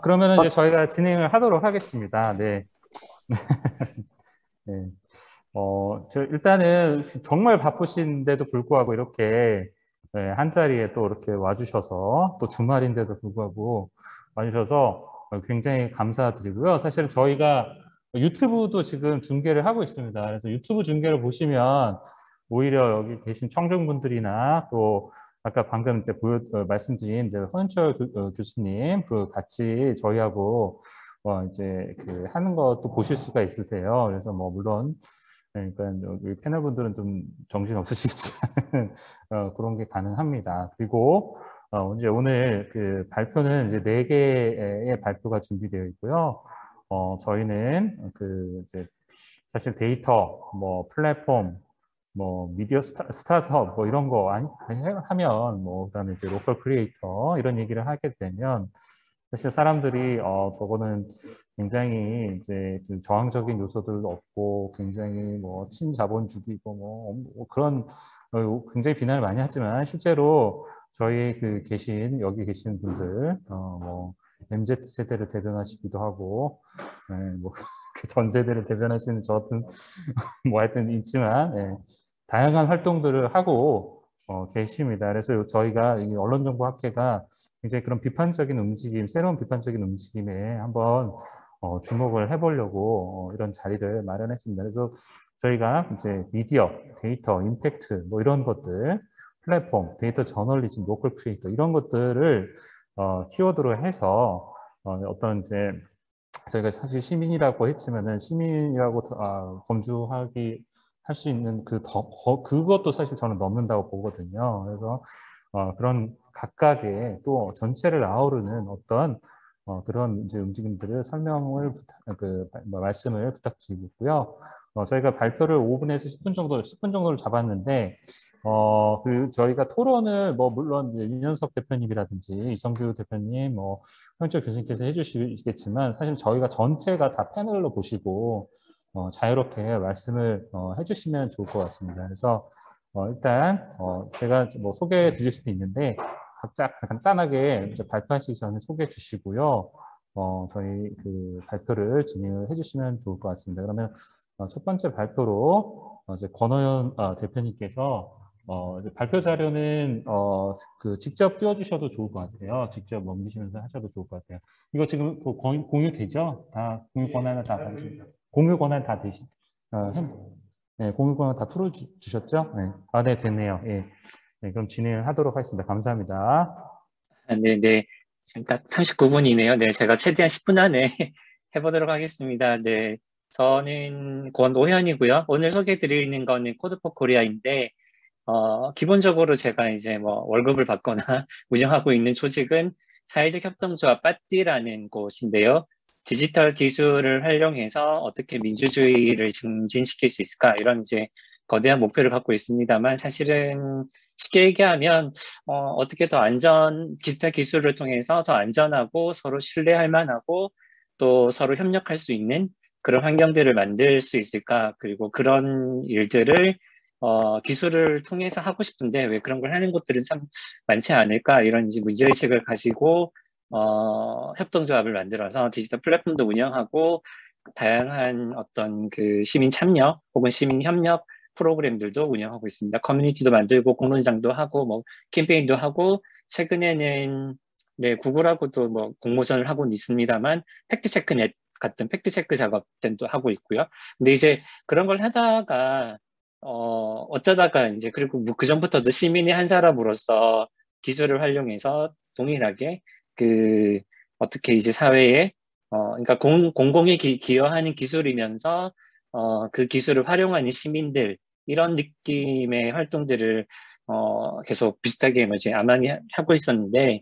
그러면 이제 저희가 진행을 하도록 하겠습니다. 네. 네. 일단은 정말 바쁘신데도 불구하고 이렇게 네, 한 자리에 또 이렇게 와주셔서 또 주말인데도 불구하고 와주셔서 굉장히 감사드리고요. 사실 저희가 유튜브도 지금 중계를 하고 있습니다. 그래서 유튜브 중계를 보시면 오히려 여기 계신 청중분들이나 또 아까 방금 이제 말씀드린 이제 허은철 교수님 그 같이 저희하고 이제 그 하는 것도 보실 수가 있으세요. 그래서 뭐 물론 그러니까 여기 패널분들은 좀 정신 없으시겠지만 그런 게 가능합니다. 그리고 이제 오늘 그 발표는 이제 4개의 발표가 준비되어 있고요. 저희는 그 이제 사실 데이터, 뭐 플랫폼, 뭐 미디어 스타트업 뭐 이런 거 하면 뭐 그다음에 이제 로컬 크리에이터 이런 얘기를 하게 되면 사실 사람들이 저거는 굉장히 이제 좀 저항적인 요소들도 없고 굉장히 뭐 친자본주의고 뭐 그런 굉장히 비난을 많이 하지만 실제로 저희 그 여기 계신 분들 뭐 MZ 세대를 대변하시기도 하고 뭐 그 전 세대를 대변하시는 저 같은 뭐 하여튼 있지만 다양한 활동들을 하고 계십니다. 그래서 저희가 이 언론정보학회가 굉장히 그런 비판적인 움직임, 새로운 비판적인 움직임에 한번 주목을 해보려고 이런 자리를 마련했습니다. 그래서 저희가 이제 미디어, 데이터, 임팩트 뭐 이런 것들, 플랫폼, 데이터 저널리즘, 로컬 크리에이터 이런 것들을 키워드로 해서 어떤 이제 저희가 사실 시민이라고 했지만은 시민이라고 검주하기 할 수 있는 그것도 사실 저는 넘는다고 보거든요. 그래서 그런 각각의 또 전체를 아우르는 어떤 그런 이제 움직임들을 말씀을 부탁드리고요. 저희가 발표를 5분에서 10분 정도를 잡았는데, 저희가 토론을 뭐 물론 이제 윤현석 대표님이라든지 이성규 대표님, 뭐 현철 교수님께서 해주시겠지만 사실 저희가 전체가 다 패널로 보시고 자유롭게 말씀을 해주시면 좋을 것 같습니다. 그래서 일단 제가 뭐 소개해 드릴 수도 있는데 각자 간단하게 이제 발표하시기 전에 소개해 주시고요. 저희 그 발표를 진행을 해주시면 좋을 것 같습니다. 그러면 첫 번째 발표로 이제 권호연 대표님께서 이제 발표 자료는 그 직접 띄워주셔도 좋을 것 같아요. 직접 넘기시면서 하셔도 좋을 것 같아요. 이거 지금 그 공유되죠? 다 공유 권한을 다 받으십니다. 공유 권한 다 되시. 네, 공유 권한 다 풀어주셨죠? 네. 네, 됐네요. 예. 네, 그럼 진행을 하도록 하겠습니다. 감사합니다. 네, 네. 지금 딱 39분이네요. 네, 제가 최대한 10분 안에 해보도록 하겠습니다. 네, 저는 권오현이고요. 오늘 소개해드리는 거는 코드 포 코리아인데, 기본적으로 제가 이제 뭐 월급을 받거나 운영하고 있는 조직은 사회적 협동조합 빠띠라는 곳인데요. 디지털 기술을 활용해서 어떻게 민주주의를 증진시킬 수 있을까? 이런 이제 거대한 목표를 갖고 있습니다만 사실은 쉽게 얘기하면 어떻게 더 디지털 기술을 통해서 더 안전하고 서로 신뢰할 만하고 또 서로 협력할 수 있는 그런 환경들을 만들 수 있을까? 그리고 그런 일들을 기술을 통해서 하고 싶은데 왜 그런 걸 하는 곳들은 참 많지 않을까? 이런 이제 문제의식을 가지고 협동조합을 만들어서 디지털 플랫폼도 운영하고 다양한 어떤 그 시민 참여 혹은 시민 협력 프로그램들도 운영하고 있습니다. 커뮤니티도 만들고 공론장도 하고 뭐 캠페인도 하고 최근에는 네, 구글하고도 뭐 공모전을 하고는 있습니다만 팩트체크넷 같은 팩트체크 작업들도 하고 있고요. 근데 이제 그런 걸 하다가 어쩌다가 이제 그리고 뭐 그전부터도 시민의 한 사람으로서 기술을 활용해서 동일하게 그 어떻게 이제 사회에 그러니까 공공에 기여하는 기술이면서 그 기술을 활용하는 시민들 이런 느낌의 활동들을 계속 비슷하게 뭐 이제 아만이 하고 있었는데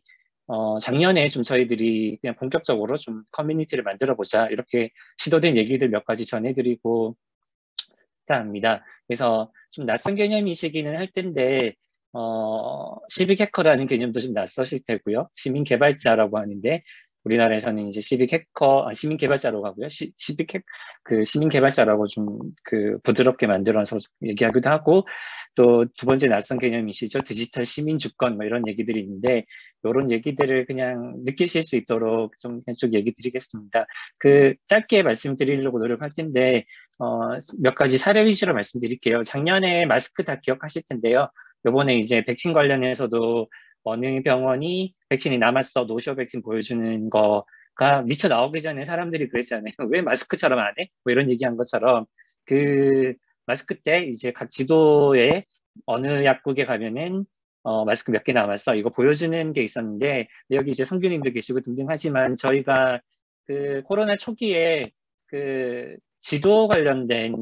작년에 좀 저희들이 그냥 본격적으로 좀 커뮤니티를 만들어 보자 이렇게 시도된 얘기들 몇 가지 전해드리고 합니다. 그래서 좀 낯선 개념이시기는 할 텐데 시빅 해커라는 개념도 좀 낯서실 테고요. 시민 개발자라고 하는데 우리나라에서는 이제 시민 개발자로 가고요. 시민 개발자라고 좀 부드럽게 만들어서 얘기하기도 하고, 또 두 번째 낯선 개념이시죠. 디지털 시민 주권 뭐 이런 얘기들이 있는데, 이런 얘기들을 그냥 느끼실 수 있도록 좀 쭉 얘기 드리겠습니다. 짧게 말씀드리려고 노력할 텐데, 몇 가지 사례 위주로 말씀드릴게요. 작년에 마스크 다 기억하실 텐데요. 요번에 이제 백신 관련해서도 어느 병원이 백신이 남았어, 노쇼 백신 보여주는 거가 미처 나오기 전에 사람들이 그랬잖아요. 왜 마스크처럼 안 해? 뭐 이런 얘기한 것처럼 마스크 때 이제 각 지도에 어느 약국에 가면은 마스크 몇 개 남았어, 이거 보여주는 게 있었는데, 여기 이제 성규님도 계시고 등등 하지만 저희가 코로나 초기에 지도 관련된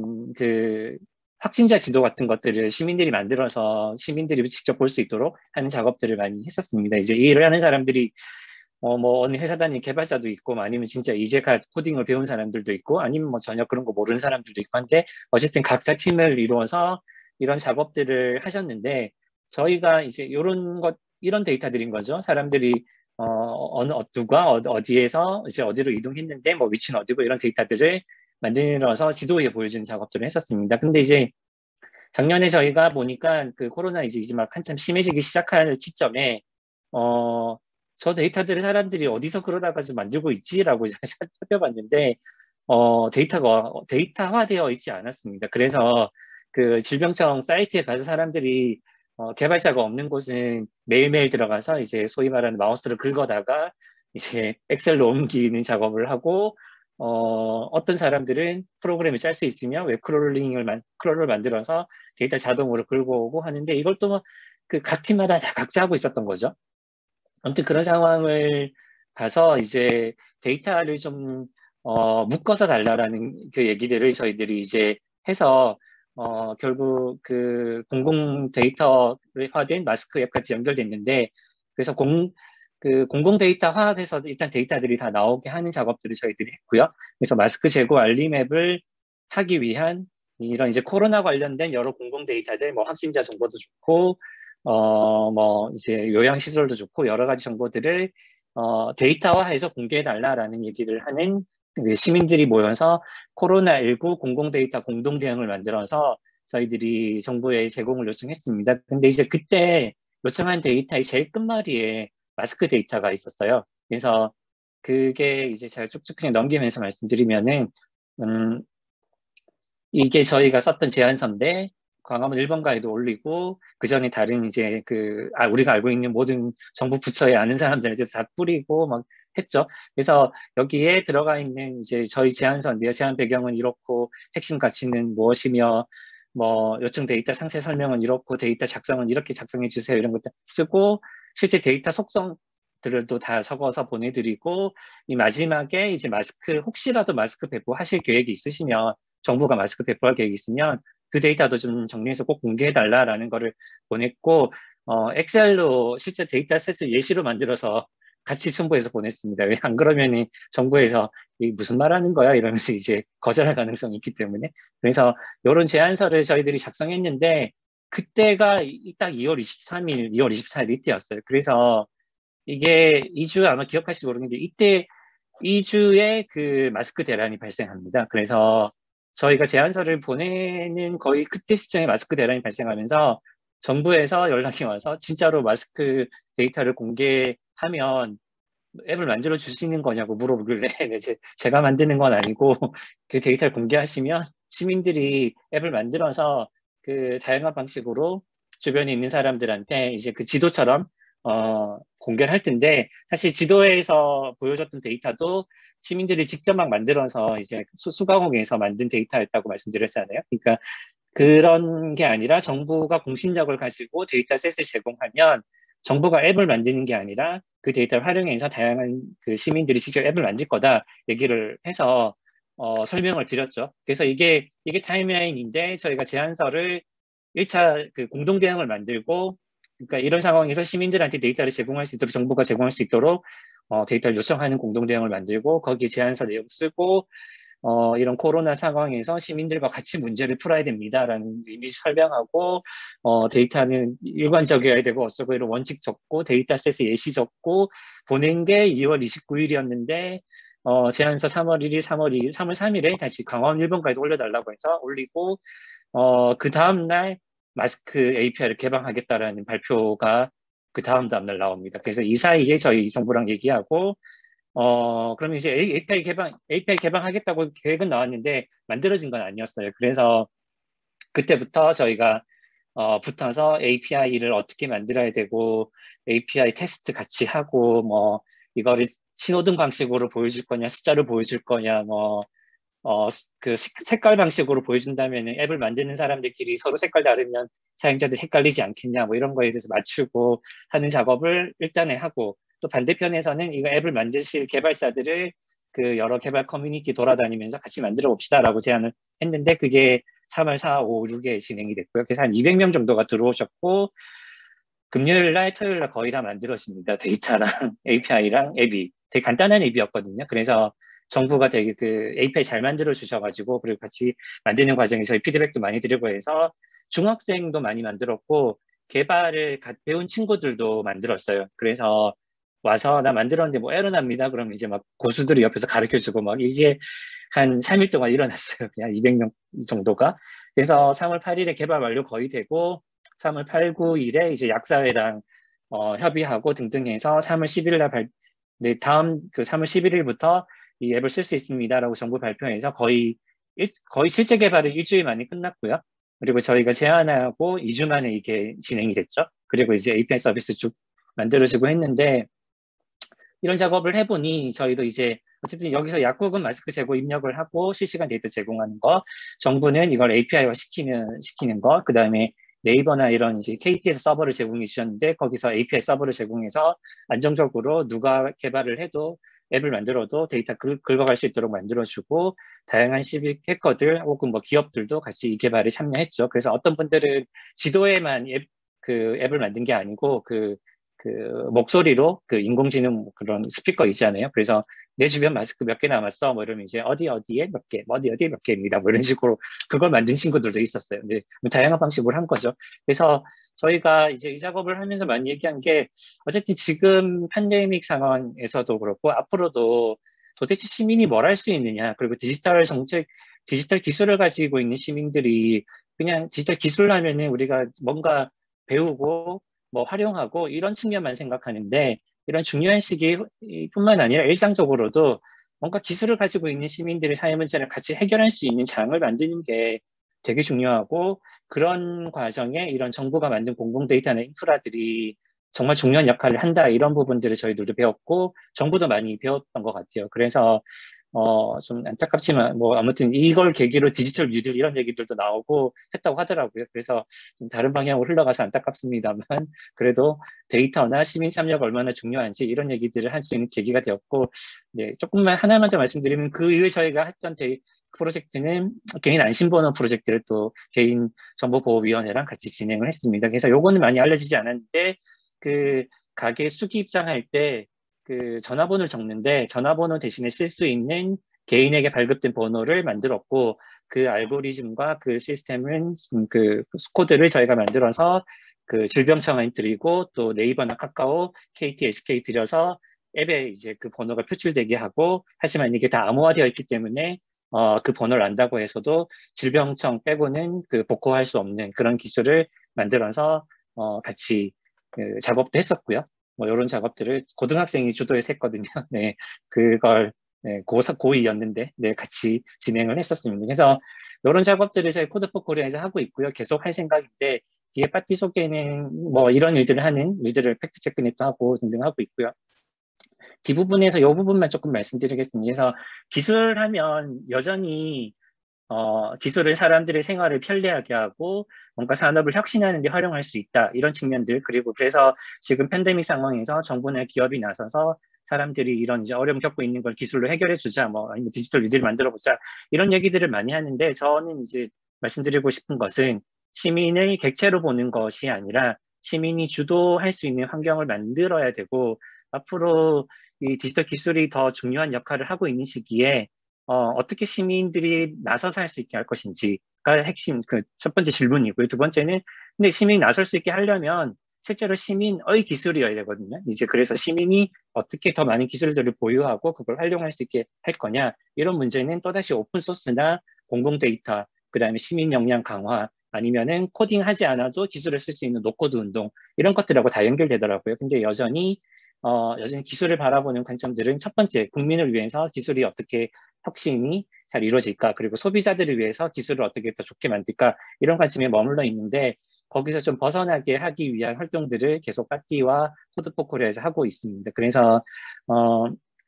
확진자 지도 같은 것들을 시민들이 만들어서 시민들이 직접 볼 수 있도록 하는 작업들을 많이 했었습니다. 이제 이 일을 하는 사람들이 뭐 어느 회사 다니는 개발자도 있고, 뭐 아니면 진짜 이제 갓 코딩을 배운 사람들도 있고, 아니면 뭐 전혀 그런 거 모르는 사람들도 있고 한데, 어쨌든 각자 팀을 이루어서 이런 작업들을 하셨는데, 저희가 이제 이런 데이터들인 거죠. 사람들이 누가 어디에서 이제 어디로 이동했는데 뭐 위치는 어디고, 이런 데이터들을 만들어서 지도에 보여주는 작업들을 했었습니다. 근데 이제 작년에 저희가 보니까 코로나 이제 막 한참 심해지기 시작할 시점에 저 데이터들을 사람들이 어디서 그러다가 좀 만들고 있지라고 살펴봤는데, 데이터화되어 있지 않았습니다. 그래서 질병청 사이트에 가서 사람들이 개발자가 없는 곳은 매일매일 들어가서 이제 소위 말하는 마우스를 긁어다가 이제 엑셀로 옮기는 작업을 하고, 어떤 사람들은 프로그램을 짤 수 있으면 크롤을 만들어서 데이터 자동으로 긁어 오고 하는데, 이걸 또 각 팀마다 다 각자 하고 있었던 거죠. 아무튼 그런 상황을 봐서 이제 데이터를 좀 묶어서 달라라는 얘기들을 저희들이 이제 해서 결국 공공 데이터화된 마스크 앱까지 연결됐는데, 그래서 공공 데이터화돼서 일단 데이터들이 다 나오게 하는 작업들을 저희들이 했고요. 그래서 마스크 재고 알림 앱을 하기 위한 이런 이제 코로나 관련된 여러 공공 데이터들, 뭐 확진자 정보도 좋고, 뭐 이제 요양시설도 좋고, 여러 가지 정보들을 데이터화해서 공개해달라라는 얘기를 하는 시민들이 모여서 코로나19 공공데이터 공동대응을 만들어서 저희들이 정부에 제공을 요청했습니다. 근데 이제 그때 요청한 데이터의 제일 끝말이에 마스크 데이터가 있었어요. 그래서 그게 이제 제가 쭉쭉 그냥 넘기면서 말씀드리면은, 이게 저희가 썼던 제안서인데, 광화문 1번가에도 올리고, 그 전에 다른 이제 우리가 알고 있는 모든 정부 부처에 아는 사람들한테 다 뿌리고 막 했죠. 그래서 여기에 들어가 있는 이제 저희 제안서인데요. 제안 배경은 이렇고, 핵심 가치는 무엇이며, 뭐 요청 데이터 상세 설명은 이렇고, 데이터 작성은 이렇게 작성해 주세요, 이런 것들 쓰고, 실제 데이터 속성들을 또 다 적어서 보내드리고, 이 마지막에 이제 혹시라도 마스크 배포하실 계획이 있으시면, 정부가 마스크 배포할 계획이 있으면 그 데이터도 좀 정리해서 꼭 공개해달라라는 거를 보냈고, 엑셀로 실제 데이터셋을 예시로 만들어서 같이 첨부해서 보냈습니다. 왜 안 그러면 정부에서 이 무슨 말 하는 거야 이러면서 이제 거절할 가능성이 있기 때문에. 그래서 이런 제안서를 저희들이 작성했는데, 그때가 딱 2월 23일, 2월 24일 이때였어요. 그래서 이게 2주 아마 기억하실지 모르겠는데, 이때 2주에 마스크 대란이 발생합니다. 그래서 저희가 제안서를 보내는 거의 그때 시점에 마스크 대란이 발생하면서 정부에서 연락이 와서 진짜로 마스크 데이터를 공개하면 앱을 만들어 주시는 거냐고 물어보길래 네, 제가 만드는 건 아니고 그 데이터를 공개하시면 시민들이 앱을 만들어서 다양한 방식으로 주변에 있는 사람들한테 이제 지도처럼 공개를 할 텐데, 사실 지도에서 보여줬던 데이터도 시민들이 직접 막 만들어서 이제 수가공에서 만든 데이터였다고 말씀드렸잖아요. 그러니까 그런 게 아니라 정부가 공신력을 가지고 데이터셋을 제공하면 정부가 앱을 만드는 게 아니라 그 데이터를 활용해서 다양한 시민들이 직접 앱을 만들 거다 얘기를 해서 설명을 드렸죠. 그래서 이게 타임라인인데, 저희가 제안서를 1차 공동 대응을 만들고, 그러니까 이런 상황에서 시민들한테 데이터를 제공할 수 있도록, 정부가 제공할 수 있도록 데이터를 요청하는 공동 대응을 만들고, 거기에 제안서 내용 쓰고, 이런 코로나 상황에서 시민들과 같이 문제를 풀어야 됩니다라는 의미 설명하고, 데이터는 일관적이어야 되고, 어쩌고 이런 원칙 적고, 데이터셋에 예시 적고, 보낸 게 2월 29일이었는데, 제안서 3월 1일, 3월 2일, 3월 3일에 다시 강화문 1번까지 올려달라고 해서 올리고, 그 다음날 마스크 API를 개방하겠다라는 발표가 그 다음날 나옵니다. 그래서 이 사이에 저희 정부랑 얘기하고, 그러면 이제 API 개방하겠다고 계획은 나왔는데 만들어진 건 아니었어요. 그래서 그때부터 저희가 붙어서 API를 어떻게 만들어야 되고, API 테스트 같이 하고, 뭐, 이거를 신호등 방식으로 보여줄 거냐, 숫자를 보여줄 거냐, 뭐, 그 색깔 방식으로 보여준다면 앱을 만드는 사람들끼리 서로 색깔 다르면 사용자들 헷갈리지 않겠냐, 뭐 이런 거에 대해서 맞추고 하는 작업을 일단에 하고, 또 반대편에서는 이거 앱을 만드실 개발사들을 그 여러 개발 커뮤니티 돌아다니면서 같이 만들어 봅시다라고 제안을 했는데, 그게 3월 4, 5, 6에 진행이 됐고요. 그래서 한 200명 정도가 들어오셨고, 금요일 날, 토요일 날 거의 다 만들어집니다. 데이터랑 API랑 앱이. 되게 간단한 앱이었거든요. 그래서 정부가 되게 그 API 잘 만들어 주셔가지고, 그리고 같이 만드는 과정에 저희 피드백도 많이 드리고 해서 중학생도 많이 만들었고, 개발을 배운 친구들도 만들었어요. 그래서 와서 나 만들었는데 뭐 에러 납니다. 그러면 이제 막 고수들이 옆에서 가르쳐 주고 막 이게 한 3일 동안 일어났어요. 그냥 200명 정도가. 그래서 3월 8일에 개발 완료 거의 되고, 3월 8, 9일에 이제 약사회랑 협의하고 등등 해서 3월 10일 날 네, 다음 그 3월 11일부터 이 앱을 쓸 수 있습니다라고 정부 발표해서 거의 실제 개발은 일주일 만에 끝났고요. 그리고 저희가 제안하고 2주 만에 이게 진행이 됐죠. 그리고 이제 API 서비스 쭉 만들어지고 했는데, 이런 작업을 해보니 저희도 이제 어쨌든 여기서 약국은 마스크 재고 입력을 하고 실시간 데이터 제공하는 거, 정부는 이걸 API화 시키는 거, 그 다음에 네이버나 이런 이제 KT에서 서버를 제공해 주셨는데 거기서 API 서버를 제공해서 안정적으로 누가 개발을 해도 앱을 만들어도 데이터 긁어갈 수 있도록 만들어주고, 다양한 시빅 해커들 혹은 뭐 기업들도 같이 이 개발에 참여했죠. 그래서 어떤 분들은 지도에만 그 앱을 만든 게 아니고 그 목소리로 그 인공지능 그런 스피커 있잖아요. 그래서 내 주변 마스크 몇 개 남았어. 뭐 이러면 이제 어디에 몇 개, 어디에 몇 개입니다. 뭐 이런 식으로 그걸 만든 친구들도 있었어요. 근데 뭐 다양한 방식으로 한 거죠. 그래서 저희가 이제 이 작업을 하면서 많이 얘기한 게, 어쨌든 지금 팬데믹 상황에서도 그렇고 앞으로도 도대체 시민이 뭘 할 수 있느냐, 그리고 디지털 기술을 가지고 있는 시민들이 그냥 디지털 기술을 하면은 우리가 뭔가 배우고 뭐 활용하고 이런 측면만 생각하는데, 이런 중요한 시기뿐만 아니라 일상적으로도 뭔가 기술을 가지고 있는 시민들의 사회 문제를 같이 해결할 수 있는 장을 만드는 게 되게 중요하고, 그런 과정에 이런 정부가 만든 공공 데이터나 인프라들이 정말 중요한 역할을 한다, 이런 부분들을 저희들도 배웠고 정부도 많이 배웠던 것 같아요. 그래서 좀 안타깝지만, 뭐, 아무튼 이걸 계기로 디지털 뉴딜 이런 얘기들도 나오고 했다고 하더라고요. 그래서 좀 다른 방향으로 흘러가서 안타깝습니다만, 그래도 데이터나 시민 참여가 얼마나 중요한지 이런 얘기들을 할 수 있는 계기가 되었고, 네, 조금만 하나만 더 말씀드리면, 그 이후에 저희가 했던 프로젝트는 개인 안심번호 프로젝트를 또 개인 정보보호위원회랑 같이 진행을 했습니다. 그래서 요거는 많이 알려지지 않았는데, 그 가게 수기 입장할 때 그 전화번호를 적는데 전화번호 대신에 쓸 수 있는 개인에게 발급된 번호를 만들었고, 그 알고리즘과 그 시스템은 그 코드를 저희가 만들어서 그 질병청에 드리고, 또 네이버나 카카오, KT, SK 드려서 앱에 이제 그 번호가 표출되게 하고, 하지만 이게 다 암호화되어 있기 때문에 그 번호를 안다고 해서도 질병청 빼고는 그 복구할 수 없는 그런 기술을 만들어서 같이 그 작업도 했었고요. 뭐 이런 작업들을 고등학생이 주도해서 했거든요. 네, 그걸 네, 고2였는데 네, 같이 진행을 했었습니다. 그래서 이런 작업들을 저희 코드포 코리아에서 하고 있고요. 계속 할 생각인데, 뒤에 파티 속에는 뭐 이런 일들을 하는 일들을 팩트 체크넷도 하고 등등 하고 있고요. 뒷부분에서 이 부분만 조금 말씀드리겠습니다. 그래서 기술하면 여전히 기술을 사람들의 생활을 편리하게 하고 뭔가 산업을 혁신하는 데 활용할 수 있다, 이런 측면들. 그리고 그래서 지금 팬데믹 상황에서 정부나 기업이 나서서 사람들이 이런 이제 어려움 겪고 있는 걸 기술로 해결해 주자, 뭐 아니면 디지털 뉴딜 만들어 보자, 이런 얘기들을 많이 하는데, 저는 이제 말씀드리고 싶은 것은 시민을 객체로 보는 것이 아니라 시민이 주도할 수 있는 환경을 만들어야 되고, 앞으로 이 디지털 기술이 더 중요한 역할을 하고 있는 시기에 어떻게 시민들이 나서서 할 수 있게 할 것인지가 핵심 그 첫 번째 질문이고요. 두 번째는 근데 시민이 나설 수 있게 하려면 실제로 시민의 기술이어야 되거든요. 이제 그래서 시민이 어떻게 더 많은 기술들을 보유하고 그걸 활용할 수 있게 할 거냐 이런 문제는 또다시 오픈 소스나 공공 데이터 그다음에 시민 역량 강화 아니면은 코딩하지 않아도 기술을 쓸 수 있는 노코드 운동 이런 것들하고 다 연결되더라고요. 근데 여전히 기술을 바라보는 관점들은 첫 번째 국민을 위해서 기술이 어떻게 혁신이 잘 이루어질까 그리고 소비자들을 위해서 기술을 어떻게 더 좋게 만들까 이런 관점에 머물러 있는데 거기서 좀 벗어나게 하기 위한 활동들을 계속 파티와 코드포코리아에서 하고 있습니다. 그래서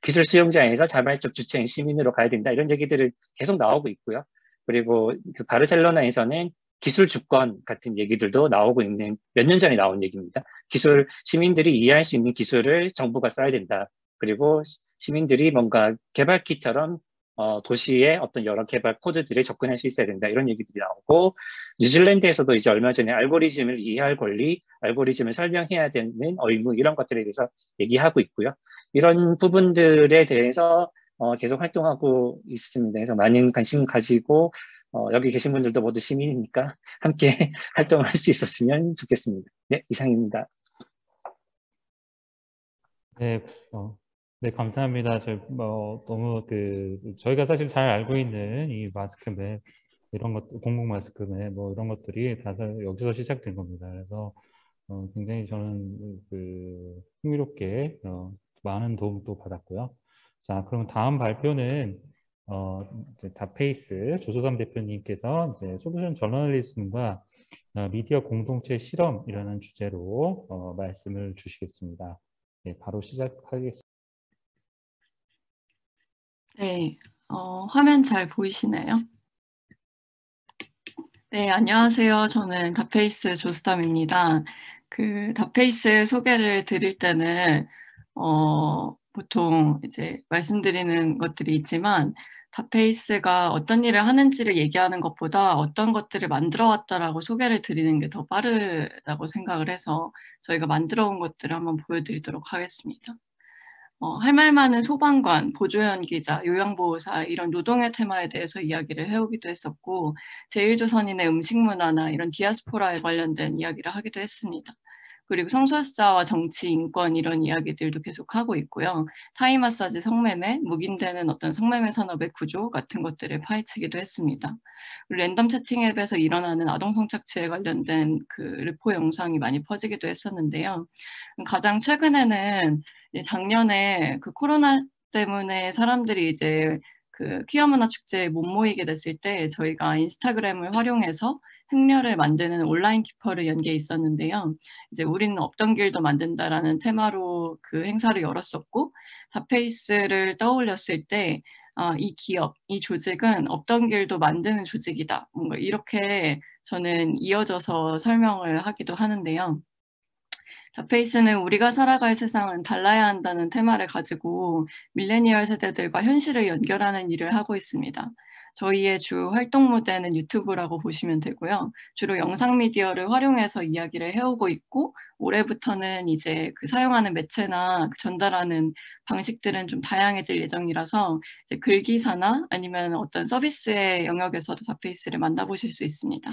기술 수용자에서 자발적 주체인 시민으로 가야 된다 이런 얘기들을 계속 나오고 있고요. 그리고 그 바르셀로나에서는 기술 주권 같은 얘기들도 나오고 있는 몇 년 전에 나온 얘기입니다. 시민들이 이해할 수 있는 기술을 정부가 써야 된다. 그리고 시민들이 뭔가 개발키처럼 도시의 어떤 여러 개발 코드들에 접근할 수 있어야 된다. 이런 얘기들이 나오고 뉴질랜드에서도 이제 얼마 전에 알고리즘을 이해할 권리, 알고리즘을 설명해야 되는 의무 이런 것들에 대해서 얘기하고 있고요. 이런 부분들에 대해서 계속 활동하고 있습니다. 그래서 많은 관심 가지고 여기 계신 분들도 모두 시민이니까 함께 활동을 할 수 있었으면 좋겠습니다. 네, 이상입니다. 네, 네, 감사합니다. 너무 저희가 사실 잘 알고 있는 이 마스크맵, 이런 것, 공공 마스크맵, 뭐 이런 것들이 다 여기서 시작된 겁니다. 그래서 굉장히 저는 흥미롭게 많은 도움도 받았고요. 자, 그러면 다음 발표는 이제 다페이스 조소담 대표님께서 이제 솔루션 저널리즘과 미디어 공동체 실험이라는 주제로 말씀을 주시겠습니다. 네, 바로 시작하겠습니다. 네, 화면 잘 보이시나요? 네, 안녕하세요. 저는 다페이스 조스담입니다. 다페이스 소개를 드릴 때는, 보통 이제 말씀드리는 것들이 있지만, 다페이스가 어떤 일을 하는지를 얘기하는 것보다 어떤 것들을 만들어 왔다라고 소개를 드리는 게 더 빠르다고 생각을 해서 저희가 만들어 온 것들을 한번 보여드리도록 하겠습니다. 할 말 많은 소방관, 보조연 기자, 요양보호사 이런 노동의 테마에 대해서 이야기를 해오기도 했었고 제1조선인의 음식 문화나 이런 디아스포라에 관련된 이야기를 하기도 했습니다. 그리고 성소수자와 정치, 인권 이런 이야기들도 계속 하고 있고요. 타이 마사지, 성매매, 묵인되는 어떤 성매매 산업의 구조 같은 것들을 파헤치기도 했습니다. 그리고 랜덤 채팅 앱에서 일어나는 아동 성착취에 관련된 르포 영상이 많이 퍼지기도 했었는데요. 가장 최근에는 작년에 코로나 때문에 사람들이 이제 퀴어 문화 축제에 못 모이게 됐을 때 저희가 인스타그램을 활용해서 행렬을 만드는 온라인 키퍼를 연 게 있었는데요. 이제 우리는 없던 길도 만든다라는 테마로 그 행사를 열었었고, 다페이스를 떠올렸을 때, 이 기업, 이 조직은 없던 길도 만드는 조직이다. 뭔가 이렇게 저는 이어져서 설명을 하기도 하는데요. 다페이스는 우리가 살아갈 세상은 달라야 한다는 테마를 가지고 밀레니얼 세대들과 현실을 연결하는 일을 하고 있습니다. 저희의 주 활동 무대는 유튜브라고 보시면 되고요. 주로 영상 미디어를 활용해서 이야기를 해오고 있고 올해부터는 이제 사용하는 매체나 전달하는 방식들은 좀 다양해질 예정이라서 이제 글기사나 아니면 어떤 서비스의 영역에서도 다페이스를 만나보실 수 있습니다.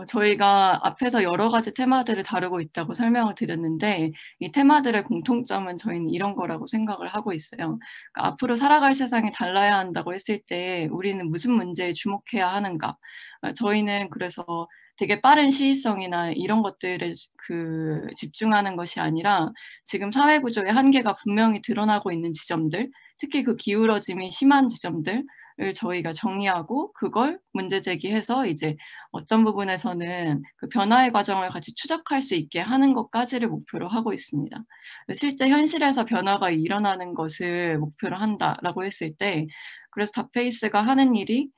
저희가 앞에서 여러 가지 테마들을 다루고 있다고 설명을 드렸는데 이 테마들의 공통점은 저희는 이런 거라고 생각을 하고 있어요. 그러니까 앞으로 살아갈 세상이 달라야 한다고 했을 때 우리는 무슨 문제에 주목해야 하는가? 저희는 그래서 되게 빠른 시의성이나 이런 것들에 집중하는 것이 아니라 지금 사회 구조의 한계가 분명히 드러나고 있는 지점들, 특히 기울어짐이 심한 지점들 을 저희가 정리하고 그걸 문제 제기해서 이제 어떤 부분에서는 변화의 과정을 같이 추적할 수 있게 하는 것까지를 목표로 하고 있습니다. 실제 현실에서 변화가 일어나는 것을 목표로 한다라고 했을 때 그래서 다페이스가 하는 일이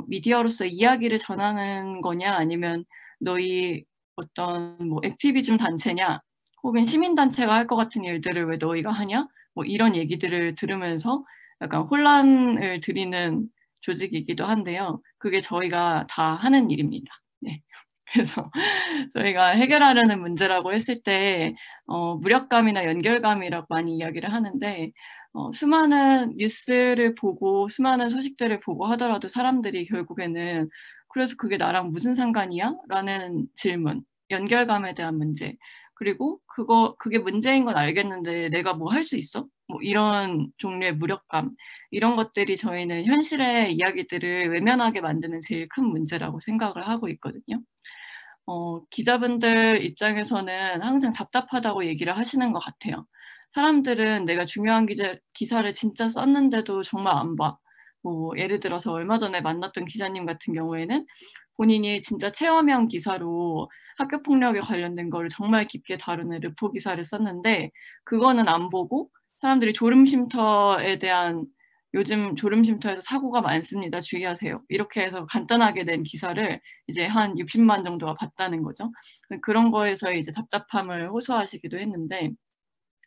미디어로서 이야기를 전하는 거냐 아니면 너희 어떤 액티비즘 단체냐 혹은 시민단체가 할 것 같은 일들을 왜 너희가 하냐 이런 얘기들을 들으면서 약간 혼란을 드리는 조직이기도 한데요. 그게 저희가 다 하는 일입니다. 네. 그래서 저희가 해결하려는 문제라고 했을 때 무력감이나 연결감이라고 많이 이야기를 하는데 수많은 뉴스를 보고 수많은 소식들을 보고 하더라도 사람들이 결국에는 그래서 그게 나랑 무슨 상관이야? 라는 질문, 연결감에 대한 문제, 그리고 그게 문제인 건 알겠는데 내가 뭐 할 수 있어? 뭐 이런 종류의 무력감, 이런 것들이 저희는 현실의 이야기들을 외면하게 만드는 제일 큰 문제라고 생각을 하고 있거든요. 기자분들 입장에서는 항상 답답하다고 얘기를 하시는 것 같아요. 사람들은 내가 중요한 기사를 진짜 썼는데도 정말 안 봐. 뭐 예를 들어서 얼마 전에 만났던 기자님 같은 경우에는 본인이 진짜 체험형 기사로 학교 폭력에 관련된 거를 정말 깊게 다루는 르포 기사를 썼는데 그거는 안 보고 사람들이 졸음쉼터에 대한 요즘 졸음쉼터에서 사고가 많습니다. 주의하세요. 이렇게 해서 간단하게 낸 기사를 이제 한 60만 정도가 봤다는 거죠. 그런 거에서 이제 답답함을 호소하시기도 했는데,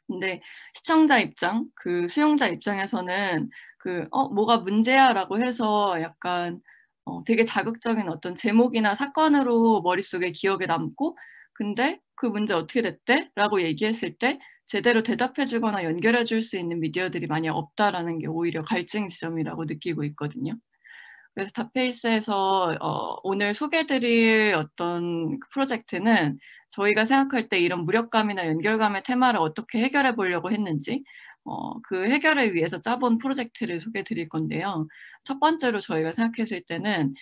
근데 시청자 입장, 그 수용자 입장에서는 뭐가 문제야라고 해서 약간 되게 자극적인 어떤 제목이나 사건으로 머릿속에 기억에 남고, 근데 그 문제 어떻게 됐대? 라고 얘기했을 때 제대로 대답해주거나 연결해줄 수 있는 미디어들이 많이 없다라는 게 오히려 갈증 지점이라고 느끼고 있거든요. 그래서 닷페이스에서 오늘 소개해드릴 어떤 그 프로젝트는 저희가 생각할 때 이런 무력감이나 연결감의 테마를 어떻게 해결해 보려고 했는지 그 해결을 위해서 짜본 프로젝트를 소개해드릴 건데요. 첫 번째로 저희가 생각했을 때는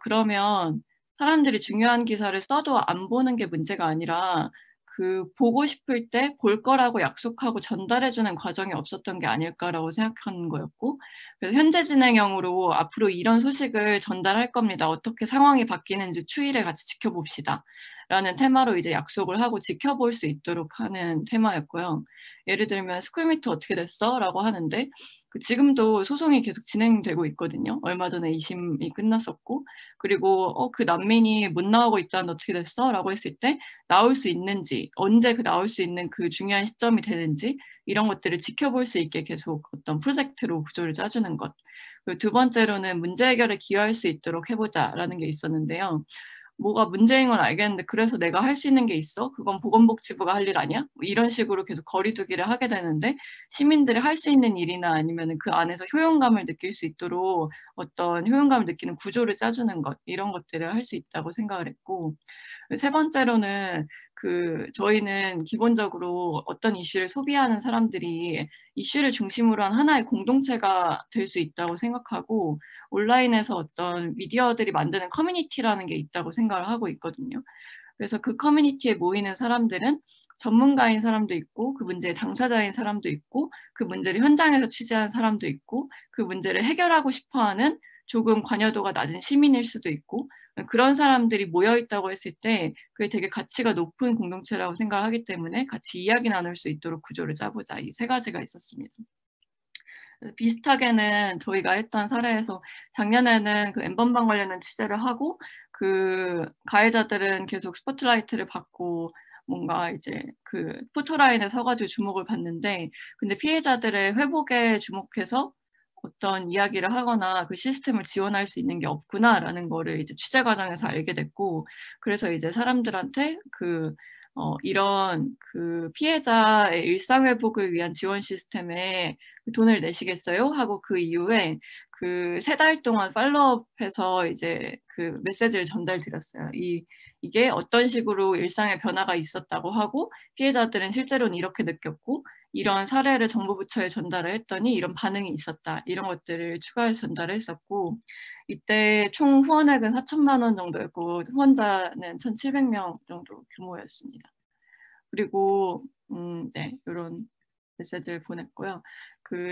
그러면 사람들이 중요한 기사를 써도 안 보는 게 문제가 아니라 그 보고 싶을 때 볼 거라고 약속하고 전달해주는 과정이 없었던 게 아닐까라고 생각하는 거였고, 그래서 현재 진행형으로 앞으로 이런 소식을 전달할 겁니다. 어떻게 상황이 바뀌는지 추이를 같이 지켜봅시다. 라는 테마로 이제 약속을 하고 지켜볼 수 있도록 하는 테마였고요. 예를 들면 스쿨미트 어떻게 됐어? 라고 하는데 지금도 소송이 계속 진행되고 있거든요. 얼마 전에 2심이 끝났었고, 그리고 그 난민이 못 나오고 있다는데 어떻게 됐어? 라고 했을 때 나올 수 있는지, 언제 나올 수 있는 그 중요한 시점이 되는지 이런 것들을 지켜볼 수 있게 계속 어떤 프로젝트로 구조를 짜주는 것. 그리고 두 번째로는 문제 해결에 기여할 수 있도록 해보자라는 게 있었는데요. 뭐가 문제인 건 알겠는데 그래서 내가 할 수 있는 게 있어? 그건 보건복지부가 할 일 아니야? 뭐 이런 식으로 계속 거리두기를 하게 되는데 시민들이 할 수 있는 일이나 아니면 그 안에서 효용감을 느낄 수 있도록 어떤 효용감을 느끼는 구조를 짜주는 것, 이런 것들을 할 수 있다고 생각을 했고, 세 번째로는 저희는 기본적으로 어떤 이슈를 소비하는 사람들이 이슈를 중심으로 한 하나의 공동체가 될 수 있다고 생각하고, 온라인에서 어떤 미디어들이 만드는 커뮤니티라는 게 있다고 생각을 하고 있거든요. 그래서 그 커뮤니티에 모이는 사람들은 전문가인 사람도 있고, 그 문제의 당사자인 사람도 있고, 그 문제를 현장에서 취재한 사람도 있고, 그 문제를 해결하고 싶어하는 조금 관여도가 낮은 시민일 수도 있고, 그런 사람들이 모여있다고 했을 때 그게 되게 가치가 높은 공동체라고 생각하기 때문에 같이 이야기 나눌 수 있도록 구조를 짜보자. 이 세 가지가 있었습니다. 비슷하게는 저희가 했던 사례에서 작년에는 그 N번방 관련된 취재를 하고 그 가해자들은 계속 스포트라이트를 받고 뭔가 이제 그 포토라인에 서가지고 주목을 받는데, 근데 피해자들의 회복에 주목해서 어떤 이야기를 하거나 그 시스템을 지원할 수 있는 게 없구나라는 거를 이제 취재 과정에서 알게 됐고, 그래서 이제 사람들한테 이런 그 피해자의 일상 회복을 위한 지원 시스템에 돈을 내시겠어요? 하고 그 이후에 그 3달 동안 팔로우업해서 이제 그 메시지를 전달드렸어요. 이게 어떤 식으로 일상의 변화가 있었다고 하고 피해자들은 실제로는 이렇게 느꼈고 이런 사례를 정부 부처에 전달을 했더니 이런 반응이 있었다. 이런 것들을 추가해서 전달을 했었고, 이때 총 후원액은 4천만 원 정도였고 후원자는 1,700명 정도 규모였습니다. 그리고 네, 이런 메시지를 보냈고요.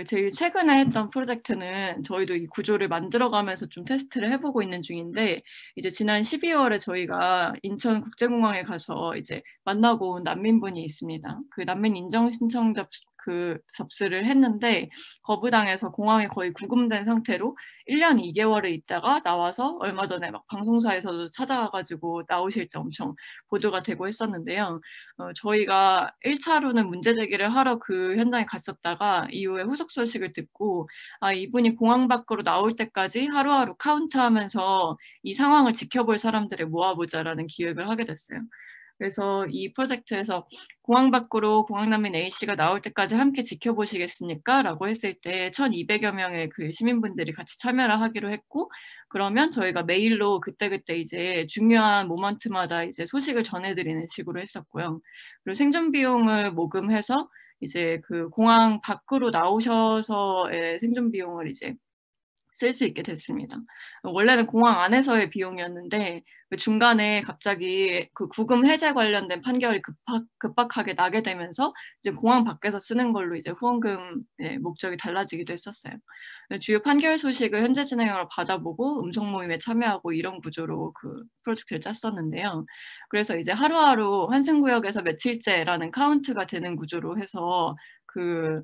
제일 최근에 했던 프로젝트는 저희도 이 구조를 만들어가면서 좀 테스트를 해보고 있는 중인데, 이제 지난 12월에 저희가 인천국제공항에 가서 이제 만나고 온 난민분이 있습니다. 그 난민 인정 신청자 그 접수를 했는데 거부당해서 공항에 거의 구금된 상태로 1년 2개월을 있다가 나와서 얼마 전에 막 방송사에서도 찾아가가지고 나오실 때 엄청 보도가 되고 했었는데요. 저희가 1차로는 문제 제기를 하러 그 현장에 갔었다가 이후에 후속 소식을 듣고 이분이 공항 밖으로 나올 때까지 하루하루 카운트하면서 이 상황을 지켜볼 사람들을 모아보자라는 기획을 하게 됐어요. 그래서 이 프로젝트에서 공항 밖으로 공항난민 A씨가 나올 때까지 함께 지켜보시겠습니까? 라고 했을 때 1200여 명의 그 시민분들이 같이 참여를 하기로 했고, 그러면 저희가 메일로 그때그때 이제 중요한 모먼트마다 이제 소식을 전해드리는 식으로 했었고요. 그리고 생존 비용을 모금해서 이제 그 공항 밖으로 나오셔서의 생존 비용을 이제 쓸 수 있게 됐습니다. 원래는 공항 안에서의 비용이었는데 그 중간에 갑자기 그 구금 해제 관련된 판결이 급박하게 나게 되면서 이제 공항 밖에서 쓰는 걸로 이제 후원금 목적이 달라지기도 했었어요. 주요 판결 소식을 현재 진행으로 받아보고 음성 모임에 참여하고 이런 구조로 그 프로젝트를 짰었는데요. 그래서 이제 하루하루 환승구역에서 며칠째라는 카운트가 되는 구조로 해서 그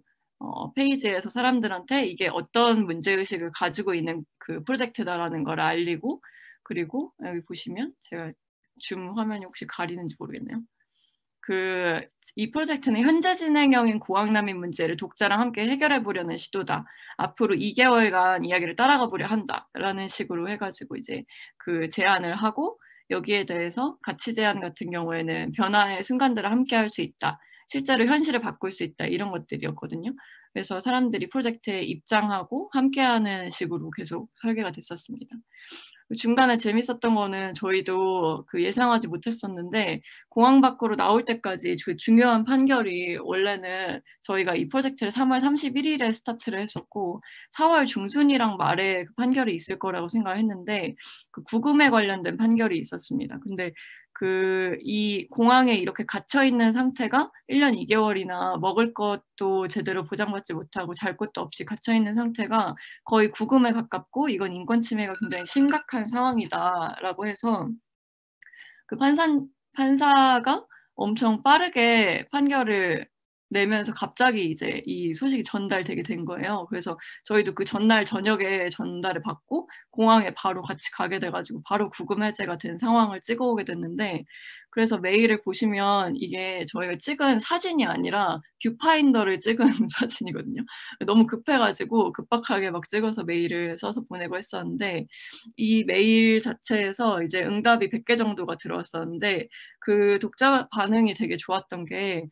페이지에서 사람들한테 이게 어떤 문제의식을 가지고 있는 그 프로젝트다라는 걸 알리고, 그리고 여기 보시면 제가 줌 화면이 혹시 가리는지 모르겠네요. 이 프로젝트는 현재 진행형인 고학난민 문제를 독자랑 함께 해결해 보려는 시도다. 앞으로 2개월간 이야기를 따라가 보려 한다라는 식으로 해가지고 이제 그 제안을 하고, 여기에 대해서 가치 제안 같은 경우에는 변화의 순간들을 함께 할 수 있다. 실제로 현실을 바꿀 수 있다. 이런 것들이었거든요. 그래서 사람들이 프로젝트에 입장하고 함께하는 식으로 계속 설계가 됐었습니다. 중간에 재밌었던 거는 저희도 그 예상하지 못했었는데 공항 밖으로 나올 때까지 그 중요한 판결이 원래는 저희가 이 프로젝트를 3월 31일에 스타트를 했었고 4월 중순이랑 말에 그 판결이 있을 거라고 생각을 했는데 그 구금에 관련된 판결이 있었습니다. 근데 이 공항에 이렇게 갇혀 있는 상태가 1년 2개월이나 먹을 것도 제대로 보장받지 못하고 잘 것도 없이 갇혀 있는 상태가 거의 구금에 가깝고 이건 인권 침해가 굉장히 심각한 상황이다라고 해서 그 판사가 엄청 빠르게 판결을 내면서 갑자기 이제 이 소식이 전달되게 된 거예요. 그래서 저희도 그 전날 저녁에 전달을 받고 공항에 바로 같이 가게 돼가지고 바로 구금 해제가 된 상황을 찍어오게 됐는데, 그래서 메일을 보시면 이게 저희가 찍은 사진이 아니라 뷰파인더를 찍은 사진이거든요. 너무 급해가지고 급박하게 막 찍어서 메일을 써서 보내고 했었는데 이 메일 자체에서 이제 응답이 100개 정도가 들어왔었는데 그 독자 반응이 되게 좋았던 게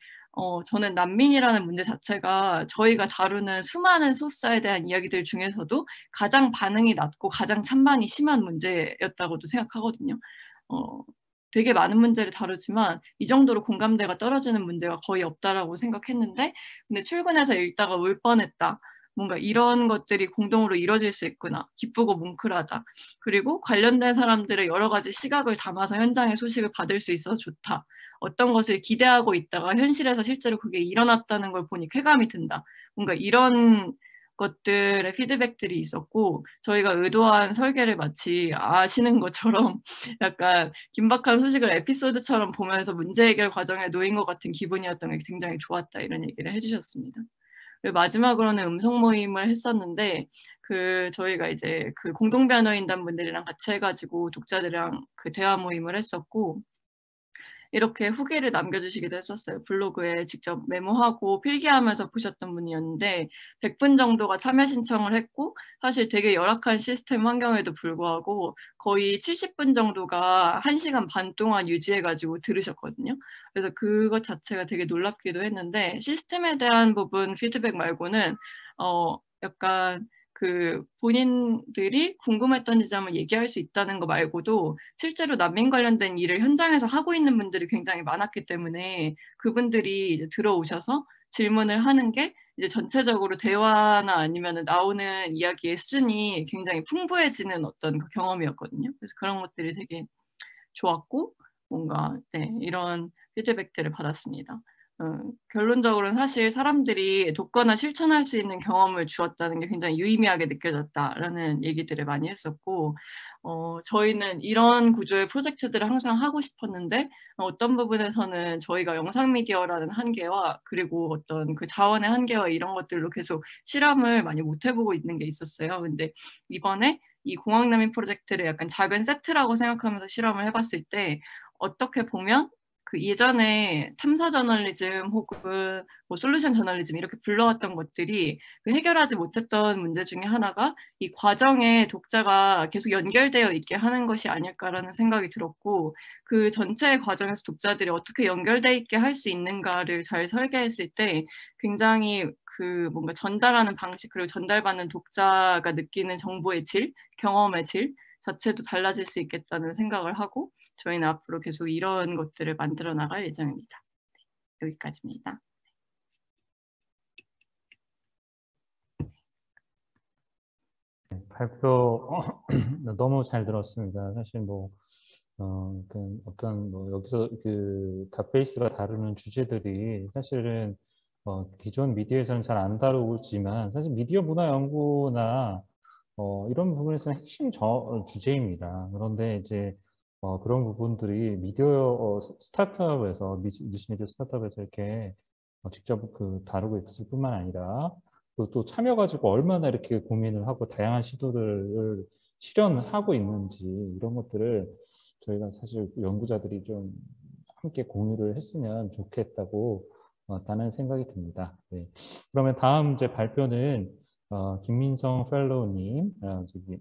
저는 난민이라는 문제 자체가 저희가 다루는 수많은 소수자에 대한 이야기들 중에서도 가장 반응이 낮고 가장 찬반이 심한 문제였다고도 생각하거든요. 되게 많은 문제를 다루지만 이 정도로 공감대가 떨어지는 문제가 거의 없다라고 생각했는데, 근데 출근해서 읽다가 울 뻔했다. 뭔가 이런 것들이 공동으로 이뤄질 수 있구나. 기쁘고 뭉클하다. 그리고 관련된 사람들의 여러 가지 시각을 담아서 현장의 소식을 받을 수 있어서 좋다. 어떤 것을 기대하고 있다가 현실에서 실제로 그게 일어났다는 걸 보니 쾌감이 든다. 뭔가 이런 것들의 피드백들이 있었고 저희가 의도한 설계를 마치 아시는 것처럼 약간 긴박한 소식을 에피소드처럼 보면서 문제 해결 과정에 놓인 것 같은 기분이었던 게 굉장히 좋았다 이런 얘기를 해주셨습니다. 그리고 마지막으로는 음성 모임을 했었는데 저희가 이제 그 공동변호인단 분들이랑 같이 해가지고 독자들이랑 그 대화 모임을 했었고 이렇게 후기를 남겨주시기도 했었어요. 블로그에 직접 메모하고 필기하면서 보셨던 분이었는데 100분 정도가 참여 신청을 했고 사실 되게 열악한 시스템 환경에도 불구하고 거의 70분 정도가 1시간 반 동안 유지해가지고 들으셨거든요. 그래서 그것 자체가 되게 놀랍기도 했는데 시스템에 대한 부분 피드백 말고는 약간 본인들이 궁금했던 지점을 얘기할 수 있다는 거 말고도 실제로 난민 관련된 일을 현장에서 하고 있는 분들이 굉장히 많았기 때문에 그분들이 이제 들어오셔서 질문을 하는 게 이제 전체적으로 대화나 아니면 나오는 이야기의 수준이 굉장히 풍부해지는 어떤 그 경험이었거든요. 그래서 그런 것들이 되게 좋았고 뭔가 이런 피드백들을 받았습니다. 결론적으로는 사실 사람들이 돕거나 실천할 수 있는 경험을 주었다는 게 굉장히 유의미하게 느껴졌다라는 얘기들을 많이 했었고, 저희는 이런 구조의 프로젝트들을 항상 하고 싶었는데 어떤 부분에서는 저희가 영상 미디어라는 한계와 그리고 어떤 그 자원의 한계와 이런 것들로 계속 실험을 많이 못 해보고 있는 게 있었어요. 근데 이번에 이 공학난민 프로젝트를 약간 작은 세트라고 생각하면서 실험을 해봤을 때 어떻게 보면 그 예전에 탐사 저널리즘 혹은 뭐 솔루션 저널리즘 이렇게 불러왔던 것들이 그 해결하지 못했던 문제 중에 하나가 이 과정에 독자가 계속 연결되어 있게 하는 것이 아닐까라는 생각이 들었고, 그 전체 과정에서 독자들이 어떻게 연결돼 있게 할 수 있는가를 잘 설계했을 때 굉장히 그 뭔가 전달하는 방식 그리고 전달받는 독자가 느끼는 정보의 질, 경험의 질 자체도 달라질 수 있겠다는 생각을 하고 저희는 앞으로 계속 이런 것들을 만들어 나갈 예정입니다. 여기까지입니다. 발표 너무 잘 들었습니다. 사실 뭐 어떤 뭐 여기서 그 닷베이스가 다루는 주제들이 사실은 기존 미디어에서는 잘 안 다루지만 사실 미디어 문화 연구나 이런 부분에서는 핵심 주제입니다. 그런데 이제 그런 부분들이 미디어 스타트업에서 뉴스미디어 스타트업에서 이렇게 직접 그 다루고 있을 뿐만 아니라 또 참여 가지고 얼마나 이렇게 고민을 하고 다양한 시도들을 실현하고 있는지 이런 것들을 저희가 사실 연구자들이 좀 함께 공유를 했으면 좋겠다고 다는 생각이 듭니다. 네. 그러면 다음 이제 발표는 김민성 펠로우님 저기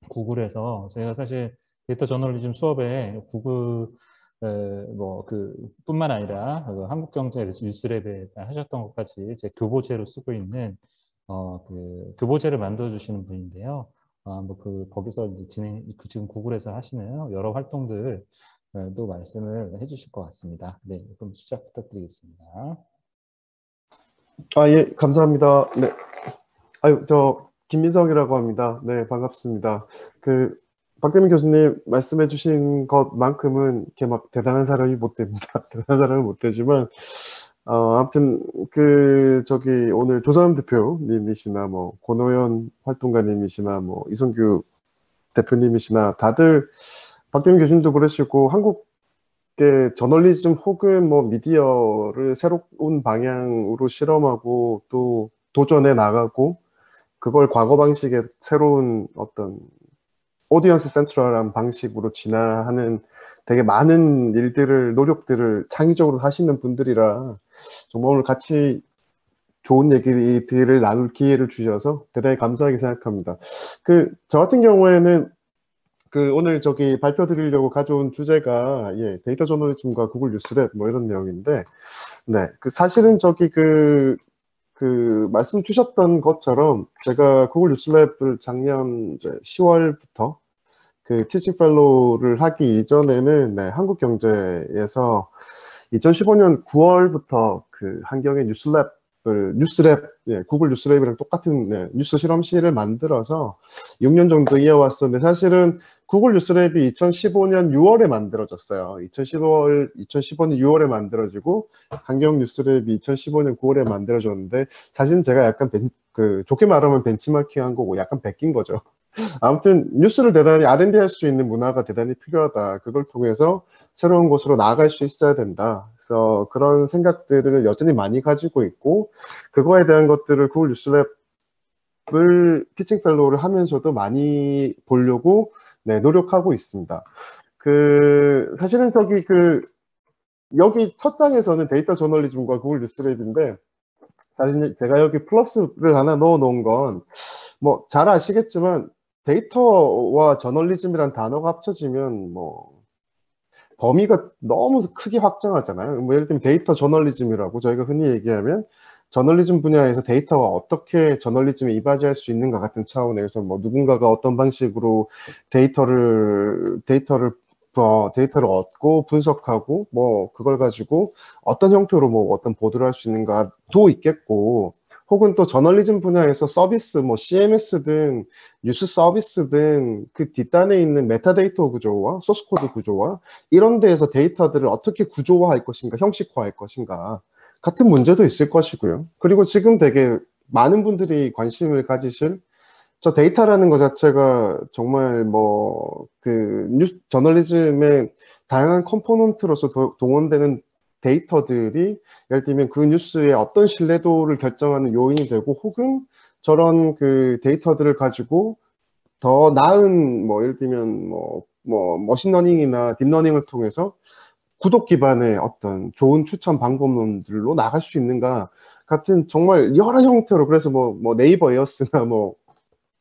구글에서 제가 사실 데이터 저널리즘 수업에 구글 뭐 그 뿐만 아니라 한국경제 뉴스랩에 하셨던 것까지 제 교보제로 쓰고 있는 그 교보제를 만들어 주시는 분인데요. 뭐 거기서 이제 지금 구글에서 하시는 여러 활동들도 말씀을 해주실 것 같습니다. 네, 그럼 시작 부탁드리겠습니다. 예, 감사합니다. 네. 저 김민성이라고 합니다. 네, 반갑습니다. 박대민 교수님 말씀해 주신 것만큼은 이렇게 막 대단한 사람이 못 됩니다. 대단한 사람은 못 되지만, 아무튼, 저기, 오늘 조선 대표님이시나, 뭐, 권오연 활동가님이시나, 뭐, 이성규 대표님이시나, 다들, 박대민 교수님도 그러시고, 한국의 저널리즘 혹은 뭐, 미디어를 새로운 방향으로 실험하고, 또 도전해 나가고, 그걸 과거 방식의 새로운 어떤 오디언스 센트럴한 방식으로 진화하는 되게 많은 노력들을 창의적으로 하시는 분들이라 정말 오늘 같이 좋은 얘기들을 나눌 기회를 주셔서 대단히 감사하게 생각합니다. 저 같은 경우에는 오늘 저기 발표 드리려고 가져온 주제가 데이터 저널리즘과 구글 뉴스랩 뭐 이런 내용인데, 네, 사실은 저기 말씀 주셨던 것처럼 제가 구글 뉴스랩을 작년 이제 10월부터 티칭 펠로우를 하기 이전에는 한국경제에서 2015년 9월부터 한경의 구글 뉴스랩이랑 똑같은 뉴스 실험실을 만들어서 6년 정도 이어왔었는데, 사실은 구글 뉴스랩이 2015년 6월에 만들어졌어요. 2015년 6월에 만들어지고 한경 뉴스랩이 2015년 9월에 만들어졌는데, 사실은 제가 약간 좋게 말하면 벤치마킹한 거고 약간 베낀 거죠. 아무튼 뉴스를 대단히 R&D 할 수 있는 문화가 대단히 필요하다. 그걸 통해서 새로운 곳으로 나아갈 수 있어야 된다. 그래서 그런 생각들을 여전히 많이 가지고 있고, 그거에 대한 것들을 구글 뉴스랩을 티칭 펠로우를 하면서도 많이 보려고 노력하고 있습니다. 사실은 여기 첫 장에서는 데이터 저널리즘과 구글 뉴스랩인데, 사실 제가 여기 플러스를 하나 넣어 놓은 건, 뭐 잘 아시겠지만 데이터와 저널리즘이란 단어가 합쳐지면 뭐 범위가 너무 크게 확장하잖아요. 뭐 예를 들면 데이터 저널리즘이라고 저희가 흔히 얘기하면 저널리즘 분야에서 데이터와 어떻게 저널리즘에 이바지할 수 있는가 같은 차원에서 뭐 누군가가 어떤 방식으로 데이터를 얻고 분석하고 뭐 그걸 가지고 어떤 형태로 뭐 어떤 보도를 할 수 있는가도 있겠고, 혹은 또 저널리즘 분야에서 서비스, 뭐 CMS든 뉴스 서비스든 그 뒷단에 있는 메타데이터 구조와 소스코드 구조와 이런 데에서 데이터들을 어떻게 구조화할 것인가, 형식화할 것인가, 같은 문제도 있을 것이고요. 그리고 지금 되게 많은 분들이 관심을 가지실 저 데이터라는 것 자체가 정말 뭐 그 뉴스 저널리즘의 다양한 컴포넌트로서 동원되는 데이터들이 예를 들면 그 뉴스의 어떤 신뢰도를 결정하는 요인이 되고 혹은 저런 그 데이터들을 가지고 더 나은 뭐 예를 들면 뭐 머신러닝이나 딥러닝을 통해서 구독 기반의 어떤 좋은 추천 방법론들로 나갈 수 있는가 같은 정말 여러 형태로 그래서 뭐 네이버 에어스나 뭐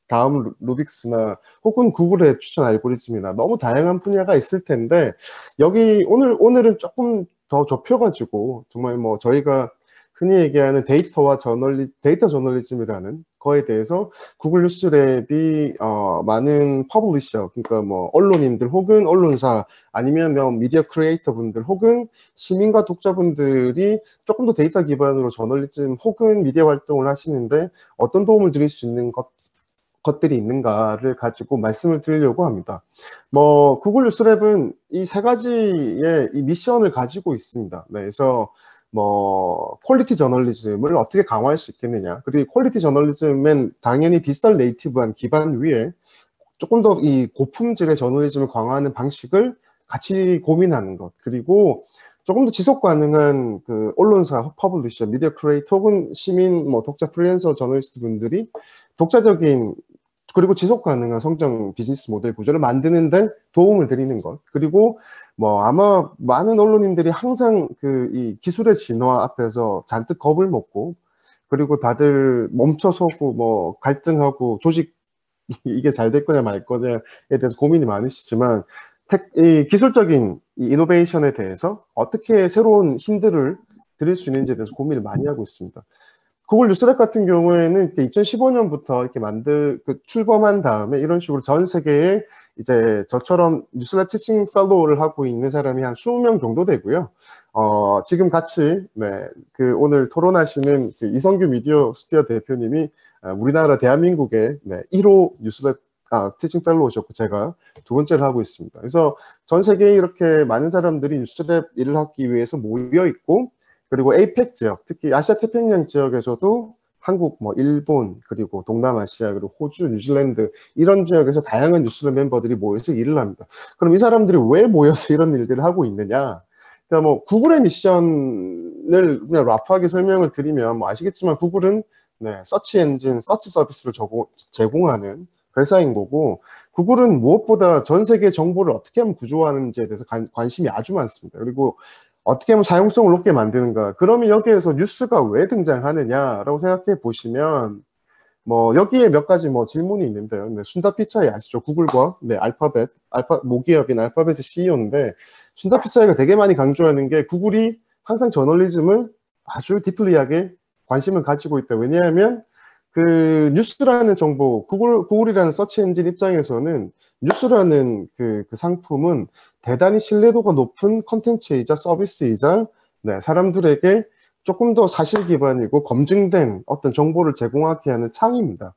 다음 루빅스나 혹은 구글의 추천 알고리즘이나 너무 다양한 분야가 있을 텐데 여기 오늘은 조금 더 좁혀가지고 정말 뭐 저희가 흔히 얘기하는 데이터 저널리즘이라는 거에 대해서 구글 뉴스랩이 많은 퍼블리셔 그러니까 뭐 언론인들 혹은 언론사 아니면 뭐 미디어 크리에이터 분들 혹은 시민과 독자분들이 조금 더 데이터 기반으로 저널리즘 혹은 미디어 활동을 하시는데 어떤 도움을 드릴 수 있는 것들이 있는가를 가지고 말씀을 드리려고 합니다. 뭐 구글 뉴스랩은 이 세 가지의 이 미션을 가지고 있습니다. 네, 그래서 뭐 퀄리티 저널리즘을 어떻게 강화할 수 있겠느냐. 그리고 퀄리티 저널리즘은 당연히 디지털 네이티브한 기반 위에 조금 더 이 고품질의 저널리즘을 강화하는 방식을 같이 고민하는 것. 그리고 조금 더 지속 가능한 그 언론사, 퍼블리셔, 미디어 크리에이터 혹은 시민, 뭐 독자 프리랜서 저널리스트 분들이 독자적인 그리고 지속 가능한 성장 비즈니스 모델 구조를 만드는 데 도움을 드리는 것. 그리고 뭐 아마 많은 언론인들이 항상 그 이 기술의 진화 앞에서 잔뜩 겁을 먹고 그리고 다들 멈춰서고 뭐 갈등하고 조직 이게 잘 될 거냐 말 거냐에 대해서 고민이 많으시지만 이 기술적인 이 이노베이션에 대해서 어떻게 새로운 힌트를 드릴 수 있는지에 대해서 고민을 많이 하고 있습니다. 구글 뉴스랩 같은 경우에는 2015년부터 이렇게 출범한 다음에 이런 식으로 전 세계에 이제 저처럼 뉴스랩 티칭 펠로우를 하고 있는 사람이 한 20명 정도 되고요. 지금 같이, 네, 그 오늘 토론하시는 그 이성규 미디어 스피어 대표님이 우리나라 대한민국의 1호 뉴스랩 티칭 펠로우셨고 제가 두 번째를 하고 있습니다. 그래서 전 세계에 이렇게 많은 사람들이 뉴스랩 일을 하기 위해서 모여 있고 그리고 에이펙 지역, 특히 아시아 태평양 지역에서도 한국, 뭐 일본, 그리고 동남아시아, 그리고 호주, 뉴질랜드 이런 지역에서 다양한 뉴스랩 멤버들이 모여서 일을 합니다. 그럼 이 사람들이 왜 모여서 이런 일들을 하고 있느냐? 그러니까 뭐 구글의 미션을 그냥 라프하게 설명을 드리면 뭐 아시겠지만 구글은 서치 엔진, 서치 서비스를 제공하는 회사인 거고 구글은 무엇보다 전 세계 정보를 어떻게 하면 구조하는지에 대해서 관심이 아주 많습니다. 그리고 어떻게 하면 사용성을 높게 만드는가? 그러면 여기에서 뉴스가 왜 등장하느냐라고 생각해 보시면 뭐 여기에 몇 가지 뭐 질문이 있는데요. 순다 피차이 아시죠? 구글과 모기업인 알파벳의 CEO인데 순다 피차이가 되게 많이 강조하는 게 구글이 항상 저널리즘을 아주 디플리하게 관심을 가지고 있다. 왜냐하면 그 뉴스라는 정보, 구글이라는 서치 엔진 입장에서는 뉴스라는 그 상품은 대단히 신뢰도가 높은 컨텐츠이자 서비스이자 사람들에게 조금 더 사실 기반이고 검증된 어떤 정보를 제공하게 하는 창입니다.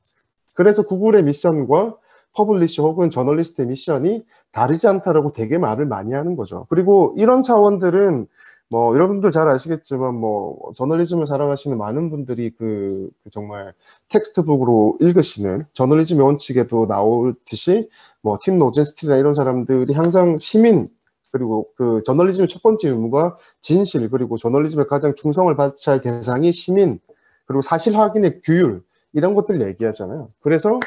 그래서 구글의 미션과 퍼블리셔 혹은 저널리스트의 미션이 다르지 않다라고 되게 말을 많이 하는 거죠. 그리고 이런 차원들은 뭐 여러분들 잘 아시겠지만 뭐 저널리즘을 사랑하시는 많은 분들이 그 정말 텍스트북으로 읽으시는 저널리즘의 원칙에도 나오듯이 뭐 팀 로젠스틸이나 이런 사람들이 항상 시민 그리고 그 저널리즘의 첫 번째 의무가 진실 그리고 저널리즘의 가장 충성을 바쳐야 할 대상이 시민 그리고 사실 확인의 규율 이런 것들을 얘기하잖아요. 그래서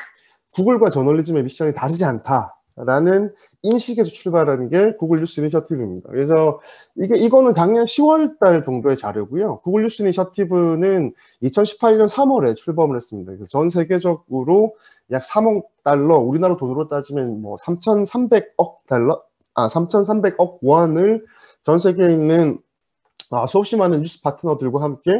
구글과 저널리즘의 미션이 다르지 않다라는 인식에서 출발하는 게 구글 뉴스 이니셔티브입니다. 그래서 이거는 작년 10월 달 정도의 자료고요. 구글 뉴스 이니셔티브는 2018년 3월에 출범을 했습니다. 그래서 전 세계적으로 약 3억 달러, 우리나라 돈으로 따지면 뭐 3,300억 달러, 3,300억 원을 전 세계에 있는 수없이 많은 뉴스 파트너들과 함께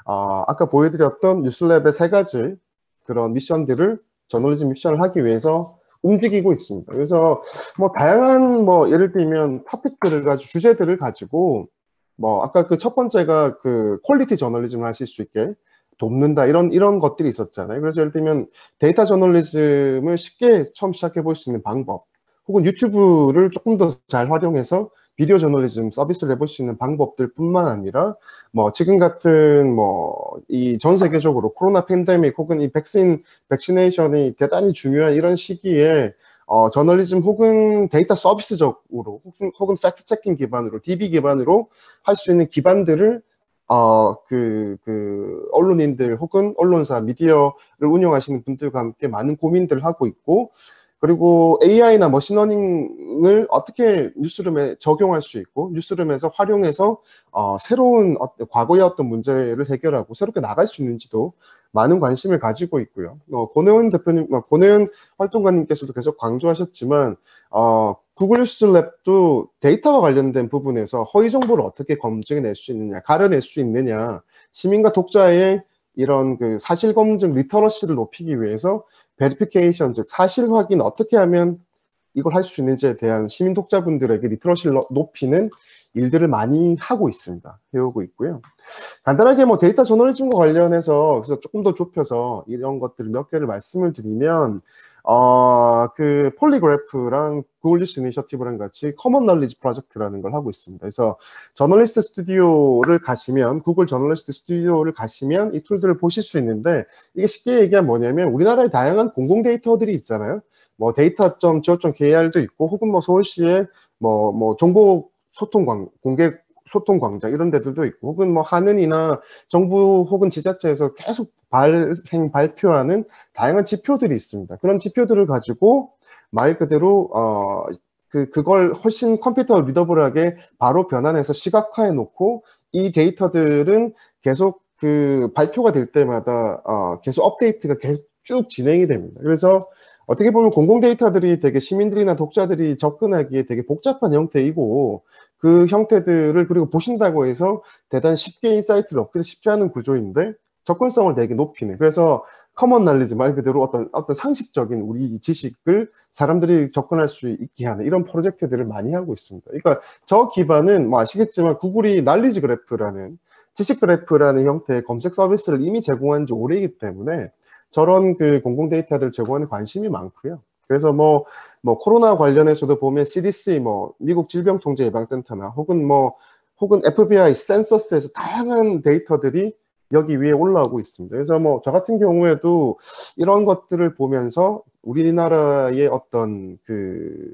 아까 보여드렸던 뉴스랩의 세 가지 그런 미션들을 저널리즘 미션을 하기 위해서 움직이고 있습니다. 그래서 뭐 다양한 뭐 예를 들면 토픽들을 가지고 주제들을 가지고 뭐 아까 그 첫 번째가 그 퀄리티 저널리즘을 하실 수 있게 돕는다 이런 것들이 있었잖아요. 그래서 예를 들면 데이터 저널리즘을 쉽게 처음 시작해 볼 수 있는 방법 혹은 유튜브를 조금 더 잘 활용해서 비디오 저널리즘 서비스를 해볼 수 있는 방법들뿐만 아니라 뭐 지금 같은 뭐 이 전 세계적으로 코로나 팬데믹 혹은 이 백시네이션이 대단히 중요한 이런 시기에 저널리즘 혹은 데이터 서비스적으로 혹은 팩트 체킹 기반으로 DB 기반으로 할 수 있는 기반들을 언론인들 혹은 언론사, 미디어를 운영하시는 분들과 함께 많은 고민들을 하고 있고, 그리고 AI나 머신러닝을 어떻게 뉴스룸에 적용할 수 있고, 뉴스룸에서 활용해서 새로운 과거의 어떤 문제를 해결하고 새롭게 나갈 수 있는지도 많은 관심을 가지고 있고요. 권혜원 대표님, 권혜원 활동가님께서도 계속 강조하셨지만, 구글 뉴스랩도 데이터와 관련된 부분에서 허위 정보를 어떻게 검증해낼 수 있느냐, 가려낼 수 있느냐, 시민과 독자의 이런 그 사실 검증 리터러시를 높이기 위해서 베리피케이션, 즉 사실 확인 어떻게 하면 이걸 할 수 있는지에 대한 시민 독자분들에게 리터러시를 높이는 일들을 많이 하고 있습니다. 해오고 있고요. 간단하게 뭐 데이터 저널리즘과 관련해서 그래서 조금 더 좁혀서 이런 것들 몇 개를 말씀을 드리면 그 폴리그래프랑 구글 뉴스 이니셔티브랑 같이 커먼 널리지 프로젝트라는 걸 하고 있습니다. 그래서 저널리스트 스튜디오를 가시면 구글 저널리스트 스튜디오를 가시면 이 툴들을 보실 수 있는데 이게 쉽게 얘기하면 뭐냐면 우리나라에 다양한 공공 데이터들이 있잖아요. 뭐 데이터.go.kr도 있고 혹은 뭐 서울시의 뭐 정보 소통 공개 소통 광장 이런 데들도 있고 혹은 뭐 하는이나 정부 혹은 지자체에서 계속 발표하는 다양한 지표들이 있습니다. 그런 지표들을 가지고 말 그대로 그걸 훨씬 컴퓨터 리더블하게 바로 변환해서 시각화해 놓고 이 데이터들은 계속 그 발표가 될 때마다 계속 업데이트가 계속 쭉 진행이 됩니다. 그래서 어떻게 보면 공공 데이터들이 되게 시민들이나 독자들이 접근하기에 되게 복잡한 형태이고 그 형태들을 그리고 보신다고 해서 대단히 쉽게 인사이트를 얻기도 쉽지 않은 구조인데 접근성을 되게 높이는 그래서 커먼 날리지 말 그대로 어떤 상식적인 우리 지식을 사람들이 접근할 수 있게 하는 이런 프로젝트들을 많이 하고 있습니다. 그러니까 저 기반은 뭐 아시겠지만 구글이 날리지 그래프라는 지식 그래프라는 형태의 검색 서비스를 이미 제공한 지 오래이기 때문에 저런 그 공공 데이터들을 제공하는 관심이 많고요. 그래서 뭐 코로나 관련해서도 보면 CDC 뭐 미국 질병통제예방센터나 혹은 FBI 센서스에서 다양한 데이터들이 여기 위에 올라오고 있습니다. 그래서 뭐 저 같은 경우에도 이런 것들을 보면서 우리나라의 어떤 그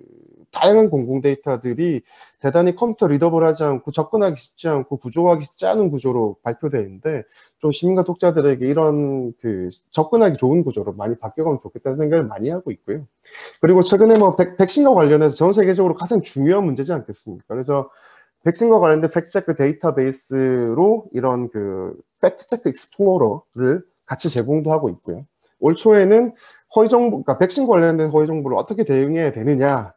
다양한 공공 데이터들이 대단히 컴퓨터 리더블하지 않고 접근하기 쉽지 않고 구조하기 쉽지 않은 구조로 발표되어 있는데 좀 시민과 독자들에게 이런 그 접근하기 좋은 구조로 많이 바뀌어가면 좋겠다는 생각을 많이 하고 있고요. 그리고 최근에 뭐 백신과 관련해서 전 세계적으로 가장 중요한 문제지 않겠습니까? 그래서 백신과 관련된 팩트체크 데이터베이스로 이런 그 팩트체크 익스플로러를 같이 제공도 하고 있고요. 올 초에는 허위 정보, 그러니까 백신 관련된 허위 정보를 어떻게 대응해야 되느냐에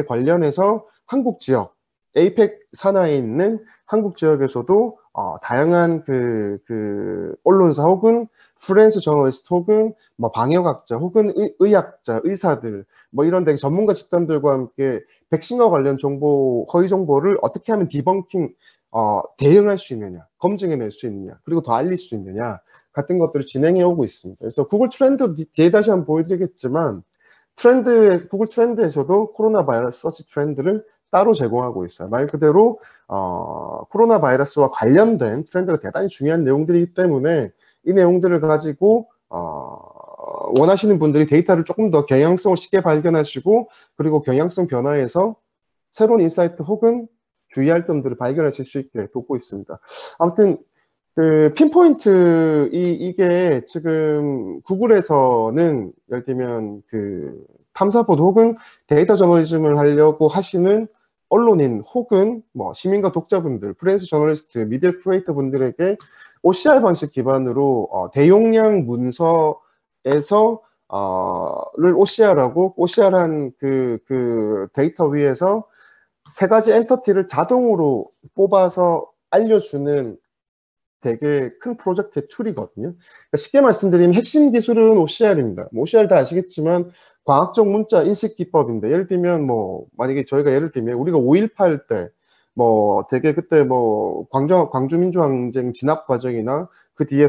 관련해서 한국 지역, 에이펙 산하에 있는 한국 지역에서도 다양한 그 언론사 혹은 프리랜서 저널리스트 혹은 뭐 방역학자 혹은 의학자, 의사들 뭐 이런 되게 전문가 집단들과 함께 백신과 관련 정보, 허위 정보를 어떻게 하면 디벙킹, 대응할 수 있느냐, 검증해낼 수 있느냐, 그리고 더 알릴 수 있느냐 같은 것들을 진행해 오고 있습니다. 그래서 구글 트렌드 뒤에 다시 한번 보여드리겠지만 구글 트렌드에서도 코로나 바이러스 서치 트렌드를 따로 제공하고 있어요. 말 그대로 코로나 바이러스와 관련된 트렌드가 대단히 중요한 내용들이기 때문에 이 내용들을 가지고 원하시는 분들이 데이터를 조금 더 경향성을 쉽게 발견하시고 그리고 경향성 변화에서 새로운 인사이트 혹은 주의할 점들을 발견하실 수 있게 돕고 있습니다. 아무튼 그 핀포인트 이게 지금 구글에서는 예를 들면 그 탐사보도 혹은 데이터 저널리즘을 하려고 하시는 언론인 혹은 뭐 시민과 독자분들, 프리랜서 저널리스트, 미디어 크리에이터 분들에게 OCR 방식 기반으로 대용량 문서에서 를 OCR하고 OCR한 그 데이터 위에서 세 가지 엔터티를 자동으로 뽑아서 알려주는 되게 큰 프로젝트의 툴이거든요. 그러니까 쉽게 말씀드리면 핵심 기술은 OCR입니다. 뭐 OCR 다 아시겠지만 과학적 문자 인식 기법인데 예를 들면 뭐 만약에 저희가 예를 들면 우리가 5.18 때 뭐 되게 그때 뭐 광주민주항쟁 진압 과정이나 그 뒤에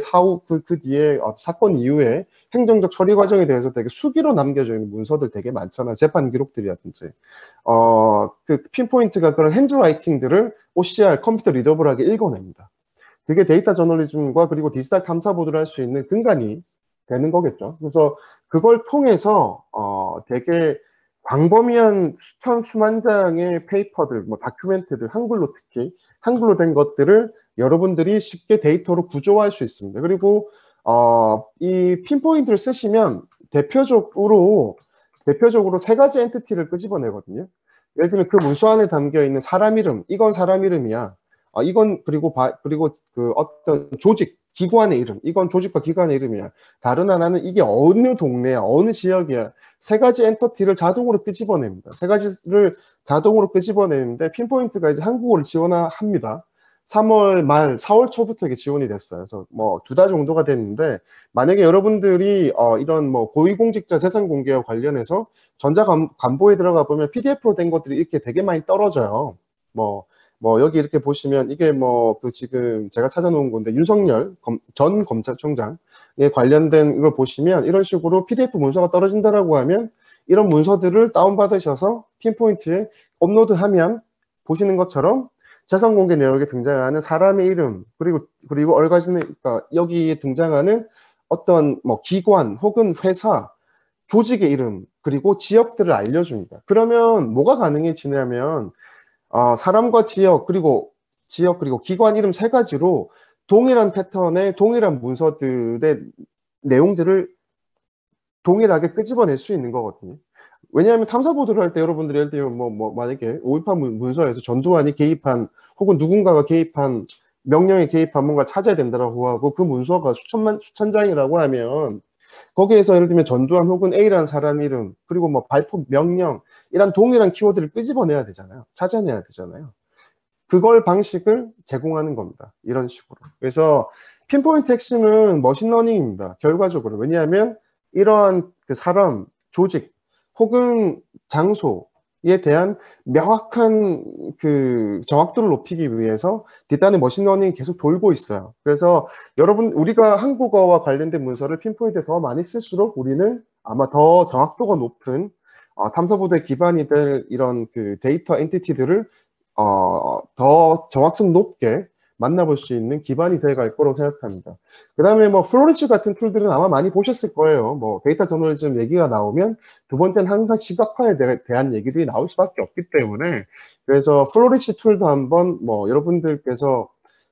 그 뒤에 사건 이후에 행정적 처리 과정에 대해서 되게 수기로 남겨져 있는 문서들 되게 많잖아요. 재판 기록들이라든지. 그 핀포인트가 그런 핸드라이팅들을 OCR 컴퓨터 리더블하게 읽어냅니다. 그게 데이터 저널리즘과 그리고 디지털 탐사 보도를 할 수 있는 근간이 되는 거겠죠. 그래서 그걸 통해서 되게 광범위한 수만 장의 페이퍼들, 뭐 다큐멘트들, 한글로 특히 한글로 된 것들을 여러분들이 쉽게 데이터로 구조화할 수 있습니다. 그리고 이 핀포인트를 쓰시면 대표적으로 세 가지 엔티티를 끄집어내거든요. 예를 들면 그 문서 안에 담겨 있는 사람 이름, 이건 사람 이름이야. 이건 그리고 그 어떤 조직, 기관의 이름, 이건 조직과 기관의 이름이야. 다른 하나는 이게 어느 동네야, 어느 지역이야. 세 가지 엔터티를 자동으로 끄집어냅니다. 세 가지를 자동으로 끄집어내는데 핀포인트가 이제 한국어를 지원합니다. 3월 말, 4월 초부터 이게 지원이 됐어요. 그래서 뭐 2달 정도가 됐는데 만약에 여러분들이 이런 뭐 고위공직자 재산 공개와 관련해서 전자관보에 들어가 보면 PDF로 된 것들이 이렇게 되게 많이 떨어져요. 뭐 여기 이렇게 보시면 이게 뭐 그 지금 제가 찾아놓은 건데 윤석열 전 검찰총장에 관련된 이걸 보시면 이런 식으로 PDF 문서가 떨어진다라고 하면 이런 문서들을 다운받으셔서 핀포인트에 업로드하면 보시는 것처럼 재산 공개 내역에 등장하는 사람의 이름 그리고 그러니까 여기에 등장하는 어떤 뭐 기관 혹은 회사 조직의 이름 그리고 지역들을 알려줍니다. 그러면 뭐가 가능해지냐면 사람과 지역 그리고 기관 이름 세 가지로 동일한 패턴의 동일한 문서들의 내용들을 동일하게 끄집어낼 수 있는 거거든요. 왜냐하면 탐사 보도를 할 때 여러분들이 예를 들면 만약에 5.18 문서에서 전두환이 개입한 혹은 누군가가 개입한 명령에 개입한 뭔가 찾아야 된다라고 하고 그 문서가 수천 장이라고 하면 거기에서 예를 들면 전두환 혹은 A라는 사람 이름 그리고 뭐 발포 명령 이런 동일한 키워드를 끄집어내야 되잖아요. 찾아내야 되잖아요. 그걸 방식을 제공하는 겁니다. 이런 식으로. 그래서 핀포인트 핵심은 머신러닝입니다. 결과적으로. 왜냐하면 이러한 그 사람, 조직 혹은 장소에 대한 명확한 그 정확도를 높이기 위해서 뒷단의 머신러닝이 계속 돌고 있어요. 그래서 여러분 우리가 한국어와 관련된 문서를 핀포인트에 더 많이 쓸수록 우리는 아마 더 정확도가 높은 탐사보도에 기반이 될 이런 그 데이터 엔티티들을 더 정확성 높게 만나볼 수 있는 기반이 돼갈 거라고 생각합니다. 그 다음에 뭐 플로렌츠 같은 툴들은 아마 많이 보셨을 거예요. 뭐 데이터 저널리즘 얘기가 나오면 두 번째는 항상 시각화에 대한 얘기들이 나올 수밖에 없기 때문에 그래서 플로렌츠 툴도 한번 뭐 여러분들께서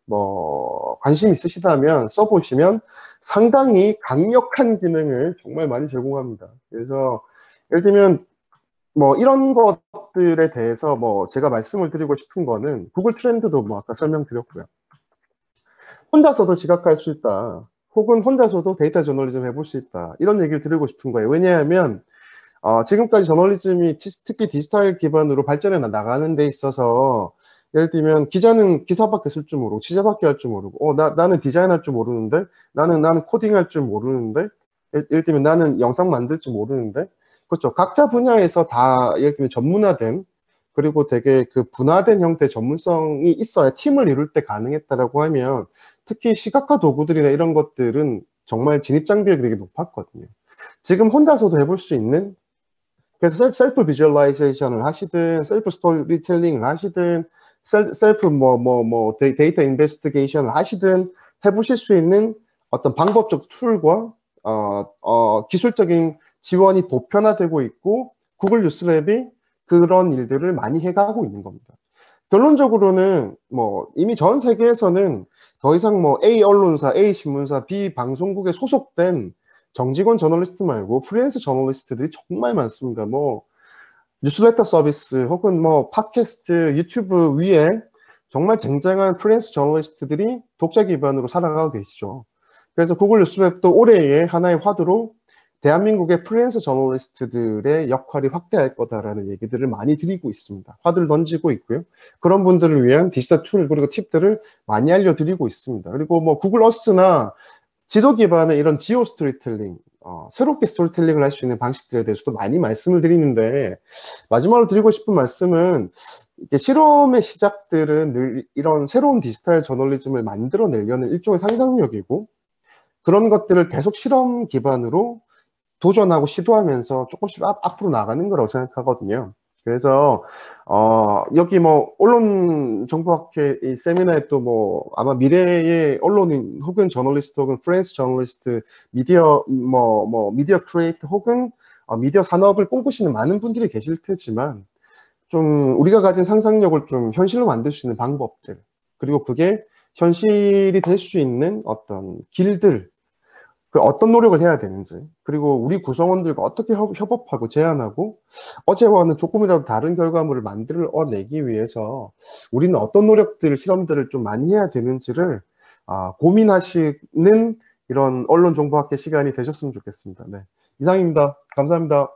뭐 관심 있으시다면 써보시면 상당히 강력한 기능을 정말 많이 제공합니다. 그래서 예를 들면 뭐 이런 것들에 대해서 뭐 제가 말씀을 드리고 싶은 거는 구글 트렌드도 뭐 아까 설명드렸고요. 혼자서도 지각할 수 있다. 혹은 혼자서도 데이터 저널리즘 해볼 수 있다. 이런 얘기를 드리고 싶은 거예요. 왜냐하면 지금까지 저널리즘이 특히 디지털 기반으로 발전해 나가는 데 있어서 예를 들면 기자는 기사밖에 쓸 줄 모르고 취재밖에 할 줄 모르고 나는 디자인할 줄 모르는데 나는 코딩할 줄 모르는데 예를 들면 나는 영상 만들 줄 모르는데 그렇죠. 각자 분야에서 다 예를 들면 전문화된 그리고 되게 그 분화된 형태의 전문성이 있어야 팀을 이룰 때 가능했다라고 하면 특히 시각화 도구들이나 이런 것들은 정말 진입 장벽이 되게 높았거든요. 지금 혼자서도 해볼 수 있는 그래서 셀프 비주얼라이제이션을 하시든 셀프 스토리텔링을 하시든 셀프 데이터 인베스티게이션을 하시든 해보실 수 있는 어떤 방법적 툴과 기술적인 지원이 보편화되고 있고 구글 뉴스랩이 그런 일들을 많이 해가고 있는 겁니다. 결론적으로는 뭐 이미 전 세계에서는 더 이상 뭐 A 언론사, A 신문사, B 방송국에 소속된 정직원 저널리스트 말고 프리랜서 저널리스트들이 정말 많습니다. 뭐 뉴스레터 서비스 혹은 뭐 팟캐스트, 유튜브 위에 정말 쟁쟁한 프리랜서 저널리스트들이 독자 기반으로 살아가고 계시죠. 그래서 구글 뉴스랩도 올해의 하나의 화두로 대한민국의 프리랜서 저널리스트들의 역할이 확대할 거다라는 얘기들을 많이 드리고 있습니다. 화두를 던지고 있고요. 그런 분들을 위한 디지털 툴 그리고 팁들을 많이 알려드리고 있습니다. 그리고 뭐 구글 어스나 지도 기반의 이런 지오 스토리텔링, 새롭게 스토리텔링을 할 수 있는 방식들에 대해서도 많이 말씀을 드리는데 마지막으로 드리고 싶은 말씀은 이게 실험의 시작들은 늘 이런 새로운 디지털 저널리즘을 만들어내려는 일종의 상상력이고, 그런 것들을 계속 실험 기반으로 도전하고 시도하면서 조금씩 앞으로 나가는 거라고 생각하거든요. 그래서 여기 뭐 언론 정보학회 이 세미나에 또 뭐 아마 미래의 언론인 혹은 저널리스트 혹은 프리랜서 저널리스트 미디어 미디어 크리에이터 혹은 미디어 산업을 꿈꾸시는 많은 분들이 계실 테지만, 좀 우리가 가진 상상력을 좀 현실로 만들 수 있는 방법들, 그리고 그게 현실이 될 수 있는 어떤 길들, 그 어떤 노력을 해야 되는지, 그리고 우리 구성원들과 어떻게 협업하고 제안하고 어제와는 조금이라도 다른 결과물을 만들어내기 위해서 우리는 어떤 노력들, 실험들을 좀 많이 해야 되는지를 고민하시는 이런 언론정보학회 시간이 되셨으면 좋겠습니다. 네, 이상입니다. 감사합니다.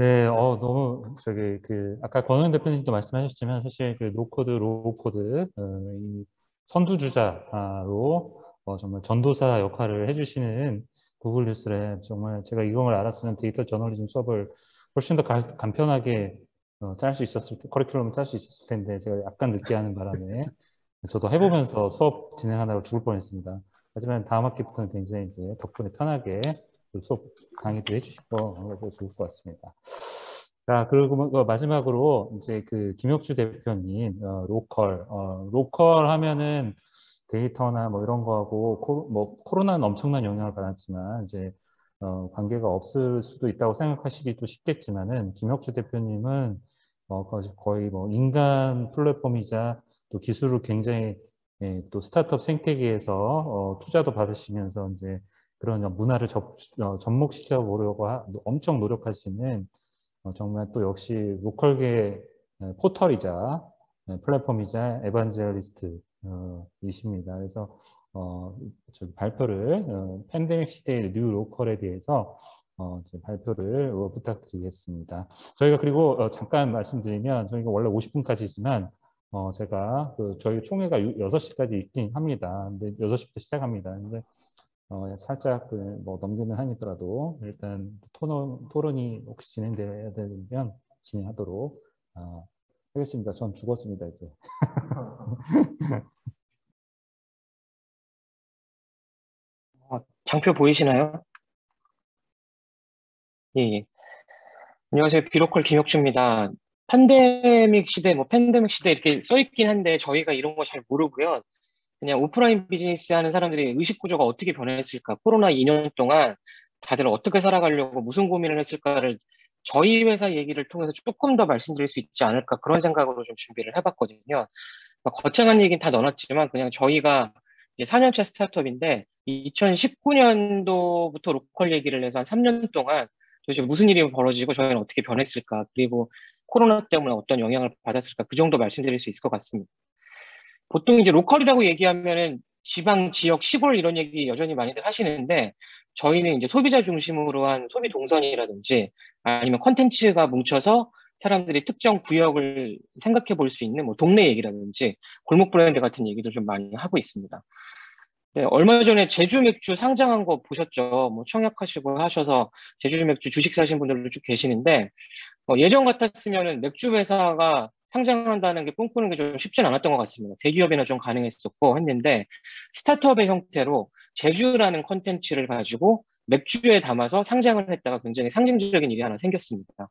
네, 너무 아까 권은 대표님도 말씀하셨지만 사실 그 노코드, 로우코드 이 선두주자로 정말 전도사 역할을 해주시는 구글 뉴스랩, 정말 제가 이걸 알았으면 데이터 저널리즘 수업을 훨씬 더 간편하게 짤 수 있었을 때, 커리큘럼을 짤 수 있었을 텐데 제가 약간 늦게 하는 바람에 저도 해보면서 수업 진행하다가 죽을 뻔했습니다. 하지만 다음 학기부터는 굉장히 이제 덕분에 편하게 그 수업 강의도 해주시고 좋을 것 같습니다. 자, 그리고 마지막으로 이제 그 김혁주 대표님 로컬 하면은 데이터나 뭐 이런 거하고 코로나는 엄청난 영향을 받았지만 이제 관계가 없을 수도 있다고 생각하시기도 쉽겠지만은 김혁주 대표님은 거의 뭐 인간 플랫폼이자 또 기술을 굉장히 또 스타트업 생태계에서 투자도 받으시면서 이제 그런 문화를 접목시켜 보려고 엄청 노력하시는 정말 또 역시 로컬계 포털이자 플랫폼이자 에반젤리스트 이십니다. 그래서 저기 발표를 팬데믹 시대의 뉴 로컬에 대해서 발표를 부탁드리겠습니다. 저희가 그리고 잠깐 말씀드리면 저희가 원래 50분까지지만 제가 저희 총회가 6시까지 있긴 합니다. 근데 6시부터 시작합니다. 근데 살짝 뭐 넘기는 한이더라도 일단 토론이 혹시 진행돼야 되면 진행하도록 하겠습니다. 전 죽었습니다 이제. 장표 보이시나요? 예, 예. 안녕하세요. 비로컬 김혁주입니다. 팬데믹 시대 이렇게 써있긴 한데 저희가 이런 거 잘 모르고요. 그냥 오프라인 비즈니스 하는 사람들이 의식 구조가 어떻게 변했을까? 코로나 2년 동안 다들 어떻게 살아가려고 무슨 고민을 했을까를 저희 회사 얘기를 통해서 조금 더 말씀드릴 수 있지 않을까? 그런 생각으로 좀 준비를 해봤거든요. 거창한 얘기는 다 넣어놨지만 그냥 저희가 이제 4년차 스타트업인데 2019년도부터 로컬 얘기를 해서 한 3년 동안 도대체 무슨 일이 벌어지고 저희는 어떻게 변했을까? 그리고 코로나 때문에 어떤 영향을 받았을까? 그 정도 말씀드릴 수 있을 것 같습니다. 보통 이제 로컬이라고 얘기하면은 지방, 지역, 시골 이런 얘기 여전히 많이들 하시는데 저희는 이제 소비자 중심으로 한 소비 동선이라든지 아니면 컨텐츠가 뭉쳐서 사람들이 특정 구역을 생각해 볼 수 있는 뭐 동네 얘기라든지 골목 브랜드 같은 얘기도 좀 많이 하고 있습니다. 네, 얼마 전에 제주 맥주 상장한 거 보셨죠? 뭐 청약하시고 하셔서 제주 맥주 주식 사신 분들도 쭉 계시는데 예전 같았으면은 맥주 회사가 상장한다는 게 꿈꾸는 게 좀 쉽진 않았던 것 같습니다. 대기업이나 좀 가능했었고 했는데 스타트업의 형태로 제주라는 컨텐츠를 가지고 맥주에 담아서 상장을 했다가 굉장히 상징적인 일이 하나 생겼습니다.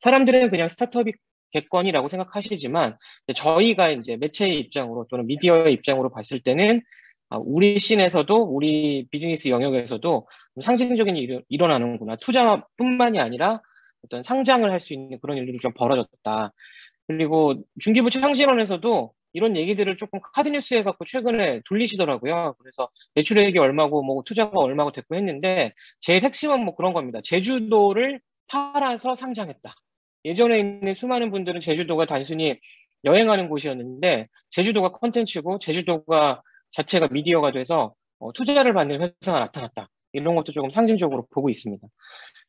사람들은 그냥 스타트업이 객관이라고 생각하시지만 저희가 이제 매체의 입장으로 또는 미디어의 입장으로 봤을 때는 우리 씬에서도 우리 비즈니스 영역에서도 상징적인 일이 일어나는구나. 투자뿐만이 아니라 어떤 상장을 할 수 있는 그런 일들이 좀 벌어졌다. 그리고 중기부 창진원에서도 이런 얘기들을 조금 카드뉴스 해갖고 최근에 돌리시더라고요. 그래서 매출액이 얼마고 뭐 투자가 얼마고 됐고 했는데 제일 핵심은 뭐 그런 겁니다. 제주도를 팔아서 상장했다. 예전에 있는 수많은 분들은 제주도가 단순히 여행하는 곳이었는데 제주도가 컨텐츠고 제주도가 자체가 미디어가 돼서 투자를 받는 회사가 나타났다. 이런 것도 조금 상징적으로 보고 있습니다.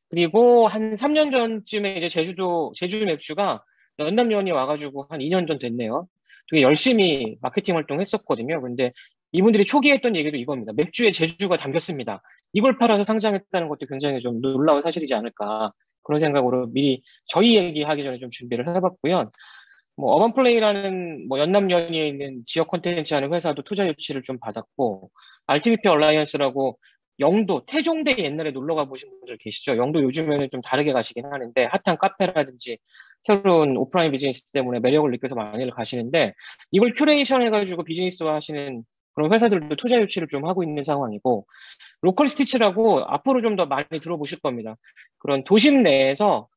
그리고 한 3년 전쯤에 이제 제주 맥주가 연남연이 와가지고 한 2년 전 됐네요. 되게 열심히 마케팅 활동 했었거든요. 근데 이분들이 초기에 했던 얘기도 이겁니다. 맥주에 제주가 담겼습니다. 이걸 팔아서 상장했다는 것도 굉장히 좀 놀라운 사실이지 않을까. 그런 생각으로 미리 저희 얘기하기 전에 좀 준비를 해봤고요. 뭐 어반플레이라는 뭐 연남연이에 있는 지역 콘텐츠 하는 회사도 투자 유치를 좀 받았고, RTVP 얼라이언스라고 영도, 태종대 옛날에 놀러 가보신 분들 계시죠? 영도 요즘에는 좀 다르게 가시긴 하는데 핫한 카페라든지 새로운 오프라인 비즈니스 때문에 매력을 느껴서 많이들 가시는데, 이걸 큐레이션 해가지고 비즈니스화 하시는 그런 회사들도 투자 유치를 좀 하고 있는 상황이고, 로컬 스티치라고 앞으로 좀 더 많이 들어보실 겁니다. 그런 도심 내에서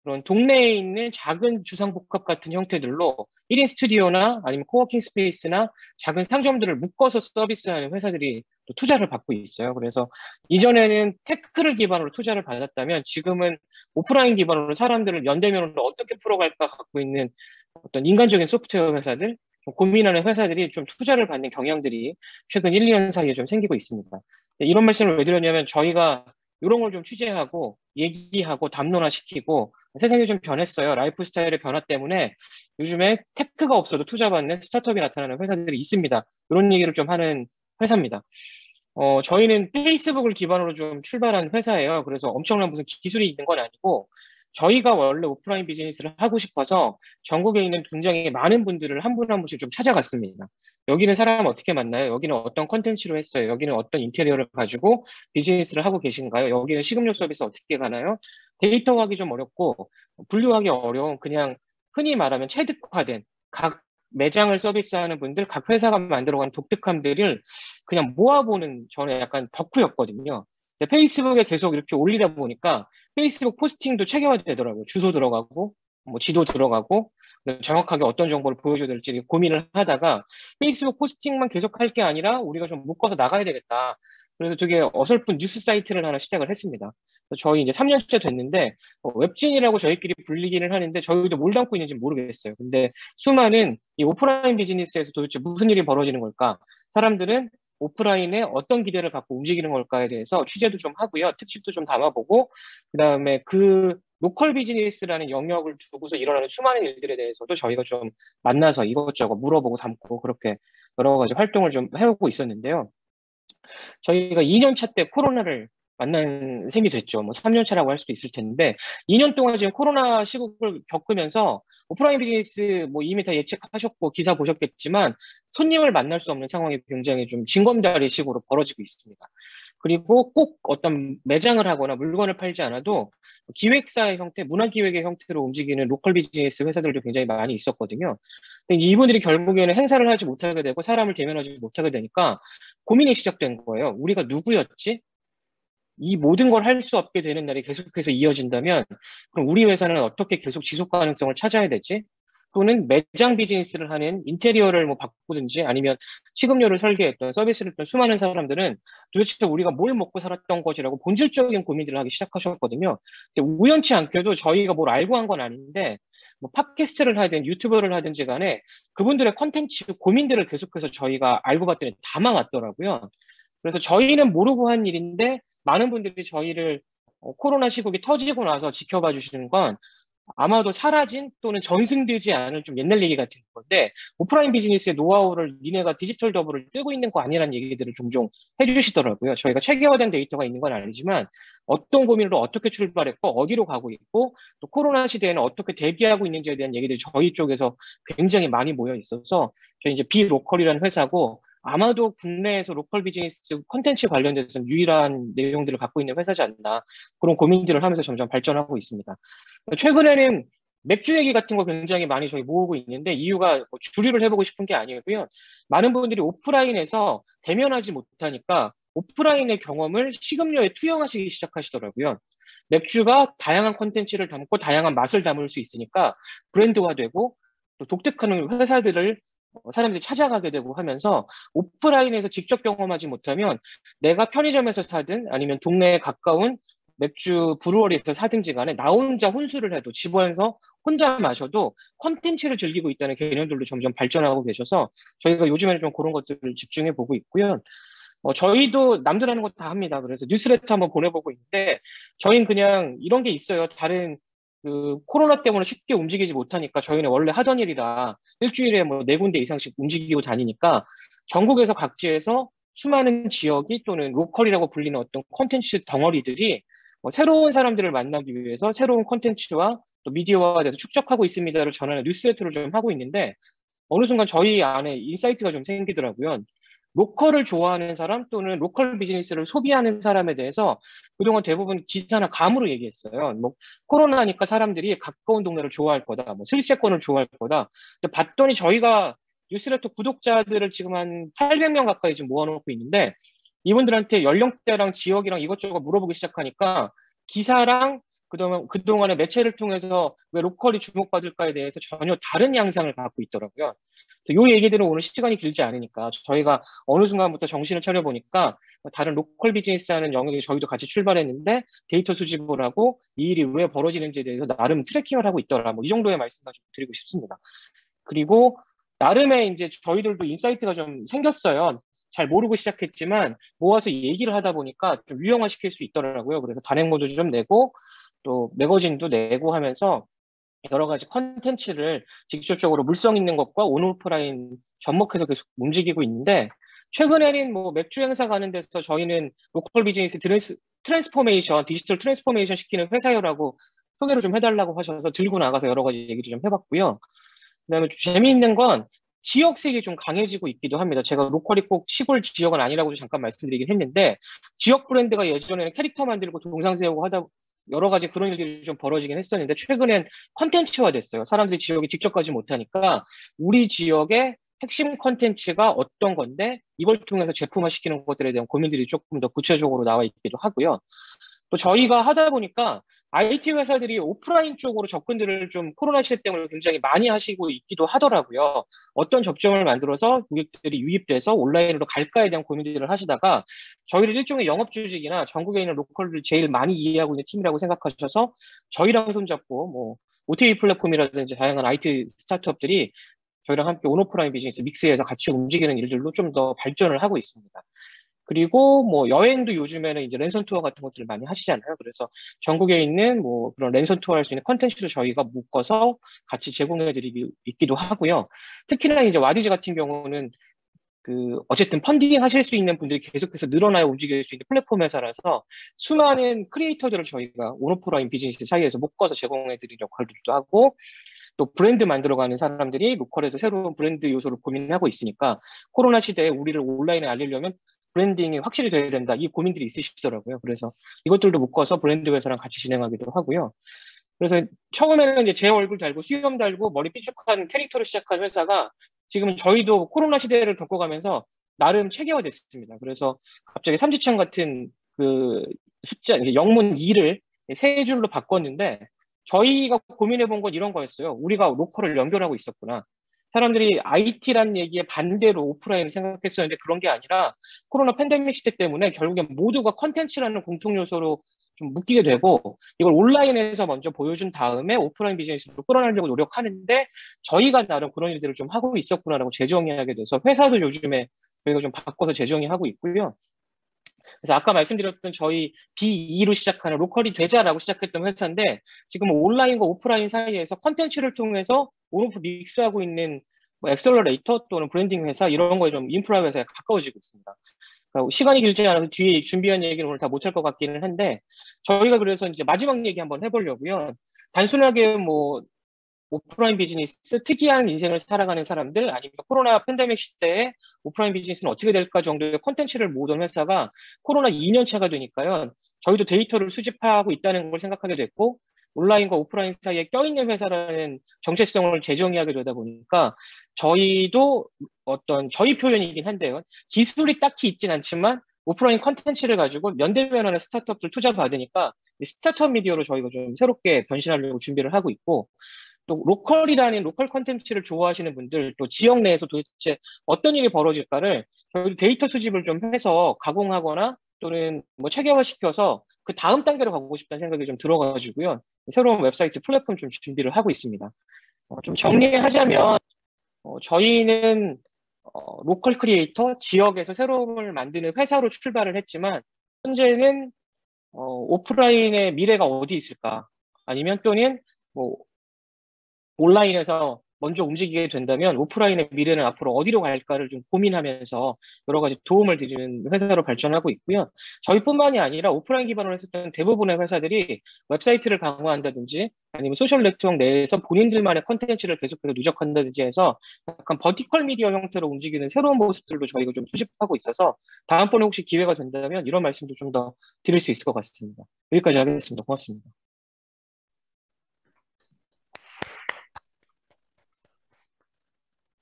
그런 동네에 있는 작은 주상복합 같은 형태들로 1인 스튜디오나 아니면 코워킹 스페이스나 작은 상점들을 묶어서 서비스하는 회사들이 또 투자를 받고 있어요. 그래서 이전에는 테크를 기반으로 투자를 받았다면 지금은 오프라인 기반으로 사람들을 연대면으로 어떻게 풀어갈까 갖고 있는 어떤 인간적인 소프트웨어 회사들, 좀 고민하는 회사들이 좀 투자를 받는 경향들이 최근 1, 2년 사이에 좀 생기고 있습니다. 이런 말씀을 왜 드렸냐면 저희가 이런 걸 좀 취재하고 얘기하고 담론화시키고, 세상이 좀 변했어요. 라이프 스타일의 변화 때문에 요즘에 테크가 없어도 투자받는 스타트업이 나타나는 회사들이 있습니다. 이런 얘기를 좀 하는 회사입니다. 저희는 페이스북을 기반으로 좀 출발한 회사예요. 그래서 엄청난 무슨 기술이 있는 건 아니고, 저희가 원래 오프라인 비즈니스를 하고 싶어서 전국에 있는 굉장히 많은 분들을 한 분 한 분씩 좀 찾아갔습니다. 여기는 사람 어떻게 만나요? 여기는 어떤 컨텐츠로 했어요? 여기는 어떤 인테리어를 가지고 비즈니스를 하고 계신가요? 여기는 식음료 서비스 어떻게 가나요? 데이터 하기 좀 어렵고 분류하기 어려운, 그냥 흔히 말하면 체득화된 각 매장을 서비스하는 분들, 각 회사가 만들어가는 독특함들을 그냥 모아보는 저는 약간 덕후였거든요. 페이스북에 계속 이렇게 올리다 보니까 페이스북 포스팅도 체계화되더라고요. 주소 들어가고, 뭐 지도 들어가고, 정확하게 어떤 정보를 보여줘야 될지 고민을 하다가 페이스북 포스팅만 계속 할 게 아니라 우리가 좀 묶어서 나가야 되겠다. 그래서 되게 어설픈 뉴스 사이트를 하나 시작을 했습니다. 저희 이제 3년째 됐는데 웹진이라고 저희끼리 불리기는 하는데 저희도 뭘 담고 있는지 모르겠어요. 근데 수많은 이 오프라인 비즈니스에서 도대체 무슨 일이 벌어지는 걸까? 사람들은 오프라인에 어떤 기대를 갖고 움직이는 걸까에 대해서 취재도 좀 하고요. 특집도 좀 담아보고, 그 다음에 그 로컬 비즈니스라는 영역을 두고서 일어나는 수많은 일들에 대해서도 저희가 좀 만나서 이것저것 물어보고 담고 그렇게 여러 가지 활동을 좀 해오고 있었는데요. 저희가 2년 차 때 코로나를 만난 셈이 됐죠. 뭐 3년 차라고 할 수도 있을 텐데, 2년 동안 지금 코로나 시국을 겪으면서 오프라인 비즈니스 뭐 이미 다 예측하셨고 기사 보셨겠지만 손님을 만날 수 없는 상황이 굉장히 좀 징검다리식으로 벌어지고 있습니다. 그리고 꼭 어떤 매장을 하거나 물건을 팔지 않아도 기획사의 형태, 문화기획의 형태로 움직이는 로컬 비즈니스 회사들도 굉장히 많이 있었거든요. 근데 이분들이 결국에는 행사를 하지 못하게 되고 사람을 대면하지 못하게 되니까 고민이 시작된 거예요. 우리가 누구였지? 이 모든 걸 할 수 없게 되는 날이 계속해서 이어진다면 그럼 우리 회사는 어떻게 계속 지속 가능성을 찾아야 되지? 또는 매장 비즈니스를 하는 인테리어를 뭐 바꾸든지 아니면 식음료를 설계했던 서비스를 했던 수많은 사람들은 도대체 우리가 뭘 먹고 살았던 거지라고 본질적인 고민들을 하기 시작하셨거든요. 근데 우연치 않게도 저희가 뭘 알고 한 건 아닌데 뭐 팟캐스트를 하든 유튜버를 하든지 간에 그분들의 컨텐츠 고민들을 계속해서 저희가 알고 봤더니 담아왔더라고요. 그래서 저희는 모르고 한 일인데 많은 분들이 저희를 코로나 시국이 터지고 나서 지켜봐 주시는 건 아마도 사라진 또는 전승되지 않을 좀 옛날 얘기 같은 건데, 오프라인 비즈니스의 노하우를 니네가 디지털 더블을 뜨고 있는 거 아니라는 얘기들을 종종 해주시더라고요. 저희가 체계화된 데이터가 있는 건 아니지만 어떤 고민으로 어떻게 출발했고 어디로 가고 있고 또 코로나 시대에는 어떻게 대비하고 있는지에 대한 얘기들이 저희 쪽에서 굉장히 많이 모여 있어서 저희 이제 비로컬이라는 회사고 아마도 국내에서 로컬 비즈니스 콘텐츠 관련돼서는 유일한 내용들을 갖고 있는 회사지 않나, 그런 고민들을 하면서 점점 발전하고 있습니다. 최근에는 맥주 얘기 같은 거 굉장히 많이 저희 모으고 있는데 이유가 뭐 주류를 해보고 싶은 게 아니고요. 많은 분들이 오프라인에서 대면하지 못하니까 오프라인의 경험을 식음료에 투영하시기 시작하시더라고요. 맥주가 다양한 콘텐츠를 담고 다양한 맛을 담을 수 있으니까 브랜드화되고 또 독특한 회사들을 사람들이 찾아가게 되고 하면서 오프라인에서 직접 경험하지 못하면 내가 편의점에서 사든 아니면 동네에 가까운 맥주 브루어리에서 사든지 간에 나 혼자 혼술을 해도 집안에서 혼자 마셔도 콘텐츠를 즐기고 있다는 개념들도 점점 발전하고 계셔서 저희가 요즘에는 좀 그런 것들을 집중해 보고 있고요. 저희도 남들 하는 거 다 합니다. 그래서 뉴스레터 한번 보내보고 있는데 저희는 그냥 이런 게 있어요. 다른 그 코로나 때문에 쉽게 움직이지 못하니까 저희는 원래 하던 일이라 일주일에 뭐 4군데 이상씩 움직이고 다니니까 전국에서 각지에서 수많은 지역이 또는 로컬이라고 불리는 어떤 콘텐츠 덩어리들이 뭐 새로운 사람들을 만나기 위해서 새로운 콘텐츠와 또 미디어화에 대해서 축적하고 있습니다를 전하는 뉴스레터를 좀 하고 있는데 어느 순간 저희 안에 인사이트가 좀 생기더라고요. 로컬을 좋아하는 사람 또는 로컬 비즈니스를 소비하는 사람에 대해서 그동안 대부분 기사나 감으로 얘기했어요. 뭐 코로나니까 사람들이 가까운 동네를 좋아할 거다, 뭐 실세권을 좋아할 거다. 근데 봤더니 저희가 뉴스레터 구독자들을 지금 한 800명 가까이 지금 모아놓고 있는데 이분들한테 연령대랑 지역이랑 이것저것 물어보기 시작하니까 기사랑 그동안의 매체를 통해서 왜 로컬이 주목받을까에 대해서 전혀 다른 양상을 갖고 있더라고요. 이 얘기들은 오늘 시간이 길지 않으니까 저희가 어느 순간부터 정신을 차려보니까 다른 로컬 비즈니스 하는 영역에 저희도 같이 출발했는데 데이터 수집을 하고 이 일이 왜 벌어지는지에 대해서 나름 트래킹을 하고 있더라. 뭐 이 정도의 말씀을 좀 드리고 싶습니다. 그리고 나름의 이제 저희들도 인사이트가 좀 생겼어요. 잘 모르고 시작했지만 모아서 얘기를 하다 보니까 좀 유형화시킬 수 있더라고요. 그래서 단행본도 좀 내고 또 매거진도 내고 하면서 여러 가지 컨텐츠를 직접적으로 물성 있는 것과 온오프라인 접목해서 계속 움직이고 있는데 최근에는 뭐 맥주 행사 가는 데서 저희는 로컬 비즈니스 트랜스포메이션, 디지털 트랜스포메이션 시키는 회사요라고 소개를 좀 해달라고 하셔서 들고 나가서 여러 가지 얘기도 좀 해봤고요. 그다음에 재미있는 건 지역색이 좀 강해지고 있기도 합니다. 제가 로컬이 꼭 시골 지역은 아니라고 잠깐 말씀드리긴 했는데 지역 브랜드가 예전에는 캐릭터 만들고 동상 세우고 하다 여러 가지 그런 일들이 좀 벌어지긴 했었는데 최근엔 컨텐츠화 됐어요. 사람들이 지역에 직접 가지 못하니까 우리 지역의 핵심 컨텐츠가 어떤 건데 이걸 통해서 제품화 시키는 것들에 대한 고민들이 조금 더 구체적으로 나와 있기도 하고요. 또 저희가 하다 보니까 IT 회사들이 오프라인 쪽으로 접근들을 좀 코로나 시대 때문에 굉장히 많이 하시고 있기도 하더라고요. 어떤 접점을 만들어서 고객들이 유입돼서 온라인으로 갈까에 대한 고민들을 하시다가 저희를 일종의 영업조직이나 전국에 있는 로컬을 제일 많이 이해하고 있는 팀이라고 생각하셔서 저희랑 손잡고 뭐 OTA 플랫폼이라든지 다양한 IT 스타트업들이 저희랑 함께 온오프라인 비즈니스 믹스해서 같이 움직이는 일들로 좀 더 발전을 하고 있습니다. 그리고 뭐 여행도 요즘에는 이제 랜선 투어 같은 것들을 많이 하시잖아요. 그래서 전국에 있는 뭐 그런 랜선 투어 할 수 있는 컨텐츠도 저희가 묶어서 같이 제공해드리기 있기도 하고요. 특히나 이제 와디즈 같은 경우는 그 어쨌든 펀딩 하실 수 있는 분들이 계속해서 늘어나야 움직일 수 있는 플랫폼 회사라서 수많은 크리에이터들을 저희가 온오프라인 비즈니스 사이에서 묶어서 제공해드릴 역할들도 하고 또 브랜드 만들어가는 사람들이 로컬에서 새로운 브랜드 요소를 고민하고 있으니까 코로나 시대에 우리를 온라인에 알리려면 브랜딩이 확실히 돼야 된다. 이 고민들이 있으시더라고요. 그래서 이것들도 묶어서 브랜드 회사랑 같이 진행하기도 하고요. 그래서 처음에는 이제 제 얼굴 달고 수염 달고 머리 삐죽한 캐릭터로 시작한 회사가 지금은 저희도 코로나 시대를 겪어가면서 나름 체계화됐습니다. 그래서 갑자기 삼지창 같은 그 숫자, 영문 2를 세 줄로 바꿨는데 저희가 고민해 본 건 이런 거였어요. 우리가 로컬을 연결하고 있었구나. 사람들이 IT라는 얘기에 반대로 오프라인을 생각했었는데 그런 게 아니라 코로나 팬데믹 시대 때문에 결국엔 모두가 컨텐츠라는 공통 요소로 좀 묶이게 되고 이걸 온라인에서 먼저 보여준 다음에 오프라인 비즈니스로 끌어내려고 노력하는데 저희가 나름 그런 일들을 좀 하고 있었구나라고 재정의하게 돼서 회사도 요즘에 저희가 좀 바꿔서 재정의하고 있고요. 그래서 아까 말씀드렸던 저희 B2로 시작하는 로컬이 되자라고 시작했던 회사인데 지금은 온라인과 오프라인 사이에서 컨텐츠를 통해서 온오프 믹스하고 있는 뭐 엑셀러레이터 또는 브랜딩 회사 이런 거에 좀 인프라 회사에 가까워지고 있습니다. 그러니까 시간이 길지 않아서 뒤에 준비한 얘기는 오늘 다 못할 것 같기는 한데 저희가 그래서 이제 마지막 얘기 한번 해보려고요. 단순하게 뭐 오프라인 비즈니스, 특이한 인생을 살아가는 사람들, 아니면 코로나 팬데믹 시대에 오프라인 비즈니스는 어떻게 될까 정도의 콘텐츠를 모으던 회사가 코로나 2년 차가 되니까요. 저희도 데이터를 수집하고 있다는 걸 생각하게 됐고, 온라인과 오프라인 사이에 껴있는 회사라는 정체성을 재정의하게 되다 보니까 저희도 어떤 저희 표현이긴 한데요. 기술이 딱히 있진 않지만 오프라인 컨텐츠를 가지고 면대면하는 스타트업들 투자 받으니까 스타트업 미디어로 저희가 좀 새롭게 변신하려고 준비를 하고 있고 또 로컬이라는 로컬 컨텐츠를 좋아하시는 분들 또 지역 내에서 도대체 어떤 일이 벌어질까를 저희 데이터 수집을 좀 해서 가공하거나 또는 뭐 체계화시켜서 그 다음 단계로 가고 싶다는 생각이 좀 들어가지고요. 새로운 웹사이트 플랫폼 좀 준비를 하고 있습니다. 좀 정리하자면 저희는 로컬 크리에이터, 지역에서 새로움을 만드는 회사로 출발을 했지만 현재는 오프라인의 미래가 어디 있을까? 아니면 또는 뭐 온라인에서 먼저 움직이게 된다면 오프라인의 미래는 앞으로 어디로 갈까를 좀 고민하면서 여러 가지 도움을 드리는 회사로 발전하고 있고요. 저희뿐만이 아니라 오프라인 기반으로 했었던 대부분의 회사들이 웹사이트를 강화한다든지 아니면 소셜 네트워크 내에서 본인들만의 컨텐츠를 계속해서 누적한다든지 해서 약간 버티컬 미디어 형태로 움직이는 새로운 모습들도 저희가 좀 수집하고 있어서 다음번에 혹시 기회가 된다면 이런 말씀도 좀 더 드릴 수 있을 것 같습니다. 여기까지 하겠습니다. 고맙습니다.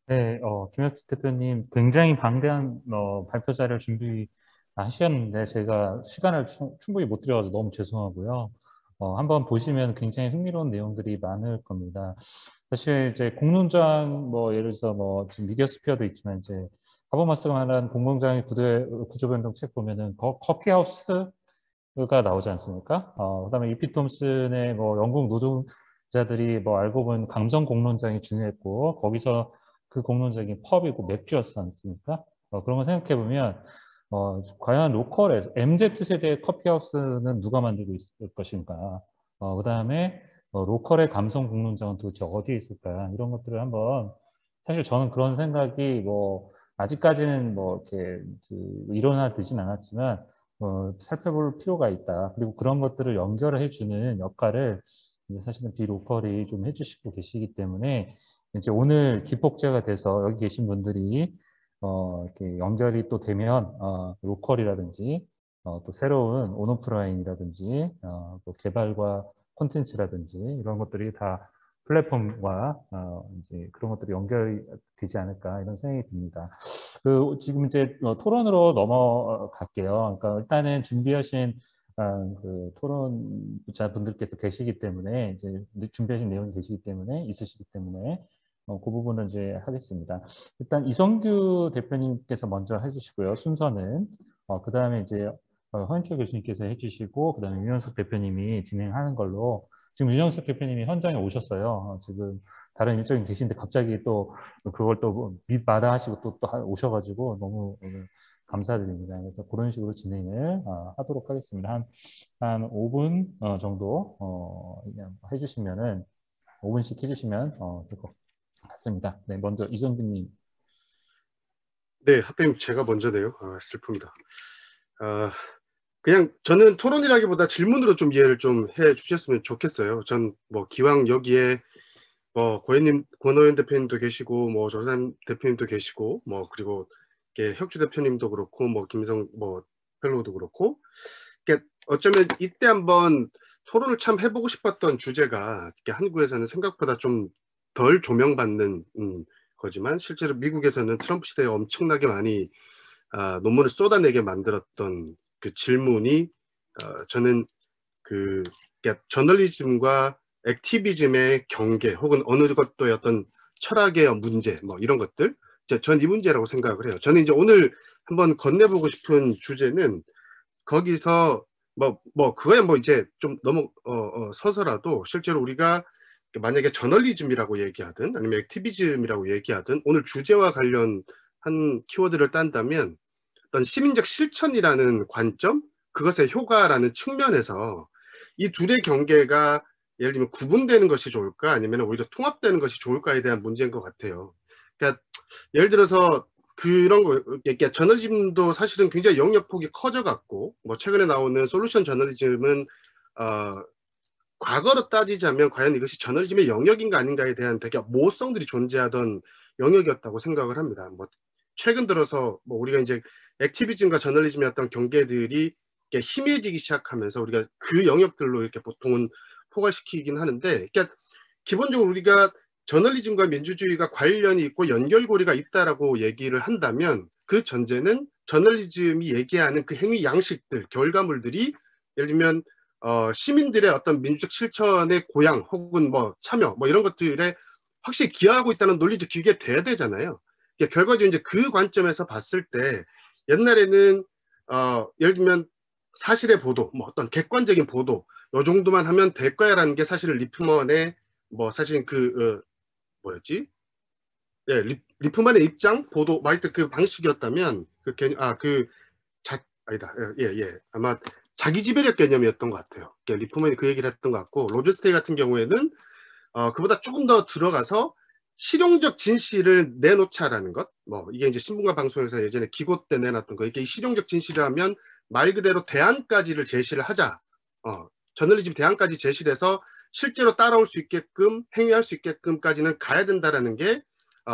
네, 김혁식 대표님 굉장히 방대한 발표 자료를 준비하셨는데 제가 시간을 충분히 못 드려서 너무 죄송하고요. 한번 보시면 굉장히 흥미로운 내용들이 많을 겁니다. 사실 이제 공론장 뭐 예를 들어서 뭐 지금 미디어 스피어도 있지만 이제 하버마스가 말한 공공장의 구조 변동 책 보면은 커피하우스가 나오지 않습니까? 그다음에 이피 톰슨의 뭐 영국 노동자들이 뭐 알고 보면 감성 공론장이 중요했고 거기서 그 공론장이 펍이고 맥주였지 않습니까? 그런 거 생각해 보면 과연 로컬에서 MZ 세대의 커피하우스는 누가 만들고 있을 것인가? 그다음에 로컬의 감성 공론장은 도대체 어디에 있을까? 이런 것들을 한번 사실 저는 그런 생각이 뭐 아직까지는 뭐 이렇게 일어나지진 않았지만 살펴볼 필요가 있다. 그리고 그런 것들을 연결을 해주는 역할을 이제 사실은 비로컬이 좀 해주시고 계시기 때문에 이제 오늘 기폭제가 돼서 여기 계신 분들이 이렇게 연결이 또 되면 로컬이라든지 또 새로운 온오프라인이라든지 또 개발과 콘텐츠라든지 이런 것들이 다 플랫폼과 이제 그런 것들이 연결이 되지 않을까 이런 생각이 듭니다. 지금 이제 토론으로 넘어갈게요. 그러니까 일단은 준비하신 그 토론자분들께서 계시기 때문에 이제 준비하신 내용이 계시기 때문에 있으시기 때문에 그 부분은 이제 하겠습니다. 일단 이성규 대표님께서 먼저 해주시고요. 순서는 그 다음에 이제 허인철 교수님께서 해주시고 그 다음에 윤영석 대표님이 진행하는 걸로. 지금 윤영석 대표님이 현장에 오셨어요. 지금 다른 일정이 계신데 갑자기 또 그걸 또 마다하시고 또 오셔가지고 너무 오늘 감사드립니다. 그래서 그런 식으로 진행을 하도록 하겠습니다. 한 5분 정도 그냥 해주시면은 5분씩 해주시면 될 것 같습니다. 네, 먼저 이성규님. 네, 하필 제가 먼저네요. 슬픕니다. 그냥 저는 토론이라기보다 질문으로 좀 이해를 좀 해주셨으면 좋겠어요. 전 뭐 기왕 여기에 뭐 권호연 대표님도 계시고 뭐 조선 대표님도 계시고 뭐 그리고 혁주 대표님도 그렇고 뭐 김성 뭐 펠로우도 그렇고 어쩌면 이때 한번 토론을 참 해보고 싶었던 주제가 한국에서는 생각보다 좀 덜 조명받는 거지만 실제로 미국에서는 트럼프 시대에 엄청나게 많이 논문을 쏟아내게 만들었던 그 질문이 저는 저널리즘과 액티비즘의 경계 혹은 어느 것도의 어떤 철학의 문제 뭐 이런 것들 전 이 문제라고 생각을 해요. 저는 이제 오늘 한번 건네보고 싶은 주제는 거기서 그거야 뭐 이제 좀 너무 서서라도 실제로 우리가 만약에 저널리즘이라고 얘기하든 아니면 액티비즘이라고 얘기하든 오늘 주제와 관련한 키워드를 딴다면 어떤 시민적 실천이라는 관점, 그것의 효과라는 측면에서 이 둘의 경계가 예를 들면 구분되는 것이 좋을까 아니면 오히려 통합되는 것이 좋을까에 대한 문제인 것 같아요. 그러니까 예를 들어서 그런 거, 그러니까 저널리즘도 사실은 굉장히 영역폭이 커져갔고 뭐 최근에 나오는 솔루션 저널리즘은 과거로 따지자면 과연 이것이 저널리즘의 영역인가 아닌가에 대한 되게 모호성들이 존재하던 영역이었다고 생각을 합니다. 뭐 최근 들어서 뭐 우리가 이제 액티비즘과 저널리즘의 어떤 경계들이 희미해지기 시작하면서 우리가 그 영역들로 이렇게 보통은 포괄시키긴 하는데, 그러니까 기본적으로 우리가 저널리즘과 민주주의가 관련이 있고 연결고리가 있다라고 얘기를 한다면 그 전제는 저널리즘이 얘기하는 그 행위 양식들, 결과물들이 예를 들면 시민들의 어떤 민주적 실천의 고양 혹은 뭐 참여 뭐 이런 것들에 확실히 기여하고 있다는 논리적 기기가 돼야 되잖아요. 그러니까 결과적으로 이제 그 관점에서 봤을 때 옛날에는 예를 들면 사실의 보도, 뭐 어떤 객관적인 보도 요 정도만 하면 될 거야라는 게 사실은 리프먼의 뭐 사실 뭐였지? 예, 리프만의 입장 보도 마이트 그 방식이었다면 아니다. 예. 아마 자기 지배력 개념이었던 것 같아요. 그러니까 리프만이 그 얘기를 했던 것 같고 로즈스테이 같은 경우에는 그보다 조금 더 들어가서 실용적 진실을 내놓자라는 것. 뭐 이게 이제 신문과 방송에서 예전에 기고 때 내놨던 거. 이게 실용적 진실이라면 말 그대로 대안까지를 제시를 하자. 저널리즘 대안까지 제시를 해서 실제로 따라올 수 있게끔 행위할 수 있게끔까지는 가야 된다라는 게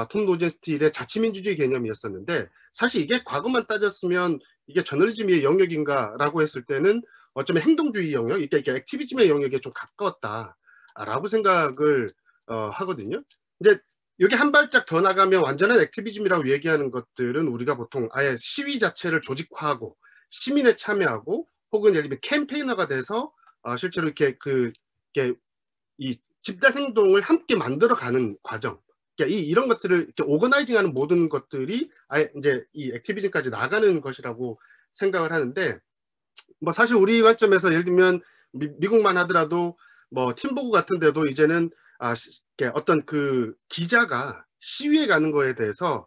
톰 로젠스틸의 자치민주주의 개념이었었는데, 사실 이게 과거만 따졌으면 이게 저널리즘의 영역인가라고 했을 때는 어쩌면 행동주의 영역, 이게 액티비즘의 영역에 좀 가까웠다라고 생각을 하거든요. 이제 여기 한 발짝 더 나가면 완전한 액티비즘이라고 얘기하는 것들은 우리가 보통 아예 시위 자체를 조직화하고 시민에 참여하고 혹은 예를 들면 캠페이너가 돼서 실제로 이렇게 이 집단 행동을 함께 만들어가는 과정. 그러니까 이런 것들을 이렇게 오거나이징하는 모든 것들이 아예 이제 이 액티비즘까지 나가는 것이라고 생각을 하는데, 뭐 사실 우리 관점에서 예를 들면 미국만 하더라도 뭐 팀보그 같은 데도 이제는 어떤 그 기자가 시위에 가는 거에 대해서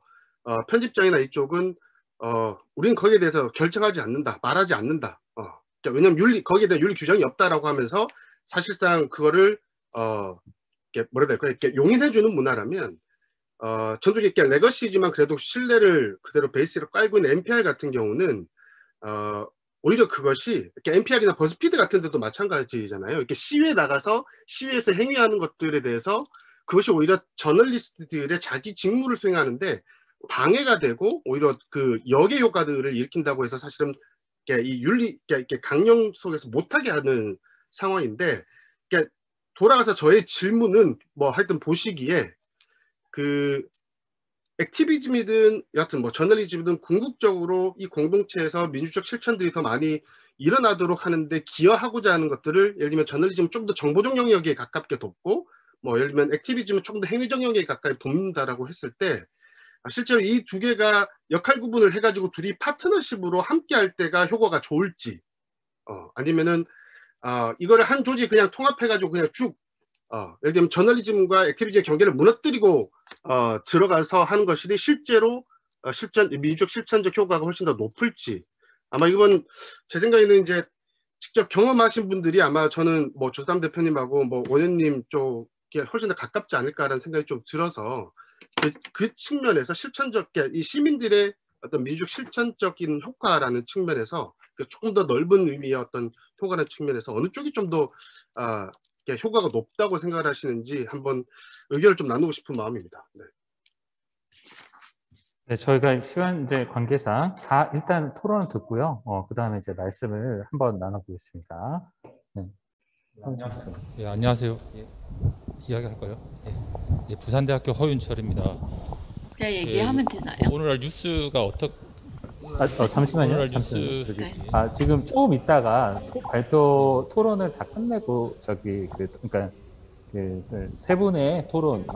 편집장이나 이쪽은 우리는 거기에 대해서 결정하지 않는다, 말하지 않는다. 그러니까 왜냐면 거기에 대한 윤리 규정이 없다라고 하면서 사실상 그거를 이렇게 뭐라 해야 될까요? 이렇게 용인해주는 문화라면, 전도 이렇게 레거시지만 그래도 신뢰를 그대로 베이스로 깔고 있는 NPR 같은 경우는 오히려 그것이 이렇게 NPR이나 버즈피드 같은 데도 마찬가지잖아요. 이렇게 시위에 나가서 시위에서 행위하는 것들에 대해서 그것이 오히려 저널리스트들의 자기 직무를 수행하는데 방해가 되고 오히려 그 역의 효과들을 일으킨다고 해서 사실은 이 윤리 이렇게 강령 속에서 못하게 하는 상황인데, 돌아가서 저의 질문은 뭐 하여튼 보시기에 그 액티비즘이든 여하튼 뭐 저널리즘이든 궁극적으로 이 공동체에서 민주적 실천들이 더 많이 일어나도록 하는데 기여하고자 하는 것들을 예를 들면 저널리즘은 좀 더 정보적 영역에 가깝게 돕고 뭐 예를 들면 액티비즘은 조금 더 행위적 영역에 가까이 돕는다라고 했을 때 실제로 이 두 개가 역할 구분을 해가지고 둘이 파트너십으로 함께 할 때가 효과가 좋을지, 아니면은 이거를 한 조직에 그냥 통합해가지고 그냥 쭉 예를 들면 저널리즘과 액티비즘의 경계를 무너뜨리고 들어가서 하는 것이 실제로 민주적 실천적 효과가 훨씬 더 높을지, 아마 이건 제 생각에는 이제 직접 경험하신 분들이 아마 저는 뭐 조삼 대표님하고 뭐 원현님 쪽에 훨씬 더 가깝지 않을까라는 생각이 좀 들어서 그 측면에서 실천적 이 시민들의 어떤 민주적 실천적인 효과라는 측면에서 조금 더 넓은 의미의 어떤 효과라는 측면에서 어느 쪽이 좀 더 효과가 높다고 생각을 하시는지 한번 의견을 좀 나누고 싶은 마음입니다. 네. 네, 저희가 시간 이제 관계상 다 일단 토론을 듣고요. 그 다음에 이제 말씀을 한번 나눠보겠습니다. 네. 예, 안녕하세요. 예, 이야기할까요? 예, 부산대학교 허윤철입니다. 그냥 얘기하면 되나요? 오늘날 뉴스가 어떻게? 잠시만요. 오늘날 잠시만요. 뉴스. 네. 지금 조금 있다가 발표 토론을 다 끝내고 그러니까 세 분의 토론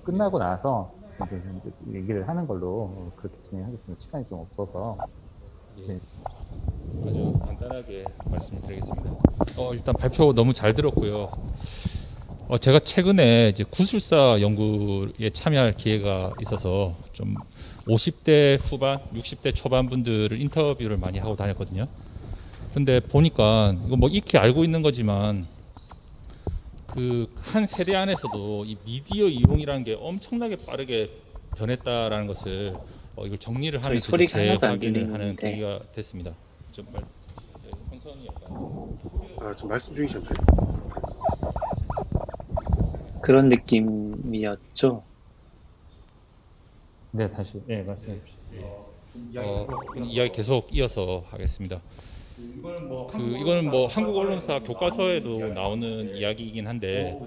끝나고 나서 이제 얘기를 하는 걸로 그렇게 진행하겠습니다. 시간이 좀 없어서. 예, 아주 간단하게 말씀드리겠습니다. 일단 발표 너무 잘 들었고요. 제가 최근에 이제 구술사 연구에 참여할 기회가 있어서 좀 50대 후반, 60대 초반 분들을 인터뷰를 많이 하고 다녔거든요. 근데 보니까 이거 뭐 익히 알고 있는 거지만 그 한 세대 안에서도 이 미디어 이용이라는 게 엄청나게 빠르게 변했다라는 것을 이걸 정리를 하면서 재확인을 하는 계기가 됐습니다. 정말 혼선이 약간. 좀 말씀 중이셨나요? 그런 느낌이었죠. 네, 다시 말씀해 주시죠. 이야기 계속 이어서 하겠습니다. 이거는 뭐 한국 언론사 교과서에도 나오는 이야기이긴 한데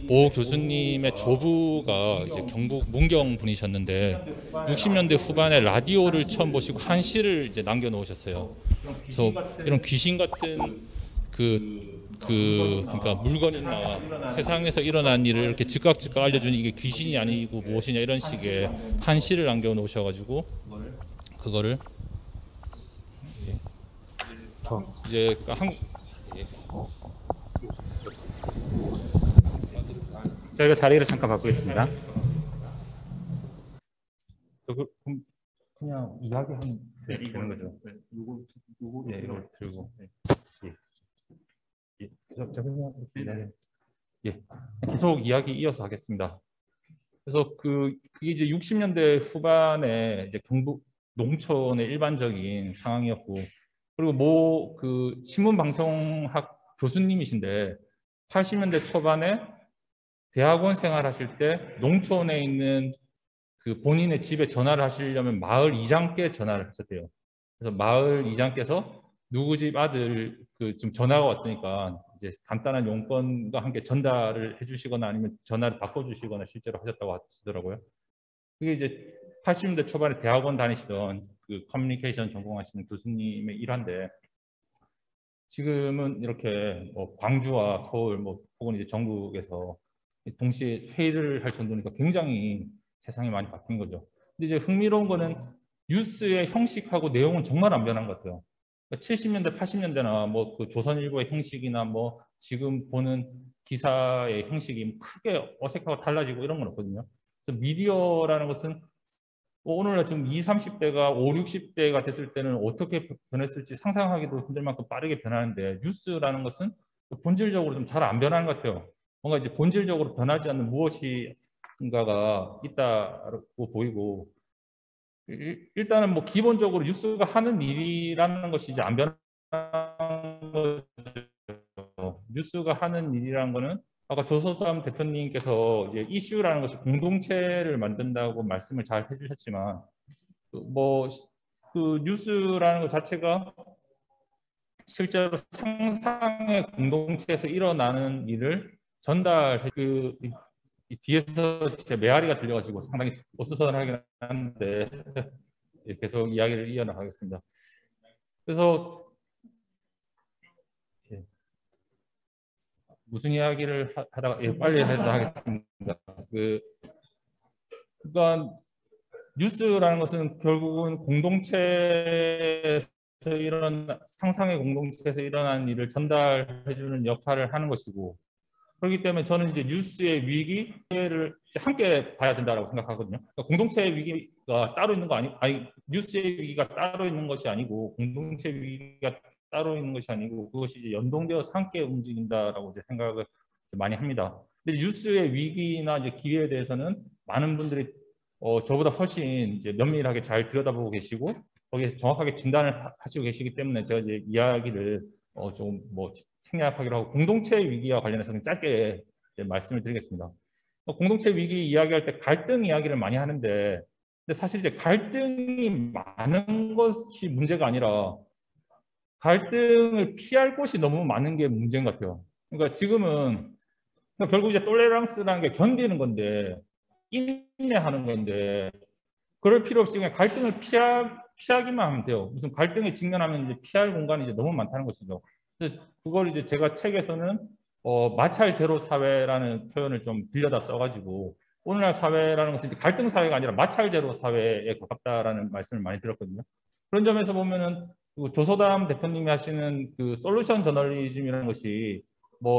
모 교수님의 조부가 이제 경북 문경 분이셨는데 60년대 후반에 라디오를 처음 보시고 한시를 이제 남겨놓으셨어요. 그래서 이런 귀신 같은 그러니까 물건이나 세상에서 일어난 일을 이렇게 즉각 알려주는 이게 귀신이 아니고 무엇이냐 이런 식의 한시를 남겨놓으셔가지고 그거를 이제 한국 저희가 자리를 잠깐 바꾸겠습니다. 그냥 이야기하면 되는 거죠. 누구 이걸 들고 계속 계속 이야기 이어서 하겠습니다. 그래서 그게 이제 60년대 후반에 이제 경북 농촌의 일반적인 상황이었고, 그리고 그 신문방송학 교수님이신데 80년대 초반에 대학원 생활하실 때 농촌에 있는 그 본인의 집에 전화를 하시려면 마을 이장께 전화를 했었대요. 그래서 마을 이장께서 누구 집 아들 좀 전화가 왔으니까 이제 간단한 용건과 함께 전달을 해주시거나 아니면 전화를 바꿔주시거나 실제로 하셨다고 하시더라고요. 그게 이제 80년대 초반에 대학원 다니시던 그 커뮤니케이션 전공하시는 교수님의 일환데, 지금은 이렇게 광주와 서울 혹은 이제 전국에서 동시에 회의를 할 정도니까 굉장히 세상이 많이 바뀐 거죠. 근데 이제 흥미로운 거는 뉴스의 형식하고 내용은 정말 안 변한 것 같아요. 70년대, 80년대나 그 조선일보의 형식이나 지금 보는 기사의 형식이 크게 어색하고 달라지고 이런 건 없거든요. 그래서 미디어라는 것은 오늘날 지금 20, 30대가 5, 60대가 됐을 때는 어떻게 변했을지 상상하기도 힘들 만큼 빠르게 변하는데, 뉴스라는 것은 본질적으로 좀 잘 안 변하는 것 같아요. 뭔가 이제 본질적으로 변하지 않는 무엇인가가 있다고 보이고, 일단은 기본적으로 뉴스가 하는 일이라는 것이 이제 안 변한 거죠. 뉴스가 하는 일이라는 거는 아까 조소담 대표님께서 이제 이슈라는 것이 공동체를 만든다고 말씀을 잘 해주셨지만, 그 뉴스라는 것 자체가 실제로 상상의 공동체에서 일어나는 일을 전달해, 이 뒤에서 제 메아리가 들려가지고 상당히 어수선하긴 한데 계속 이야기를 이어나가겠습니다. 그래서 무슨 이야기를 하다가 빨리 하겠습니다. 그러니까 뉴스라는 것은 결국은 공동체에서 상상의 공동체에서 일어나는 일을 전달해주는 역할을 하는 것이고, 그렇기 때문에 저는 이제 뉴스의 위기를 함께 봐야 된다고 생각하거든요. 그러니까 공동체의 위기가 따로 있는 거 아니, 뉴스의 위기가 따로 있는 것이 아니고, 공동체 위기가 따로 있는 것이 아니고, 그것이 이제 연동되어서 함께 움직인다라고 이제 생각을 많이 합니다. 근데 뉴스의 위기나 이제 기회에 대해서는 많은 분들이 저보다 훨씬 이제 면밀하게 잘 들여다보고 계시고 거기에 정확하게 진단을 하시고 계시기 때문에 제가 이제 이야기를 좀 생략하기로 하고, 공동체 위기와 관련해서는 짧게 말씀을 드리겠습니다. 공동체 위기 이야기할 때 갈등 이야기를 많이 하는데, 근데 사실 이제 갈등이 많은 것이 문제가 아니라 갈등을 피할 곳이 너무 많은 게 문제인 것 같아요. 그러니까 지금은 결국 이제 톨레랑스라는 게 견디는 건데, 인내하는 건데, 그럴 필요 없이 그냥 갈등을 피하기만 하면 돼요. 무슨 갈등에 직면하면 이제 피할 공간이 이제 너무 많다는 것이죠. 그래서 그걸 이제 제가 책에서는 마찰 제로 사회라는 표현을 좀 빌려다 써가지고, 오늘날 사회라는 것은 이제 갈등 사회가 아니라 마찰 제로 사회에 가깝다라는 말씀을 많이 들었거든요. 그런 점에서 보면은 그 조소담 대표님이 하시는 그 솔루션 저널리즘이라는 것이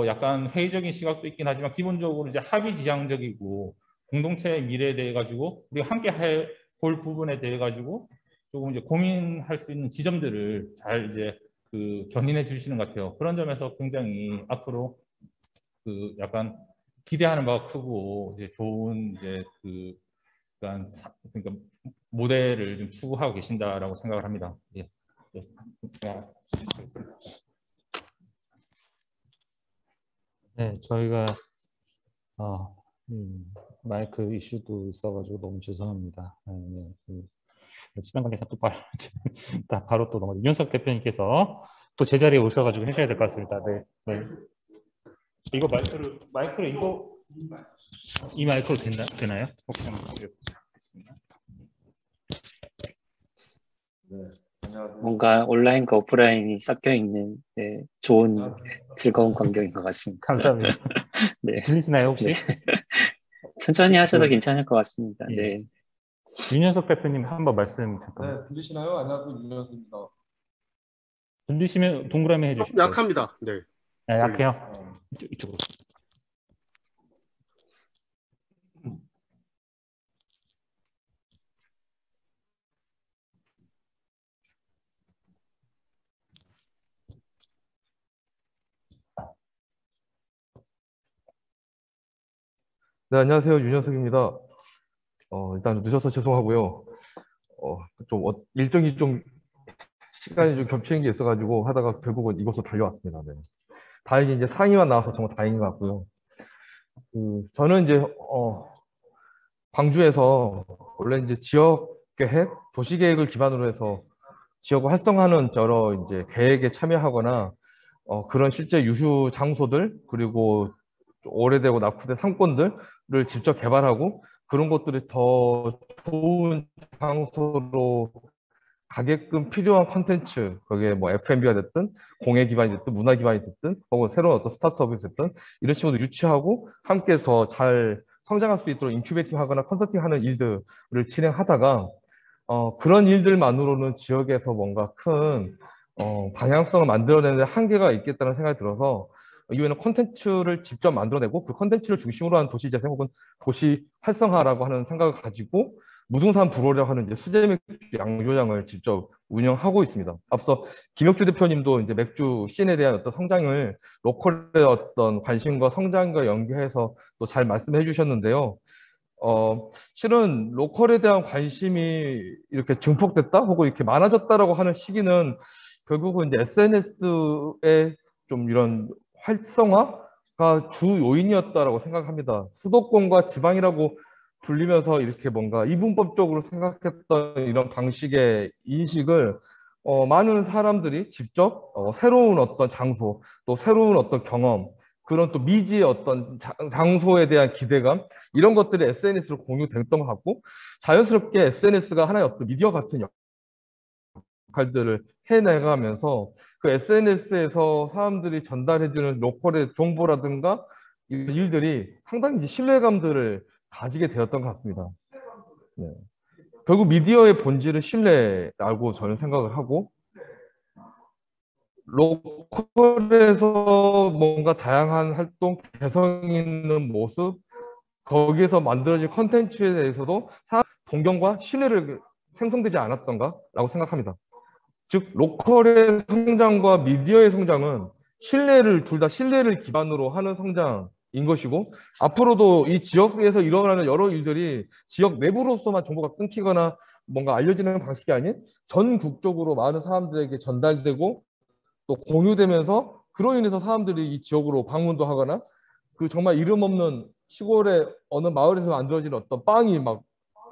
약간 회의적인 시각도 있긴 하지만 기본적으로 이제 합의 지향적이고, 공동체의 미래에 대해 가지고 우리가 함께 볼 부분에 대해 가지고 조금 이제 고민할 수 있는 지점들을 잘 이제 견인해 주시는 것 같아요. 그런 점에서 굉장히 앞으로 약간 기대하는 바가 크고 이제 좋은 이제 그러니까 모델을 좀 추구하고 계신다라고 생각을 합니다. 예. 예. 네, 저희가 마이크 이슈도 있어가지고 너무 죄송합니다. 시간 관계상 또 바로 또 넘어가죠. 윤석 대표님께서 또 제자리에 오셔가지고 하셔야 될 것 같습니다. 네, 네. 이거 마이크를 이 마이크로 되나요? 혹시 한번 보겠습니다. 네, 안녕하세요. 뭔가 온라인과 오프라인이 섞여 있는 좋은 즐거운 광경인 것 같습니다. 감사합니다. 네. 들리시나요 혹시? 네. 천천히 하셔도 괜찮을 것 같습니다. 예. 네. 윤현석 대표님 한번 말씀 잠깐만. 네, 들리시나요? 안녕하세요. 윤현석입니다. 들리시면 동그라미 해주십시오. 약합니다. 네. 네, 약해요. 이쪽으로. 네, 안녕하세요. 윤현석입니다. 일단 늦어서 죄송하고요. 일정이 좀 시간이 좀 겹치는 게 있어가지고 하다가 결국은 이곳으로 달려왔습니다. 네. 다행히 이제 상의만 나와서 정말 다행인 것 같고요. 저는 이제 광주에서 원래 이제 지역 계획, 도시 계획을 기반으로 해서 지역을 활성화하는 여러 이제 계획에 참여하거나 그런 실제 유휴 장소들 그리고 오래되고 낙후된 상권들을 직접 개발하고 그런 것들이 더 좋은 장소로 가게끔 필요한 콘텐츠, 그게 뭐 F&B가 됐든 공예 기반이 됐든 문화 기반이 됐든 혹은 새로운 어떤 스타트업이 됐든 이런 식으로 유치하고 함께 더 잘 성장할 수 있도록 인큐베이팅 하거나 컨설팅 하는 일들을 진행하다가 그런 일들만으로는 지역에서 뭔가 큰 방향성을 만들어내는 데 한계가 있겠다는 생각이 들어서 이후에는 콘텐츠를 직접 만들어내고 그 콘텐츠를 중심으로 한 도시 재생 혹은 도시 활성화라고 하는 생각을 가지고 무등산 불호라고 하는 이제 수제 맥주 양조장을 직접 운영하고 있습니다. 앞서 김혁주 대표님도 이제 맥주 씬에 대한 어떤 성장을 로컬의 어떤 관심과 성장과 연계해서 또 잘 말씀해 주셨는데요. 실은 로컬에 대한 관심이 이렇게 증폭됐다 혹은 이렇게 많아졌다라고 하는 시기는 결국은 이제 SNS의 좀 이런 활성화가 주 요인이었다라고 생각합니다. 수도권과 지방이라고 불리면서 이렇게 뭔가 이분법적으로 생각했던 이런 방식의 인식을 많은 사람들이 직접 새로운 어떤 장소, 또 새로운 어떤 경험, 그런 또 미지의 어떤 장소에 대한 기대감 이런 것들이 SNS로 공유됐던 것 같고 자연스럽게 SNS가 하나의 어떤 미디어 같은 역할들을 해내가면서 그 SNS에서 사람들이 전달해주는 로컬의 정보라든가 이런 일들이 상당히 이제 신뢰감들을 가지게 되었던 것 같습니다. 네. 결국 미디어의 본질은 신뢰라고 저는 생각을 하고 로컬에서 뭔가 다양한 활동, 개성 있는 모습, 거기에서 만들어진 컨텐츠에 대해서도 동경과 신뢰를 생성되지 않았던가라고 생각합니다. 즉 로컬의 성장과 미디어의 성장은 둘 다 신뢰를 기반으로 하는 성장인 것이고 앞으로도 이 지역에서 일어나는 여러 일들이 지역 내부로서만 정보가 끊기거나 뭔가 알려지는 방식이 아닌 전국적으로 많은 사람들에게 전달되고 또 공유되면서 그로 인해서 사람들이 이 지역으로 방문도 하거나 그 정말 이름 없는 시골의 어느 마을에서 만들어지는 어떤 빵이 막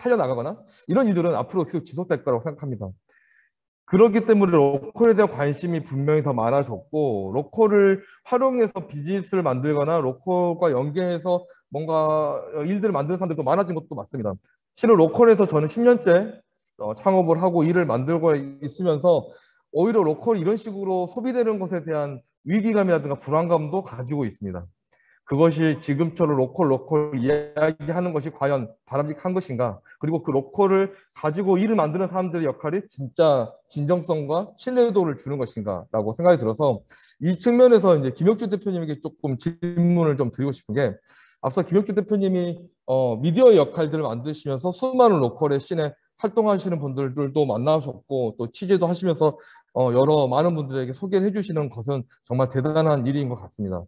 팔려나가거나 이런 일들은 앞으로 계속 지속될 거라고 생각합니다. 그렇기 때문에 로컬에 대한 관심이 분명히 더 많아졌고 로컬을 활용해서 비즈니스를 만들거나 로컬과 연계해서 뭔가 일들을 만드는 사람들도 많아진 것도 맞습니다. 실은 로컬에서 저는 10년째 창업을 하고 일을 만들고 있으면서 오히려 로컬이 이런 식으로 소비되는 것에 대한 위기감이라든가 불안감도 가지고 있습니다. 그것이 지금처럼 로컬 이야기하는 것이 과연 바람직한 것인가? 그리고 그 로컬을 가지고 일을 만드는 사람들의 역할이 진짜 진정성과 신뢰도를 주는 것인가? 라고 생각이 들어서 이 측면에서 이제 김혁주 대표님에게 조금 질문을 좀 드리고 싶은 게 앞서 김혁주 대표님이 미디어의 역할들을 만드시면서 수많은 로컬의 씬에 활동하시는 분들도 만나셨고 또 취재도 하시면서 여러 많은 분들에게 소개를 해주시는 것은 정말 대단한 일인 것 같습니다.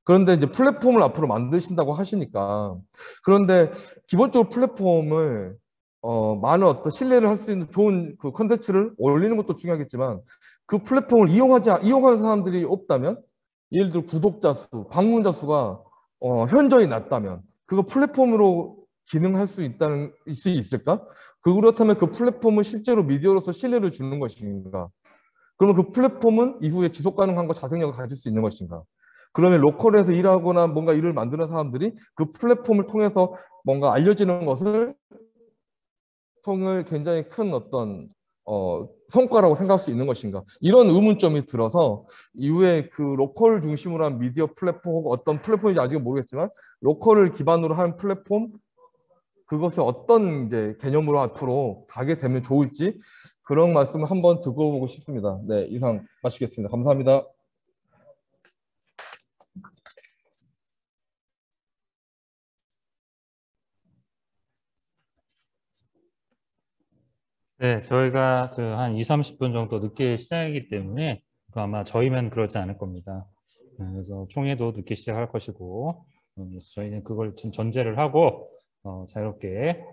그런데 이제 플랫폼을 앞으로 만드신다고 하시니까 그런데 기본적으로 플랫폼을 많은 어떤 신뢰를 할 수 있는 좋은 그 컨텐츠를 올리는 것도 중요하겠지만 그 플랫폼을 이용하는 사람들이 없다면 예를 들어 구독자 수, 방문자 수가 현저히 낮다면 그거 플랫폼으로 기능할 수 있을까? 그렇다면 그 플랫폼은 실제로 미디어로서 신뢰를 주는 것인가? 그러면 그 플랫폼은 이후에 지속 가능한과 자생력을 가질 수 있는 것인가? 그러면 로컬에서 일하거나 뭔가 일을 만드는 사람들이 그 플랫폼을 통해서 뭔가 알려지는 것을 통해 굉장히 큰 어떤 성과라고 생각할 수 있는 것인가 이런 의문점이 들어서 이후에 그 로컬 중심으로 한 미디어 플랫폼 혹은 어떤 플랫폼인지 아직은 모르겠지만 로컬을 기반으로 한 플랫폼 그것을 어떤 이제 개념으로 앞으로 가게 되면 좋을지 그런 말씀을 한번 듣고 보고 싶습니다. 네, 이상 마치겠습니다. 감사합니다. 네, 저희가 그 한 2, 30분 정도 늦게 시작이기 때문에 아마 저희만 그러지 않을 겁니다. 네, 그래서 총회도 늦게 시작할 것이고 그래서 저희는 그걸 지금 전제를 하고 자유롭게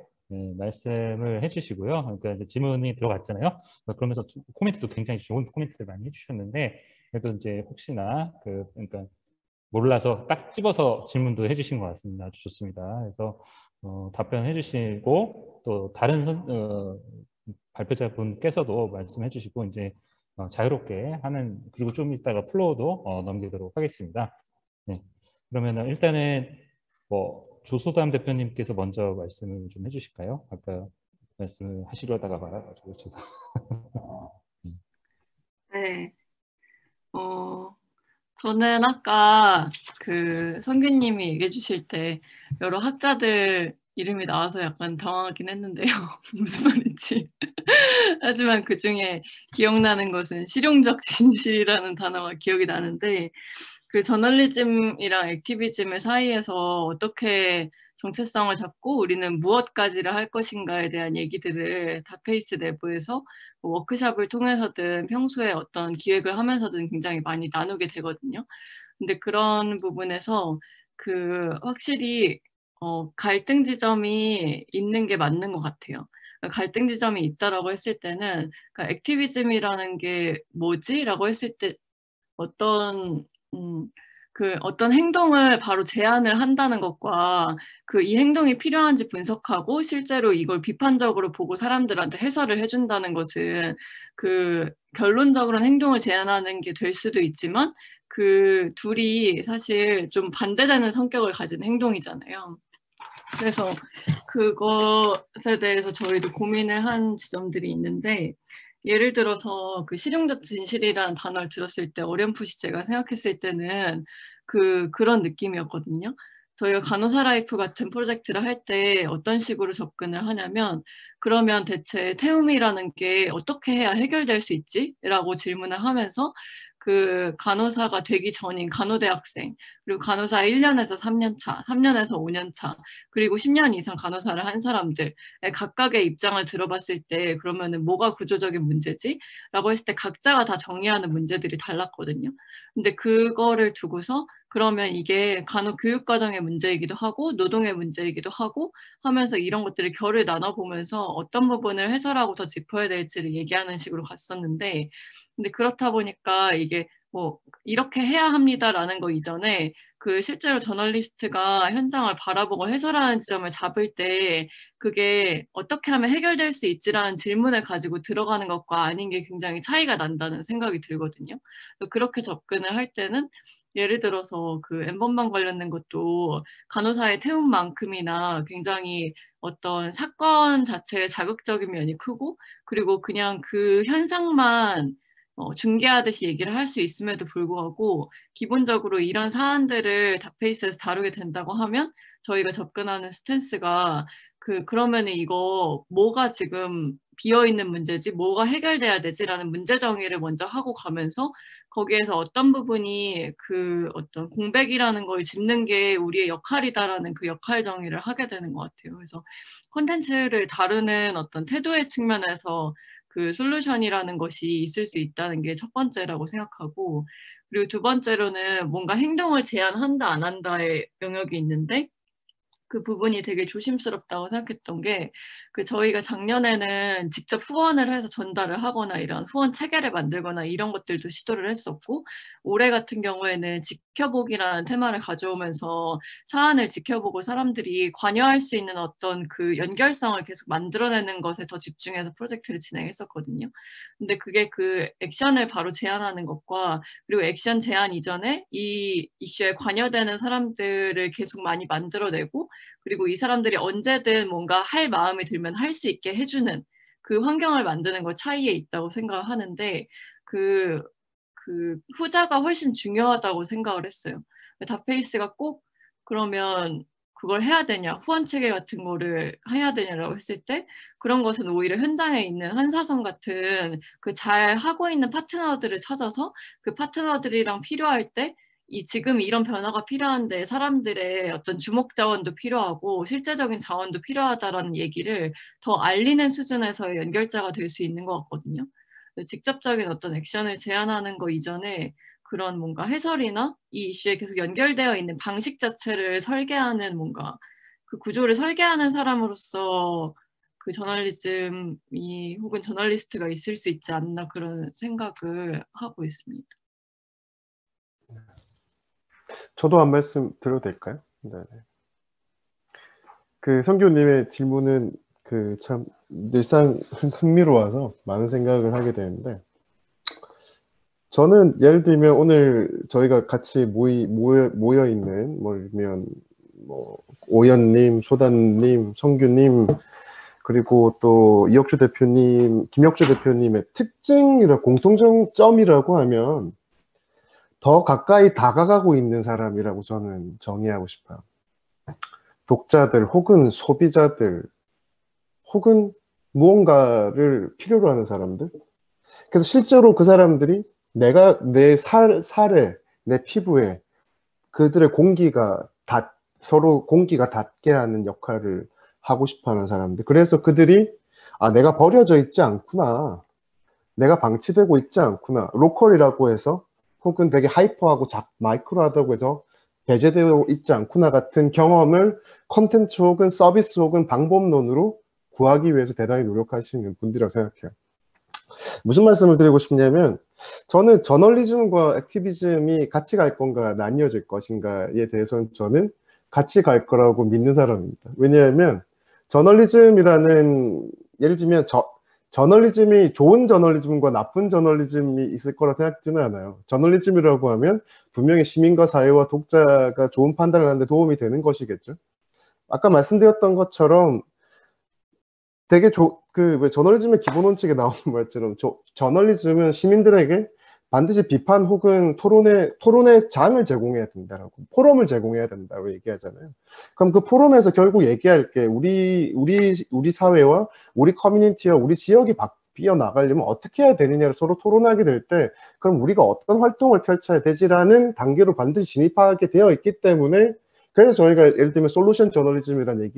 말씀을 해주시고요. 그러니까 이제 질문이 들어갔잖아요. 그러면서 코멘트도 굉장히 좋은 코멘트를 많이 해주셨는데, 그래도 이제 혹시나 그러니까 몰라서 딱 집어서 질문도 해주신 것 같습니다. 아주 좋습니다. 그래서 답변해 주시고 또 다른 발표자분께서도 말씀해 주시고 이제 자유롭게 하는, 그리고 좀 이따가 플로우도 넘기도록 하겠습니다. 네. 그러면 일단은 조소담 대표님께서 먼저 말씀을 좀 해주실까요? 아까 말씀을 하시려다가 말아가지고 네. 저는 아까 성규님이 얘기해 주실 때 여러 학자들 이름이 나와서 약간 당황하긴 했는데요. 무슨 말인지. 하지만 그 중에 기억나는 것은 실용적 진실이라는 단어가 기억이 나는데, 그 저널리즘이랑 액티비즘의 사이에서 어떻게 정체성을 잡고 우리는 무엇까지를 할 것인가에 대한 얘기들을 다페이스 내부에서 워크숍을 통해서든 평소에 어떤 기획을 하면서든 굉장히 많이 나누게 되거든요. 근데 그런 부분에서 확실히 갈등 지점이 있는 게 맞는 것 같아요. 갈등 지점이 있다라고 했을 때는, 그러니까 액티비즘이라는 게 뭐지? 라고 했을 때 어떤 어떤 행동을 바로 제안을 한다는 것과 이 행동이 필요한지 분석하고 실제로 이걸 비판적으로 보고 사람들한테 해설을 해준다는 것은 결론적으로는 행동을 제안하는 게 될 수도 있지만 둘이 사실 좀 반대되는 성격을 가진 행동이잖아요. 그래서 그것에 대해서 저희도 고민을 한 지점들이 있는데, 예를 들어서 실용적 진실이라는 단어를 들었을 때 어렴풋이 제가 생각했을 때는 그런 느낌이었거든요. 저희가 간호사 라이프 같은 프로젝트를 할 때 어떤 식으로 접근을 하냐면, 그러면 대체 태움이라는 게 어떻게 해야 해결될 수 있지? 라고 질문을 하면서 간호사가 되기 전인 간호대학생, 그리고 간호사 1년에서 3년 차, 3년에서 5년 차, 그리고 10년 이상 간호사를 한 사람들의 각각의 입장을 들어봤을 때 그러면은 뭐가 구조적인 문제지? 라고 했을 때 각자가 다 정의하는 문제들이 달랐거든요. 근데 그거를 두고서 그러면 이게 간호 교육 과정의 문제이기도 하고 노동의 문제이기도 하고 하면서 이런 것들을 결을 나눠보면서 어떤 부분을 해설하고 더 짚어야 될지를 얘기하는 식으로 갔었는데, 근데 그렇다 보니까 이게 이렇게 해야 합니다라는 거 이전에 실제로 저널리스트가 현장을 바라보고 해설하는 지점을 잡을 때 그게 어떻게 하면 해결될 수 있지라는 질문을 가지고 들어가는 것과 아닌 게 굉장히 차이가 난다는 생각이 들거든요. 그렇게 접근을 할 때는 예를 들어서 N번방 관련된 것도 간호사의 태움만큼이나 굉장히 어떤 사건 자체의 자극적인 면이 크고, 그리고 그냥 현상만 중계하듯이 얘기를 할 수 있음에도 불구하고 기본적으로 이런 사안들을 다페이스에서 다루게 된다고 하면 저희가 접근하는 스탠스가 그러면 이거 뭐가 지금 비어있는 문제지, 뭐가 해결돼야 되지라는 문제 정의를 먼저 하고 가면서 거기에서 어떤 부분이 어떤 공백이라는 걸 짚는 게 우리의 역할이다라는 역할 정의를 하게 되는 것 같아요. 그래서 콘텐츠를 다루는 어떤 태도의 측면에서 솔루션이라는 것이 있을 수 있다는 게 첫 번째라고 생각하고, 그리고 두 번째로는 뭔가 행동을 제안한다 안 한다의 영역이 있는데, 그 부분이 되게 조심스럽다고 생각했던 게 저희가 작년에는 직접 후원을 해서 전달을 하거나 이런 후원 체계를 만들거나 이런 것들도 시도를 했었고, 올해 같은 경우에는 지켜보기라는 테마를 가져오면서 사안을 지켜보고 사람들이 관여할 수 있는 어떤 연결성을 계속 만들어내는 것에 더 집중해서 프로젝트를 진행했었거든요. 근데 그게 액션을 바로 제안하는 것과 그리고 액션 제안 이전에 이 이슈에 관여되는 사람들을 계속 많이 만들어내고, 그리고 이 사람들이 언제든 뭔가 할 마음이 들면 할 수 있게 해주는 환경을 만드는 것 차이에 있다고 생각을 하는데, 후자가 훨씬 중요하다고 생각을 했어요. 다페이스가 꼭 그러면 그걸 해야 되냐, 후원 체계 같은 거를 해야 되냐라고 했을 때 그런 것은 오히려 현장에 있는 한사선 같은 잘 하고 있는 파트너들을 찾아서 파트너들이랑 필요할 때 지금 이런 변화가 필요한데 사람들의 어떤 주목 자원도 필요하고 실제적인 자원도 필요하다라는 얘기를 더 알리는 수준에서의 연결자가 될 수 있는 것 같거든요. 직접적인 어떤 액션을 제안하는 거 이전에 그런 뭔가 해설이나 이 이슈에 계속 연결되어 있는 방식 자체를 설계하는 뭔가 그 구조를 설계하는 사람으로서 그 저널리즘이 혹은 저널리스트가 있을 수 있지 않나 그런 생각을 하고 있습니다. 저도 한 말씀 드려도 될까요? 네. 그 성규님의 질문은 그 참 늘상 흥미로워서 많은 생각을 하게 되는데, 저는 예를 들면 오늘 저희가 같이 모여 있는 뭐 예를 들면 뭐 오연님, 소단님, 성규님, 그리고 또 이혁주 대표님, 김혁주 대표님의 특징이라 공통점이라고 하면 더 가까이 다가가고 있는 사람이라고 저는 정의하고 싶어요. 독자들 혹은 소비자들 혹은 무언가를 필요로 하는 사람들. 그래서 실제로 그 사람들이 내가 내 살에, 내 피부에 그들의 서로 공기가 닿게 하는 역할을 하고 싶어 하는 사람들. 그래서 그들이, 아, 내가 버려져 있지 않구나. 내가 방치되고 있지 않구나. 로컬이라고 해서, 혹은 되게 하이퍼하고 마이크로하다고 해서 배제되어 있지 않구나 같은 경험을 컨텐츠 혹은 서비스 혹은 방법론으로 구하기 위해서 대단히 노력하시는 분들이라고 생각해요. 무슨 말씀을 드리고 싶냐면, 저는 저널리즘과 액티비즘이 같이 갈 건가 나뉘어질 것인가에 대해서는 저는 같이 갈 거라고 믿는 사람입니다. 왜냐하면 저널리즘이라는, 예를 들면 저널리즘이 좋은 저널리즘과 나쁜 저널리즘이 있을 거라 생각지는 않아요. 저널리즘이라고 하면 분명히 시민과 사회와 독자가 좋은 판단을 하는 데 도움이 되는 것이겠죠. 아까 말씀드렸던 것처럼 되게 왜 저널리즘의 기본 원칙에 나오는 말처럼 저널리즘은 시민들에게 반드시 비판 혹은 토론의 장을 제공해야 된다라고, 포럼을 제공해야 된다고 얘기하잖아요. 그럼 그 포럼에서 결국 얘기할 게 우리 사회와 우리 커뮤니티와 우리 지역이 바뀌어 나가려면 어떻게 해야 되느냐를 서로 토론하게 될 때, 그럼 우리가 어떤 활동을 펼쳐야 되지라는 단계로 반드시 진입하게 되어 있기 때문에, 그래서 저희가 예를 들면 솔루션 저널리즘이라는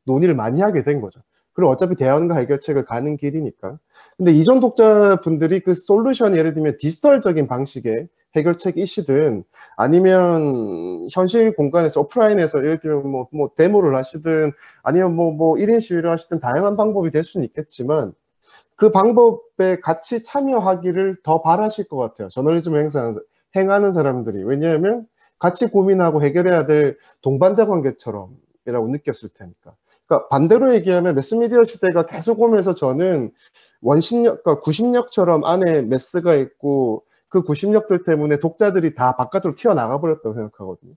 논의를 많이 하게 된 거죠. 그리고 어차피 대안과 해결책을 가는 길이니까. 근데 이전 독자분들이 그 솔루션, 예를 들면 디지털적인 방식의 해결책이시든 아니면 현실 공간에서 오프라인에서 예를 들면 뭐 데모를 하시든 아니면 뭐 1인 시위를 하시든 다양한 방법이 될 수는 있겠지만 그 방법에 같이 참여하기를 더 바라실 것 같아요. 저널리즘을 행하는 사람들이. 왜냐하면 같이 고민하고 해결해야 될 동반자 관계처럼이라고 느꼈을 테니까. 그러니까 반대로 얘기하면 매스미디어 시대가 계속 오면서 저는 그러니까 90력처럼 안에 매스가 있고 그 90력들 때문에 독자들이 다 바깥으로 튀어나가 버렸다고 생각하거든요.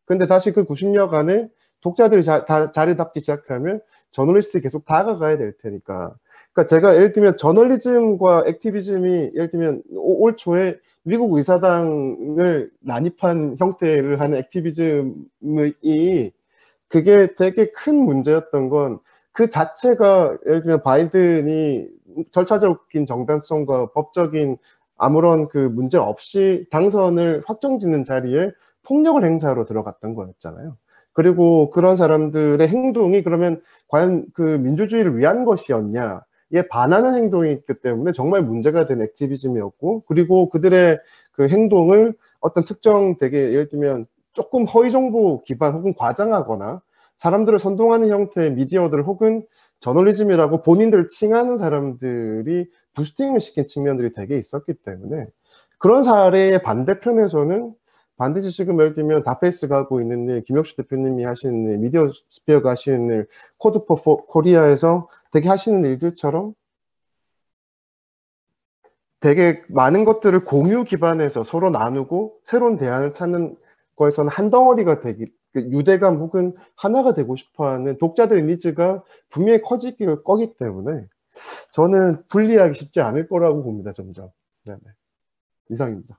근데 다시 그 90력 안에 독자들이 자리 잡기 시작하면 저널리스트가 계속 다가가야 될 테니까. 그러니까 제가 예를 들면 저널리즘과 액티비즘이 예를 들면 올 초에 미국 의사당을 난입한 형태를 하는 액티비즘이 그게 되게 큰 문제였던 건 그 자체가 예를 들면 바이든이 절차적인 정당성과 법적인 아무런 그 문제 없이 당선을 확정짓는 자리에 폭력을 행사하러 들어갔던 거였잖아요. 그리고 그런 사람들의 행동이 그러면 과연 그 민주주의를 위한 것이었냐에 반하는 행동이기 때문에 정말 문제가 된 액티비즘이었고, 그리고 그들의 그 행동을 어떤 특정 되게 예를 들면 조금 허위 정보 기반 혹은 과장하거나 사람들을 선동하는 형태의 미디어들 혹은 저널리즘이라고 본인들을 칭하는 사람들이 부스팅을 시킨 측면들이 되게 있었기 때문에, 그런 사례의 반대편에서는 반드시 지금 예를 들면 다페이스가 하고 있는 일, 김혁수 대표님이 하시는 일, 미디어 스피어가 하시는 일, 코드 포 코리아에서 되게 하시는 일들처럼 되게 많은 것들을 공유 기반에서 서로 나누고 새로운 대안을 찾는 거에서는 한 덩어리가 유대감 혹은 하나가 되고 싶어하는 독자들의 니즈가 분명히 커질 거기 때문에 저는 분리하기 쉽지 않을 거라고 봅니다. 점점. 네네. 이상입니다.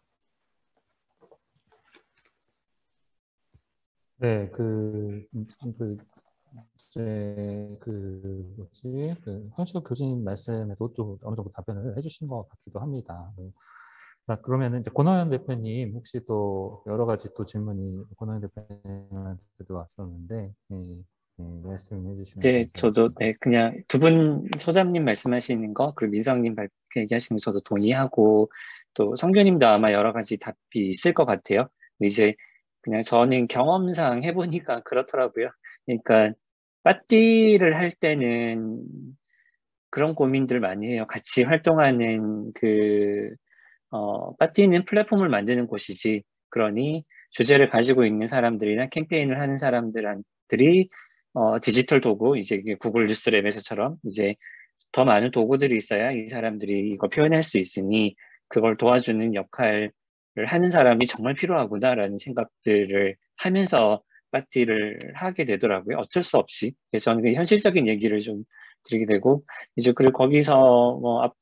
네, 황시혁 교수님 말씀에도 또 어느 정도 답변을 해주신 것 같기도 합니다. 그러면 이제 권호연 대표님 혹시 또 여러 가지 또 질문이 권호연 대표님한테도 왔었는데, 말씀해 주시면 네, 저도 감사하겠습니다. 그냥 두 분 소장님 말씀하시는 거 그리고 민성님 얘기하시는 거 저도 동의하고 또 성교님도 아마 여러 가지 답이 있을 것 같아요. 근데 이제 그냥 저는 경험상 해보니까 그렇더라고요. 그러니까 빠띠를 할 때는 그런 고민들 많이 해요. 같이 활동하는 빠띠는 플랫폼을 만드는 곳이지. 그러니 주제를 가지고 있는 사람들이나 캠페인을 하는 사람들이 디지털 도구, 이제 이게 구글 뉴스랩에서처럼 이제 더 많은 도구들이 있어야 이 사람들이 이거 표현할 수 있으니 그걸 도와주는 역할을 하는 사람이 정말 필요하구나라는 생각들을 하면서 빠띠를 하게 되더라고요. 어쩔 수 없이. 그래서 저는 그 현실적인 얘기를 좀 드리게 되고, 이제 그리고 거기서 뭐 앞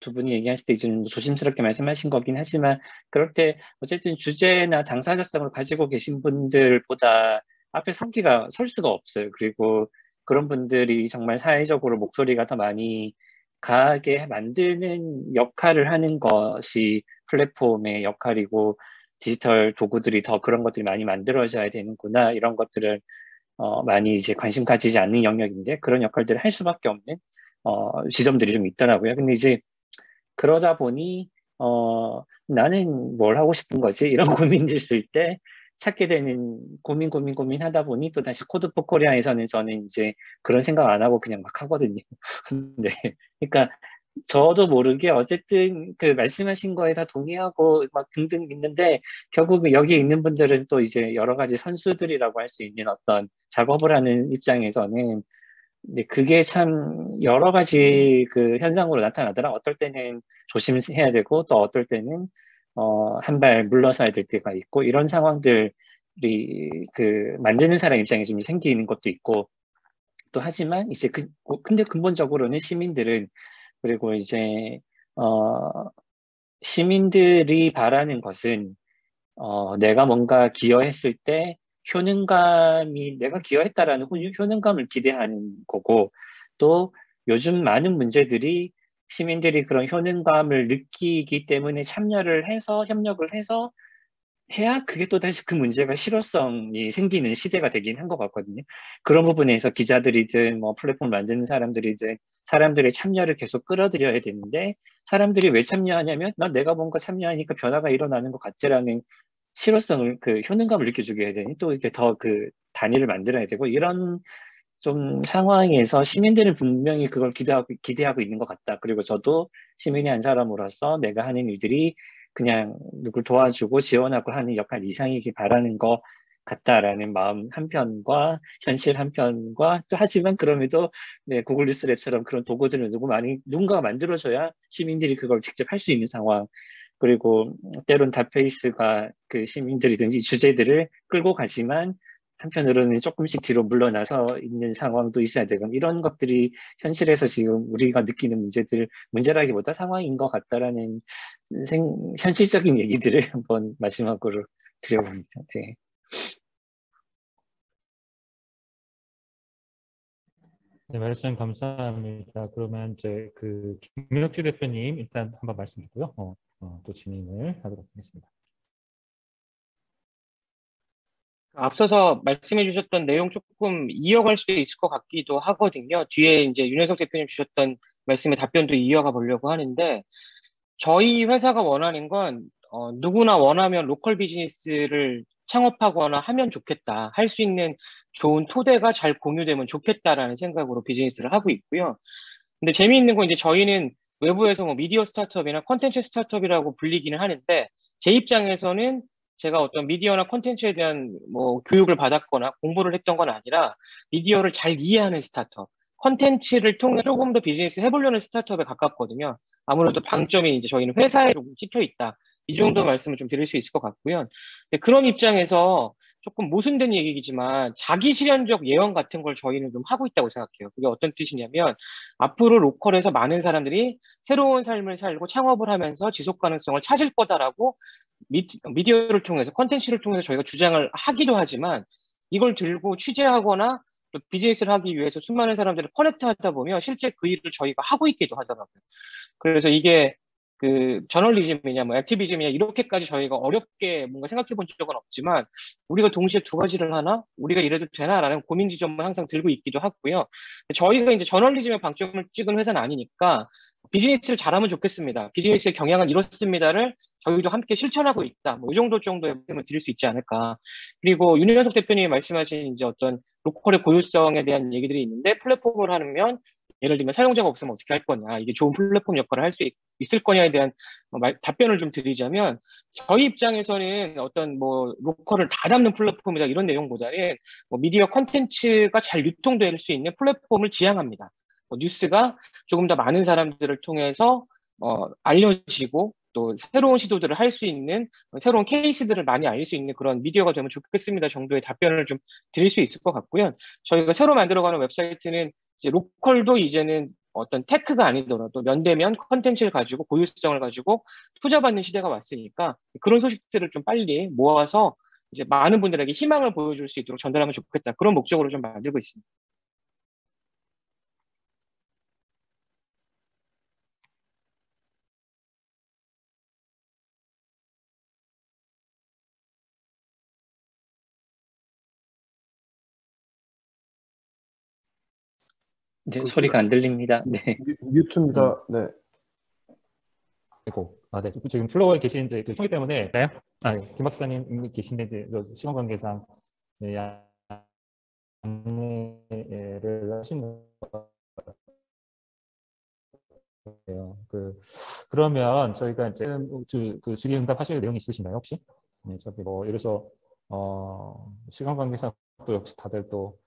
두 분이 얘기하실 때 좀 조심스럽게 말씀하신 거긴 하지만 그럴 때 어쨌든 주제나 당사자성을 가지고 계신 분들보다 앞에 설 수가 없어요. 그리고 그런 분들이 정말 사회적으로 목소리가 더 많이 가게 만드는 역할을 하는 것이 플랫폼의 역할이고 디지털 도구들이 더 그런 것들이 많이 만들어져야 되는구나 이런 것들을 많이 이제 관심 가지지 않는 영역인데 그런 역할들을 할 수밖에 없는 지점들이 좀 있더라고요. 근데 이제 그러다 보니 나는 뭘 하고 싶은 거지? 이런 고민들 들 때 찾게 되는 고민 하다 보니 또 다시 코드 포 코리아에서는 저는 이제 그런 생각 안 하고 그냥 막 하거든요. 네. 그러니까 저도 모르게 어쨌든 그 말씀하신 거에 다 동의하고 막 등등 있는데 결국 여기 있는 분들은 또 이제 여러 가지 선수들이라고 할 수 있는 어떤 작업을 하는 입장에서는 근데 그게 참 여러 가지 그 현상으로 나타나더라. 어떨 때는 조심해야 되고 또 어떨 때는 한 발 물러서야 될 때가 있고 이런 상황들이 그 만드는 사람 입장에 좀 생기는 것도 있고 또 하지만 이제 근데 근본적으로는 시민들은 그리고 이제 시민들이 바라는 것은 내가 뭔가 기여했을 때 내가 기여했다라는 효능감을 기대하는 거고, 또 요즘 많은 문제들이 시민들이 그런 효능감을 느끼기 때문에 협력을 해서 해야 그게 또 다시 그 문제가 실효성이 생기는 시대가 되긴 한 것 같거든요. 그런 부분에서 기자들이든 뭐 플랫폼 만드는 사람들이든 사람들의 참여를 계속 끌어들여야 되는데 사람들이 왜 참여하냐면 내가 뭔가 참여하니까 변화가 일어나는 것 같지라는 실효성을 그 효능감을 느껴주게 해야 되니 또 이렇게 더 그 단위를 만들어야 되고 이런 좀 상황에서 시민들은 분명히 그걸 기대하고 있는 것 같다. 그리고 저도 시민의 한 사람으로서 내가 하는 일들이 그냥 누굴 도와주고 지원하고 하는 역할 이상이길 바라는 것 같다라는 마음 한편과 현실 한편과 또 하지만 그럼에도 네, 구글 뉴스랩처럼 그런 도구들을 누군가가 만들어줘야 시민들이 그걸 직접 할 수 있는 상황 그리고 때론 닷페이스가 그 시민들이든지 주제들을 끌고 가지만 한편으로는 조금씩 뒤로 물러나서 있는 상황도 있어야 되고 이런 것들이 현실에서 지금 우리가 느끼는 문제라기보다 상황인 것 같다라는 현실적인 얘기들을 한번 마지막으로 드려봅니다. 네. 네, 말씀 감사합니다. 그러면 이제 그 김혁주 대표님 일단 한번 말씀 주고요. 또 진행을 하도록 하겠습니다. 앞서서 말씀해 주셨던 내용 조금 이어갈 수도 있을 것 같기도 하거든요. 뒤에 이제 윤현석 대표님 주셨던 말씀의 답변도 이어가 보려고 하는데, 저희 회사가 원하는 건, 누구나 원하면 로컬 비즈니스를 창업하거나 하면 좋겠다. 할 수 있는 좋은 토대가 잘 공유되면 좋겠다라는 생각으로 비즈니스를 하고 있고요. 근데 재미있는 건 이제 저희는 외부에서 뭐 미디어 스타트업이나 컨텐츠 스타트업이라고 불리기는 하는데, 제 입장에서는 제가 어떤 미디어나 콘텐츠에 대한 뭐 교육을 받았거나 공부를 했던 건 아니라 미디어를 잘 이해하는 스타트업, 콘텐츠를 통해 조금 더 비즈니스 해보려는 스타트업에 가깝거든요. 아무래도 방점이 이제 저희는 회사에 조금 찍혀 있다. 이 정도 말씀을 좀 드릴 수 있을 것 같고요. 근데 그런 입장에서 조금 모순된 얘기이지만 자기 실현적 예언 같은 걸 저희는 좀 하고 있다고 생각해요. 그게 어떤 뜻이냐면 앞으로 로컬에서 많은 사람들이 새로운 삶을 살고 창업을 하면서 지속 가능성을 찾을 거다라고 미디어를 통해서 콘텐츠를 통해서 저희가 주장을 하기도 하지만 이걸 들고 취재하거나 또 비즈니스를 하기 위해서 수많은 사람들을 커넥트 하다 보면 실제 그 일을 저희가 하고 있기도 하더라고요. 그래서 이게 그 저널리즘이냐 뭐 액티비즘이냐 이렇게까지 저희가 어렵게 뭔가 생각해 본 적은 없지만 우리가 동시에 두 가지를 하나? 우리가 이래도 되나라는 고민 지점을 항상 들고 있기도 하고요. 저희가 이제 저널리즘의 방점을 찍은 회사는 아니니까 비즈니스를 잘하면 좋겠습니다. 비즈니스의 경향은 이렇습니다를 저희도 함께 실천하고 있다. 뭐 이 정도의 말씀을 드릴 수 있지 않을까. 그리고 윤현석 대표님이 말씀하신 이제 어떤 로컬의 고유성에 대한 얘기들이 있는데 플랫폼을 하면 예를 들면 사용자가 없으면 어떻게 할 거냐, 이게 좋은 플랫폼 역할을 할 수 있을 거냐에 대한 답변을 좀 드리자면 저희 입장에서는 어떤 뭐 로컬을 다 담는 플랫폼이다 이런 내용보다는 뭐 미디어 콘텐츠가 잘 유통될 수 있는 플랫폼을 지향합니다. 뉴스가 조금 더 많은 사람들을 통해서 알려지고 또 새로운 시도들을 할 수 있는 새로운 케이스들을 많이 알릴 수 있는 그런 미디어가 되면 좋겠습니다 정도의 답변을 좀 드릴 수 있을 것 같고요. 저희가 새로 만들어가는 웹사이트는 이제 로컬도 이제는 어떤 테크가 아니더라도 면대면 컨텐츠를 가지고 고유성을 가지고 투자받는 시대가 왔으니까 그런 소식들을 좀 빨리 모아서 이제 많은 분들에게 희망을 보여줄 수 있도록 전달하면 좋겠다. 그런 목적으로 좀 만들고 있습니다. 이제 소리가 안 들립니다. 네. 뮤트입니다. 네. 아이고, 네. 지금 플로어에 계신 이제 그 총기 때문에, 나요? 김 박사님 계신데 이제 시간 관계상 네, 안내를 하시는 거예요. 그러면 저희가 이제 그 질의응답 하실 내용이 있으신가요, 혹시? 네, 저기 뭐 예를 들어서 시간 관계상 또 역시 다들 또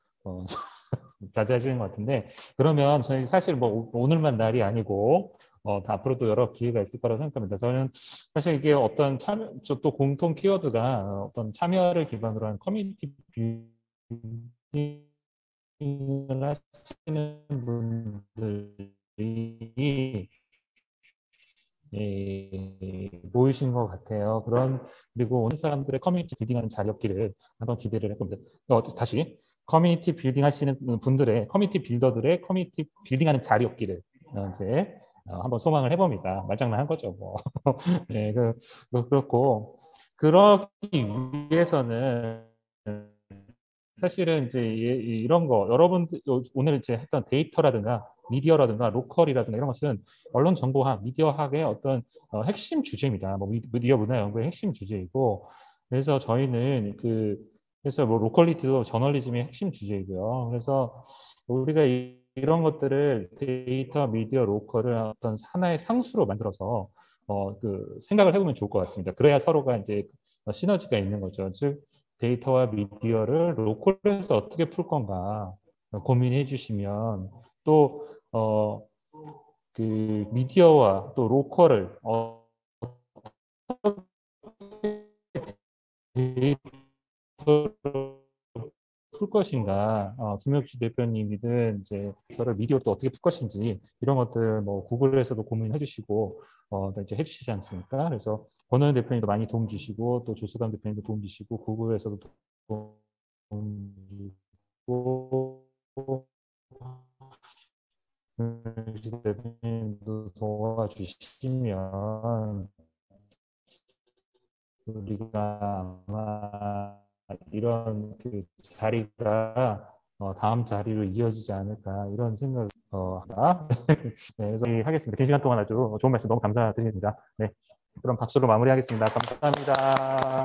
자제하시는 것 같은데, 그러면 저희 사실 뭐 오늘만 날이 아니고 다 앞으로도 여러 기회가 있을 거라고 생각합니다. 저는 사실 이게 어떤 참여, 또 공통 키워드가 어떤 참여를 기반으로 한 커뮤니티 빌딩을 하시는 분들이 모이신 것 같아요. 그리고 오는 사람들의 커뮤니티 빌딩하는 자리였기를 한번 기대를 해봅니다. 다시 커뮤니티 빌딩 하시는 분들의 커뮤니티 빌더들의 커뮤니티 빌딩하는 자리였기를 이제 한번 소망을 해봅니다. 말장난한 거죠, 뭐. 네, 그렇고 그러기 위해서는 사실은 이제 이런 거 여러분들 오늘 이제 했던 데이터라든가 미디어라든가 로컬이라든가 이런 것은 언론 정보학, 미디어학의 어떤 핵심 주제입니다. 뭐 미디어 문화 연구의 핵심 주제이고, 그래서 저희는 그래서 뭐 로컬리티도 저널리즘의 핵심 주제이고요. 그래서 우리가 이런 것들을 데이터, 미디어, 로컬을 어떤 하나의 상수로 만들어서 생각을 해보면 좋을 것 같습니다. 그래야 서로가 이제 시너지가 있는 거죠. 즉 데이터와 미디어를 로컬에서 어떻게 풀 건가 고민해 주시면 또 그 미디어와 또 로컬을 풀 것인가, 김혁주 대표님이든 이제 저를 미디어 또 어떻게 풀 것인지 이런 것들 뭐 구글에서도 고민해 주시고 이제 해주시지 않습니까? 그래서 권호연 대표님도 많이 도움 주시고 또 조수담 대표님도 도움 주시고 구글에서도 도움 주시고 대표님도 도와주시면 우리가 아마 이런 그 자리가 다음 자리로 이어지지 않을까 이런 생각을 합니다. 네, 그래서 하겠습니다. 긴 시간 동안 아주 좋은 말씀 너무 감사드립니다. 네, 그럼 박수로 마무리하겠습니다. 감사합니다.